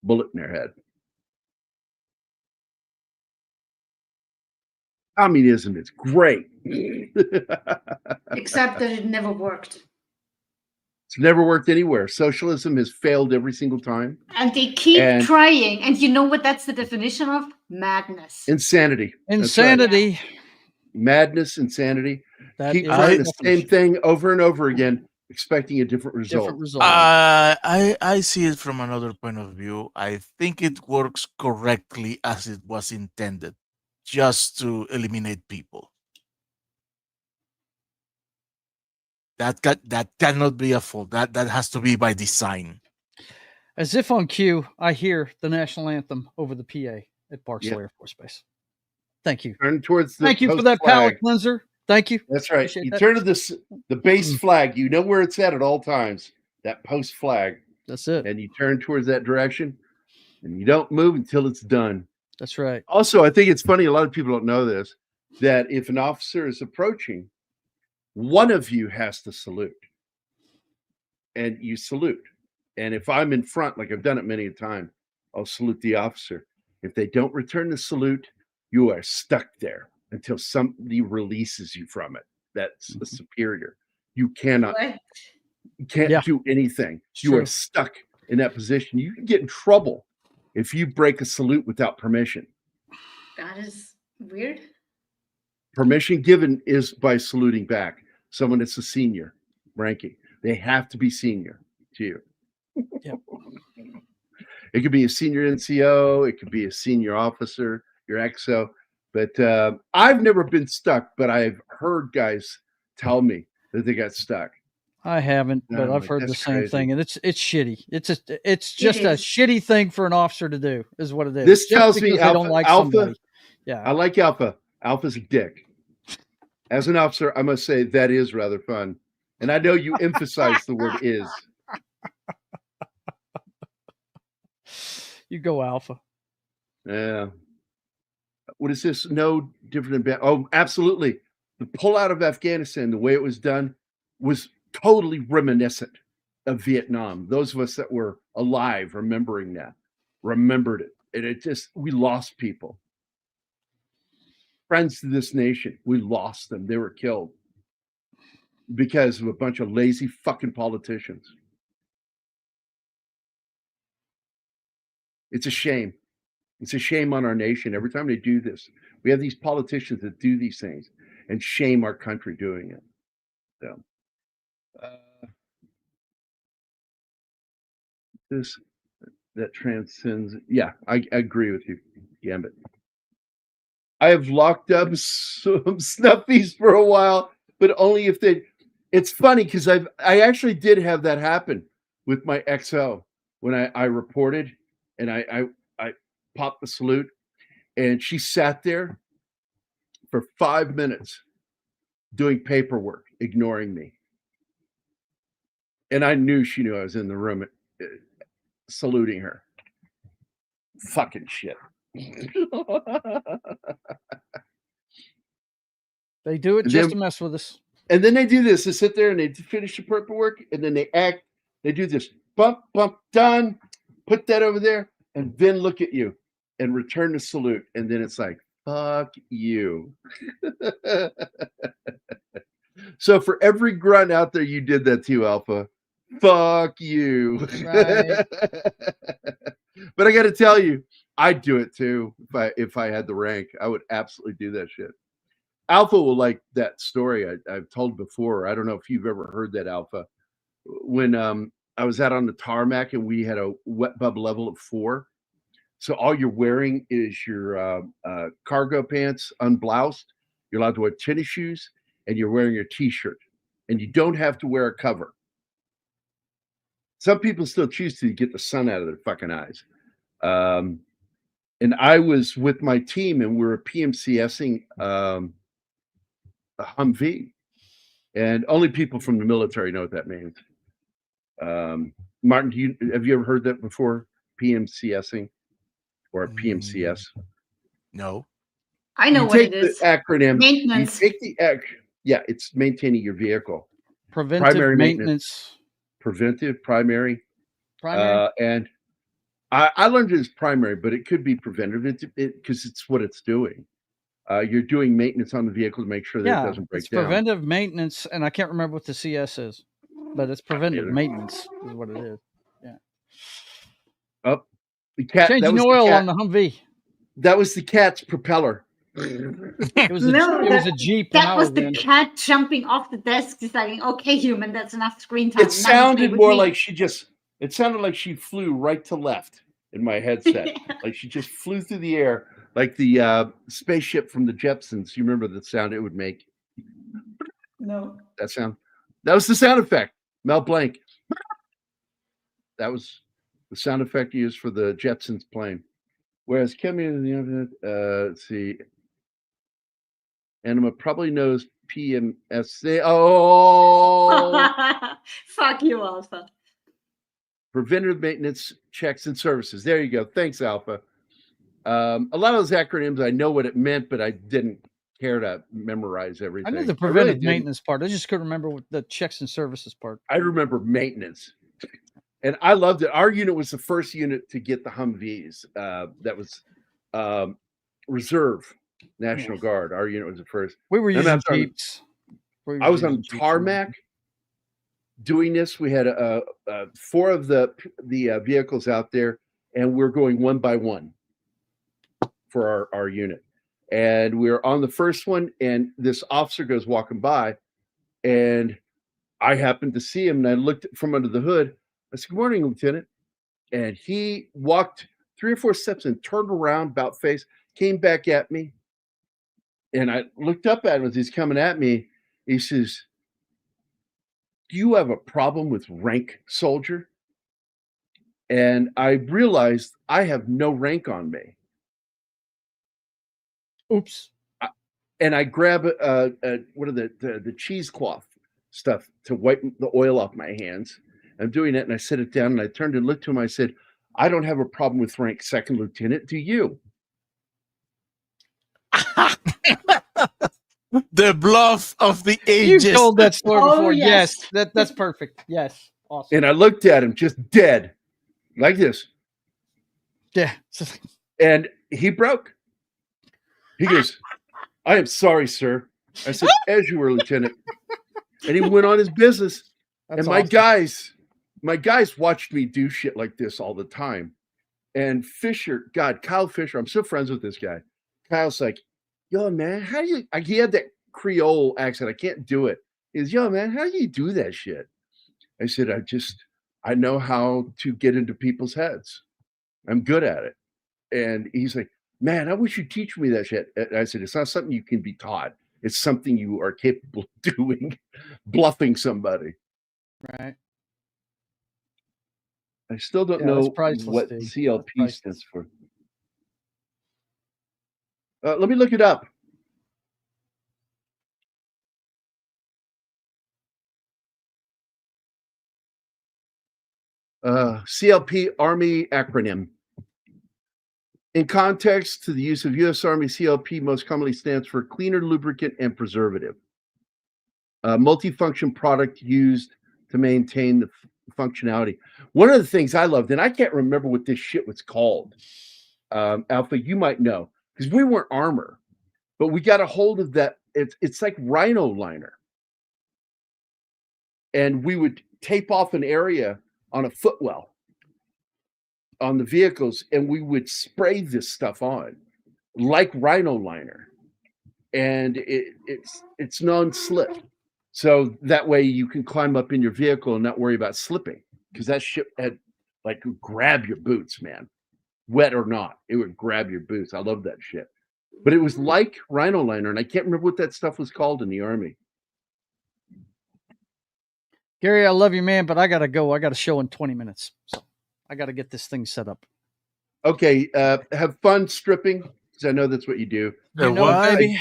bullet in their head. Communism is great. Except that it never worked. It's never worked anywhere. Socialism has failed every single time. And they keep trying. And you know what that's the definition of? Madness. Insanity. Insanity. Right. Madness, insanity. Keep trying the same thing over and over again, expecting a different result. I see it from another point of view. I think it works correctly as it was intended, just to eliminate people. That cannot be a fault. That has to be by design. As if on cue, I hear the national anthem over the PA at Barksdale Air Force Base. Thank you. Turn towards the Thank you for that palate cleanser. Thank you. That's right. You turn to the base flag. You know where it's at all times. That post flag. That's it. And you turn towards that direction, and you don't move until it's done. That's right. Also, I think it's funny. A lot of people don't know this. that if an officer is approaching, one of you has to salute. And you salute. And if I'm in front, like I've done it many a time, I'll salute the officer. If they don't return the salute, you are stuck there until somebody releases you from it. That's a superior. You cannot, you can't do anything. You are stuck in that position. You can get in trouble if you break a salute without permission. That is weird. Permission given is by saluting back someone that's a senior ranking. They have to be senior to you. Yep. It could be a senior NCO. It could be a senior officer, your XO. But I've never been stuck, but I've heard guys tell me that they got stuck. I haven't, but I've heard the same thing, and it's shitty. It's just a shitty thing for an officer to do, is what it is. This just tells me they don't like somebody. Yeah, I like Alpha. Alpha's a dick. As an officer, I must say that is rather fun, and I know you emphasize the word "is." You go, Alpha. Yeah. What is this? No different than oh, absolutely. The pullout of Afghanistan, the way it was done, was totally reminiscent of Vietnam. Those of us that were alive remembering that, remembered it. And it just, we lost people. Friends to this nation, we lost them. They were killed because of a bunch of lazy fucking politicians. It's a shame. It's a shame on our nation. Every time they do this, we have these politicians that do these things and shame our country doing it. So, this that transcends. Yeah, I agree with you, Gambit. I have locked up some snuffies for a while, but only if they. It's funny because I actually did have that happen with my XO when I reported and I popped the salute, and she sat there for 5 minutes doing paperwork, ignoring me. And I knew she knew I was in the room saluting her. Fucking shit. They do it just to mess with us. And then they do this. They sit there and they finish the paperwork, and then they act. They do this. Bump, bump, done. Put that over there, and then look at you and return the salute. And then it's like, fuck you. So for every grunt out there, you did that to, Alpha. Fuck you. Right. But I got to tell you, I'd do it too if I had the rank. I would absolutely do that shit. Alpha will like that story I've told before. I don't know if you've ever heard that, Alpha. When I was out on the tarmac and we had a wet bub level of 4. So all you're wearing is your cargo pants, unbloused. You're allowed to wear tennis shoes, and you're wearing your t-shirt. And you don't have to wear a cover. Some people still choose to get the sun out of their fucking eyes. And I was with my team, and we were PMCSing a Humvee. And only people from the military know what that means. Martin, have you ever heard that before? PMCSing or PMCS? No. I know what it is. The acronym. Maintenance. You take the yeah, it's maintaining your vehicle. Preventive primary maintenance. Preventive, primary. Primary. And I learned it as primary, but it could be preventive because it's what it's doing. You're doing maintenance on the vehicle to make sure that it doesn't break it's down. Preventive maintenance, and I can't remember what the CS is, but it's preventive maintenance is what it is. Yeah. Oh, the cat. Changing oil on the Humvee. That was the cat's propeller. It was a Jeep. That was the cat jumping off the desk, deciding, "Okay, human, that's enough screen time." It sounded more like it sounded like she flew right to left in my headset. Yeah. Like she just flew through the air, like the spaceship from the Jetsons. You remember the sound it would make? No. That sound. That was the sound effect. Mel Blanc. That was the sound effect used for the Jetsons plane. Whereas Kemi in the other, let's see. Anima probably knows PMSA. Oh, fuck you, Alpha. Preventative maintenance checks and services. There you go. Thanks, Alpha. A lot of those acronyms, I know what it meant, but I didn't care to memorize everything. I knew the preventive maintenance part. I just couldn't remember what the checks and services part. I remember maintenance. And I loved it. Our unit was the first unit to get the Humvees. That was Reserve National Guard. Our unit was the first. We were using Jeeps. I was on tarmac doing this. We had 4 of the vehicles out there, and we're going one by one for our unit. And we were on the first one, and this officer goes walking by, and I happened to see him, and I looked from under the hood. I said, "Good morning, Lieutenant." And he walked 3 or 4 steps and turned around, about face, came back at me. And I looked up at him as he's coming at me. He says, "Do you have a problem with rank, soldier?" And I realized I have no rank on me. Oops. And I grab what are the cheesecloth stuff to wipe the oil off my hands. I'm doing it, and I set it down, and I turned and looked to him. I said, "I don't have a problem with rank, second lieutenant. Do you?" The bluff of the ages. You've told that story before. Yes, that's perfect. Yes, awesome. And I looked at him, just dead, like this. Yeah. And he broke. He goes, "I am sorry, sir." I said, "As you were, Lieutenant." And he went on his business. That's and my awesome. guys watched me do shit like this all the time. And Fisher, Kyle Fisher, I'm still friends with this guy. Kyle's like, "Yo, man, how do you," he had that Creole accent. I can't do it. He goes, "Yo, man, how do you do that shit?" I said, I know how to get into people's heads. I'm good at it. And he's like, "Man, I wish you'd teach me that shit." And I said, "It's not something you can be taught. It's something you are capable of doing," bluffing somebody. Right. I still don't know what Steve. CLP stands for. Let me look it up. CLP Army acronym. In context to the use of U.S. Army, CLP most commonly stands for cleaner, lubricant, and preservative. A multifunction product used to maintain the functionality. One of the things I loved, and I can't remember what this shit was called. Alpha, you might know, because we weren't armor, but we got a hold of that. It's like rhino liner. And we would tape off an area on a footwell on the vehicles, and we would spray this stuff on like rhino liner. And it's non-slip. So that way you can climb up in your vehicle and not worry about slipping, because that shit had like grab your boots, man. Wet or not, it would grab your boots. I love that shit. But it was like rhino liner, and I can't remember what that stuff was called in the Army. Gary, I love you, man, but I gotta go. I got a show in 20 minutes, so I gotta get this thing set up. Okay, have fun stripping, because I know that's what you do. You know, baby.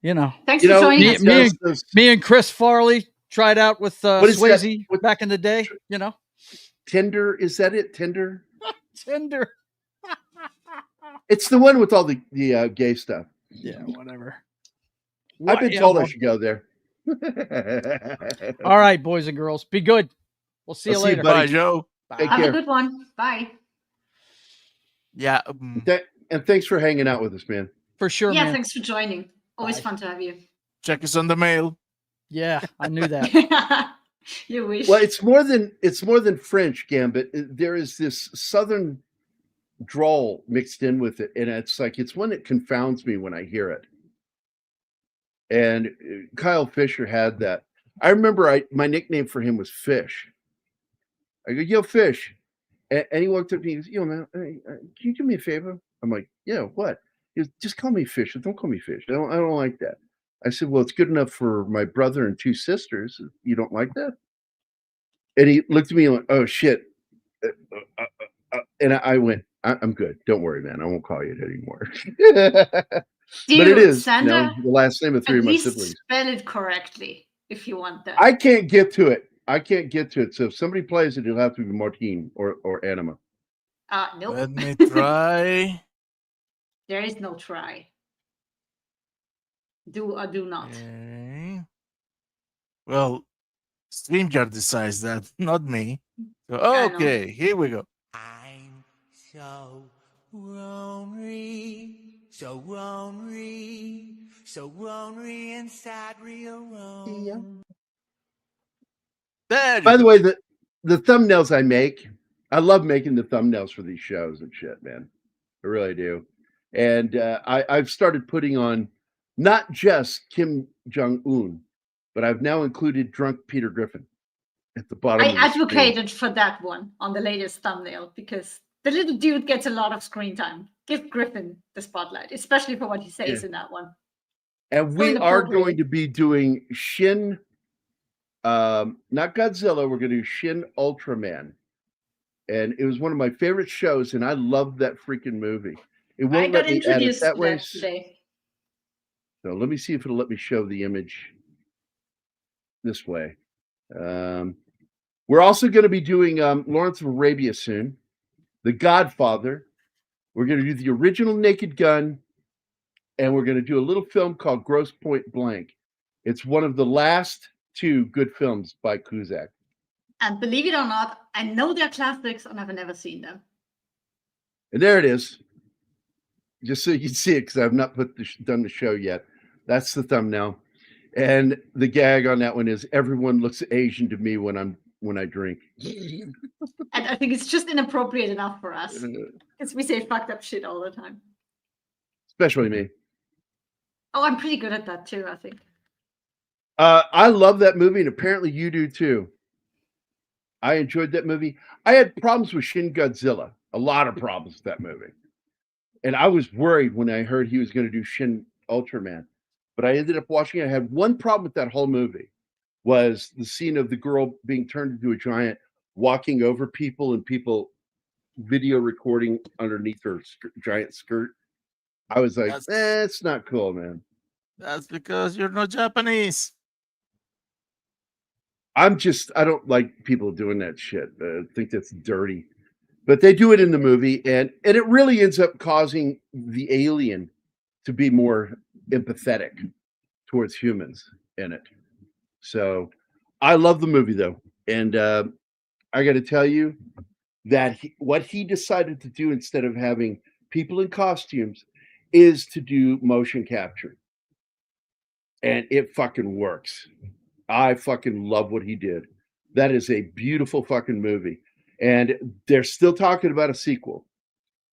You know. Thanks for joining us. Me and Chris Farley tried out with Swayze back in the day. You know. Tinder, is that it? Tinder. Tinder. It's the one with all the gay stuff. Yeah, whatever. I've been told I should go there. All right, boys and girls, be good. We'll see you later. Bye, Joe. Take Have care. a good one. Bye. Yeah. And thanks for hanging out with us, man. For sure, Yeah, man. thanks for joining. Always fun to have you. Check us on the mail. Yeah, I knew that. You wish. Well, it's more than French, Gambit. There is this southern drawl mixed in with it, and it's one that confounds me when I hear it. And Kyle Fisher had that. I remember my nickname for him was Fish. I go, "Yo, Fish," and he walked up to me. He goes, "Yo, man, can you do me a favor?" I'm like, "Yeah, what?" He goes, "Just call me Fish. Don't call me Fish. I don't like that." I said, "Well, it's good enough for my brother and 2 sisters. You don't like that?" And he looked at me and went, "Oh shit," and I went, "I'm good. Don't worry, man. I won't call you it anymore." But it is Sandra, the last name of 3 of my at least siblings. spell it correctly if you want that. I can't get to it. So if somebody plays it, it'll have to be Martine or Anima. Nope. Let me try. There is no try. Do or do not. Okay. Well, StreamYard decides that, not me. So, I know. okay, here we go. I'm so lonely, so lonely, so lonely inside real Rome. There By you the go. way, the thumbnails I make, I love making the thumbnails for these shows and shit, man. I really do. And I've started putting on not just Kim Jong Un, but I've now included drunk Peter Griffin at the bottom I of the screen. advocated for that one on the latest thumbnail because the little dude gets a lot of screen time. Give Griffin the spotlight, especially for what he says in that one. And we are going to be doing Shin, not Godzilla. We're going to do Shin Ultraman. And it was one of my favorite shows, and I loved that freaking movie. It I won't got let me add it introduced that to way. that today. So let me see if it'll let me show the image this way. We're also going to be doing Lawrence of Arabia soon, The Godfather. We're going to do the original Naked Gun, and we're going to do a little film called Gross Point Blank. It's one of the last 2 good films by Cusack. And believe it or not, I know they're classics and I've never seen them. And there it is. Just so you can see it, because I've not done the show yet. That's the thumbnail. And the gag on that one is everyone looks Asian to me when I drink. And I think it's just inappropriate enough for us. Because we say fucked up shit all the time. Especially me. Oh, I'm pretty good at that too, I think. I love that movie, and apparently you do too. I enjoyed that movie. I had problems with Shin Godzilla. A lot of problems with that movie. And I was worried when I heard he was going to do Shin Ultraman. But I ended up watching it. I had one problem with that whole movie was the scene of the girl being turned into a giant, walking over people and people video recording underneath her giant skirt. I was like, it's not cool, man. That's because you're not Japanese. I don't like people doing that shit. I think that's dirty. But they do it in the movie, and it really ends up causing the alien to be more empathetic towards humans in it. So I love the movie, though. And I got to tell you that what he decided to do instead of having people in costumes is to do motion capture. And it fucking works. I fucking love what he did. That is a beautiful fucking movie. And they're still talking about a sequel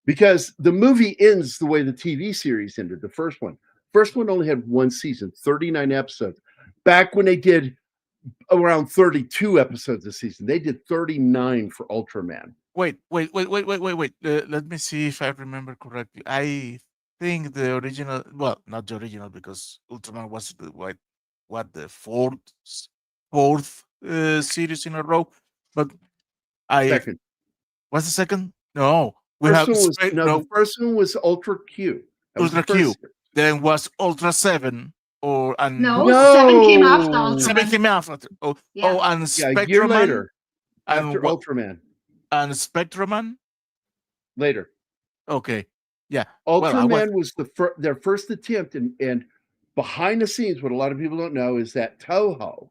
because the movie ends the way the TV series ended. The first one only had 1 season, 39 episodes. Back when they did around 32 episodes a season, they did 39 for Ultraman. Wait. Let me see if I remember correctly. I think the original, well, not the original because Ultraman was the fourth series in a row, but Second. What's the second? No, the first one was Ultra Q. Ultra Q. Then was Ultra 7 No, 7 came after Ultraman. 7 came after. And Spectruman. A year later, after Ultraman. And Spectruman? Later. Okay. Yeah. Ultraman was their first attempt, and behind the scenes, what a lot of people don't know is that Toho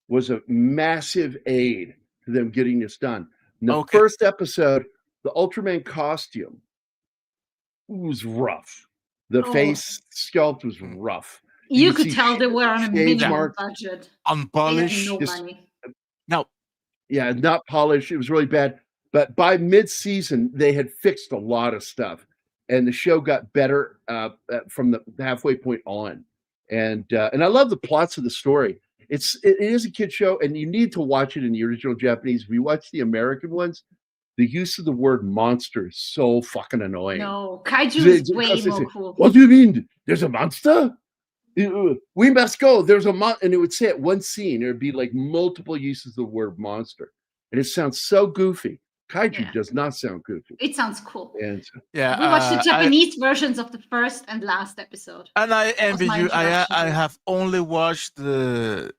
was a massive aid to them getting this done. In the first episode, the Ultraman costume was rough. The face sculpt was rough. You could tell they were on a minimum budget. Unpolished. They had no money. No. Yeah, not polished. It was really bad. But by mid-season, they had fixed a lot of stuff. And the show got better from the halfway point on. And I love the plots of the story. It is a kid show, and you need to watch it in the original Japanese. If you watch the American ones, the use of the word monster is so fucking annoying. No, kaiju is way more cool. What do you mean? There's a monster? We must go. There's a monster. And it would say it one scene. It would be like multiple uses of the word monster. And it sounds so goofy. Kaiju does not sound goofy. It sounds cool. And we watched the Japanese versions of the first and last episode. And I envy you. I have only watched the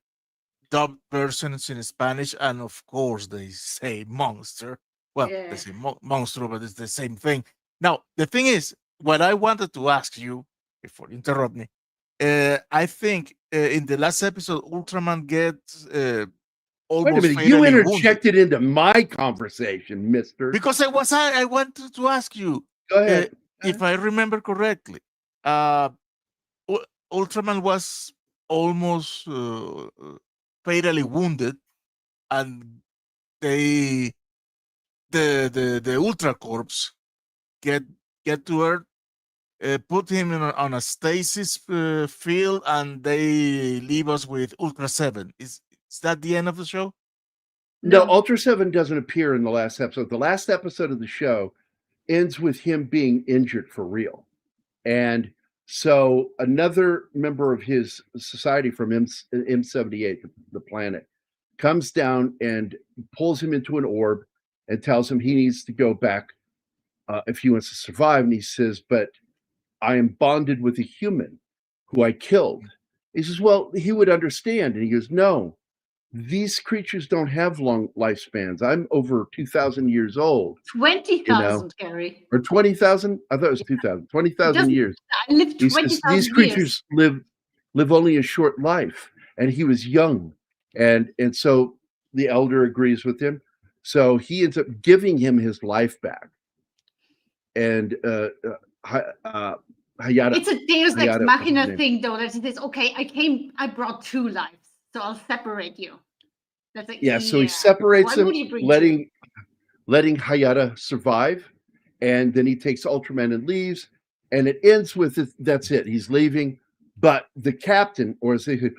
dubbed versions in Spanish, and of course they say monster. Well, they say monster, but it's the same thing. Now, the thing is, what I wanted to ask you, before you interrupt me, I think in the last episode, Ultraman gets Wait a almost minute, you fatally wounded. interjected into my conversation, mister. Because I wanted to ask you, Go ahead. if I remember correctly, Ultraman was almost fatally wounded, and the Ultra Corps get to Earth, put him on a stasis field, and they leave us with Ultra 7. Is that the end of the show? No, Ultra 7 doesn't appear in the last episode. The last episode of the show ends with him being injured for real. And so another member of his society from M78, the planet, comes down and pulls him into an orb and tells him he needs to go back if he wants to survive. And he says, but I am bonded with a human who I killed. He says, well, he would understand. And he goes, no, these creatures don't have long lifespans. I'm over 2,000 years old. 20,000, Gary. Or 20,000? I thought it was 2,000. 20,000 years. I lived 20,000 years. These creatures live only a short life. And he was young. And so the elder agrees with him. So he ends up giving him his life back. And Hayata. It's a Deus Ex Machina thing, though, that he says, okay, I brought 2 lives. So I'll separate you. That's like, so he separates him, letting Hayata survive, and then he takes Ultraman and leaves, and it ends with it. That's it. He's leaving, but the captain, or as they say,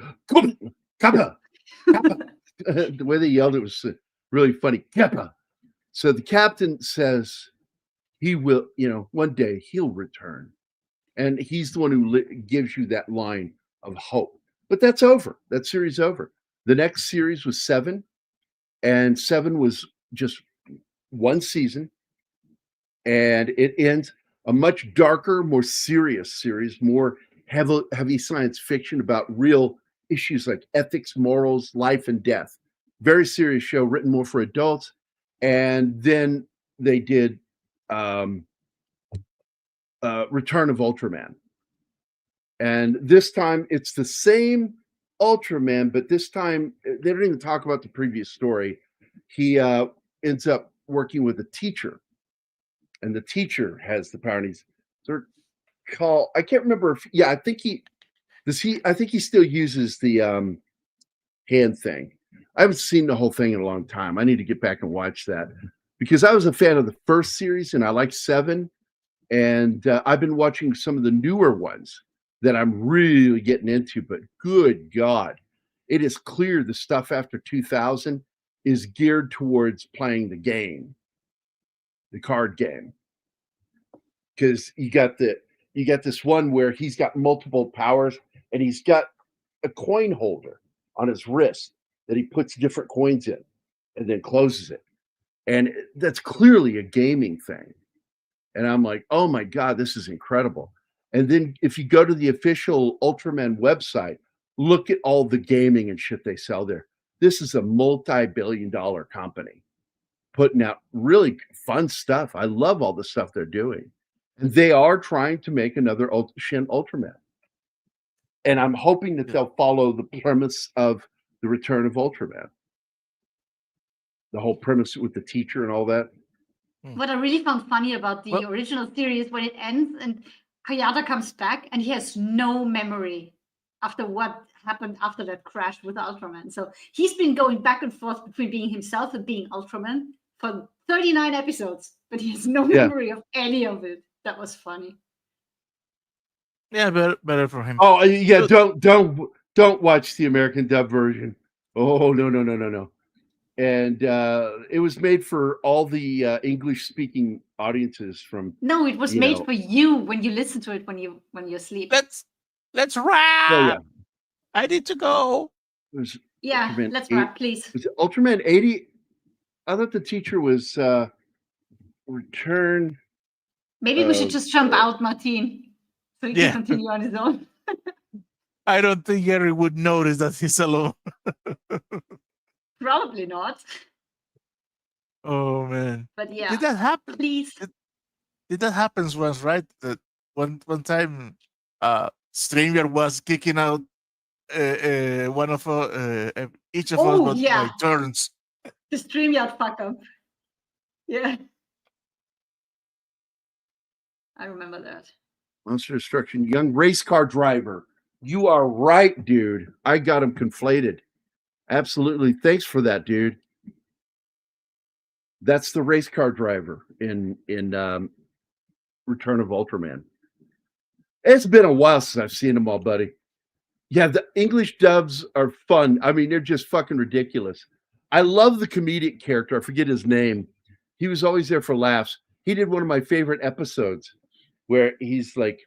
Kappa, the way they yelled it was really funny. Kappa. So the captain says he will, one day he'll return, and he's the one who gives you that line of hope. But that's over. That series over. The next series was 7, and 7 was just one season, and it ends a much darker, more serious series, more heavy science fiction about real issues like ethics, morals, life and death. Very serious show, written more for adults. And then they did Return of Ultraman. And this time it's the same Ultraman, but this time they don't even talk about the previous story. He ends up working with a teacher, and the teacher has the power. And he's sort of called, I can't remember if, I think he still uses the hand thing. I haven't seen the whole thing in a long time. I need to get back and watch that because I was a fan of the first series and I like 7. And I've been watching some of the newer ones that I'm really getting into, but good God, it is clear the stuff after 2000 is geared towards playing the game, the card game. Because you got this one where he's got multiple powers and he's got a coin holder on his wrist that he puts different coins in and then closes it. And that's clearly a gaming thing. And I'm like, oh my God, this is incredible. And then if you go to the official Ultraman website, look at all the gaming and shit they sell there. This is a multi-billion-dollar company putting out really fun stuff. I love all the stuff they're doing. And they are trying to make another Shin Ultraman. And I'm hoping that they'll follow the premise of the Return of Ultraman. The whole premise with the teacher and all that. What I really found funny about the original series, when it ends and Hayata comes back and he has no memory after what happened after that crash with Ultraman. So he's been going back and forth between being himself and being Ultraman for 39 episodes, but he has no memory of any of it. That was funny. Yeah, better for him. Oh yeah, don't watch the American dub version. Oh no. And it was made for all the English-speaking audiences. From no, it was made for you when you listen to it when you're asleep. Let's wrap. Oh, yeah. I need to go. Let's 80, wrap, please. Was it Ultraman 80? I thought the teacher was Return. Maybe we should just jump out, Martin, so he can continue on his own. I don't think Gary would notice that he's alone. Probably not. Oh man! But yeah, did that happen? Please. Did that happen once? Right? That one time, StreamYard was kicking out one of each of us Oh, but yeah. by turns. The StreamYard fuck up. Yeah. I remember that. Monster Destruction, young race car driver. You are right, dude. I got him conflated. Absolutely. Thanks for that, dude. That's the race car driver in Return of Ultraman. It's been a while since I've seen them all, buddy. Yeah, the English dubs are fun. I mean, they're just fucking ridiculous. I love the comedic character. I forget his name. He was always there for laughs. He did one of my favorite episodes where he's like,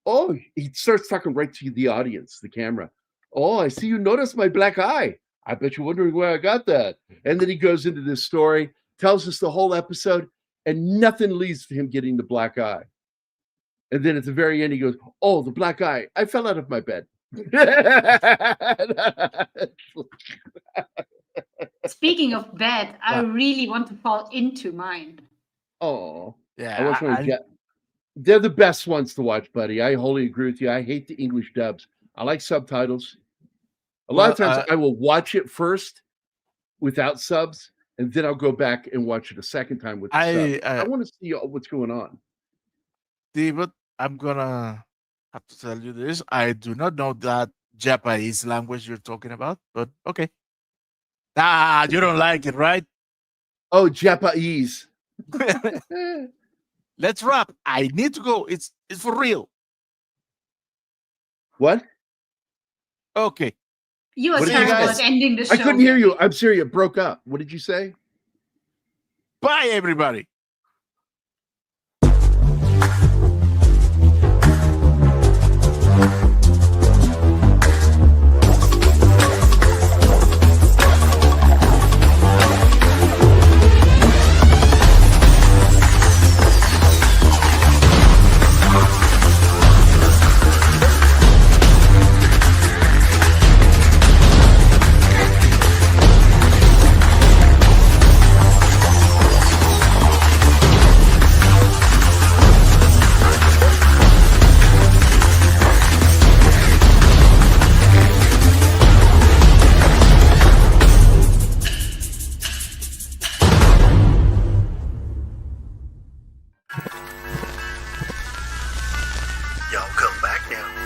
oh, he starts talking right to the audience, the camera. Oh, I see you noticed my black eye. I bet you're wondering where I got that. And then he goes into this story, tells us the whole episode, and nothing leads to him getting the black eye. And then at the very end, he goes, oh, the black eye. I fell out of my bed. Speaking of bed, I really want to fall into mine. Oh, Yeah, they're the best ones to watch, buddy. I wholly agree with you. I hate the English dubs. I like subtitles. A lot of times I will watch it first without subs, and then I'll go back and watch it a second time with the subs. I want to see what's going on. But I'm gonna have to tell you this. I do not know that Japanese language you're talking about, but okay. You don't like it, right? Oh, Japanese. Let's wrap. I need to go. It's for real. What? Okay. You are terrible at ending the show. I couldn't hear you. I'm serious. It broke up. What did you say? Bye, everybody.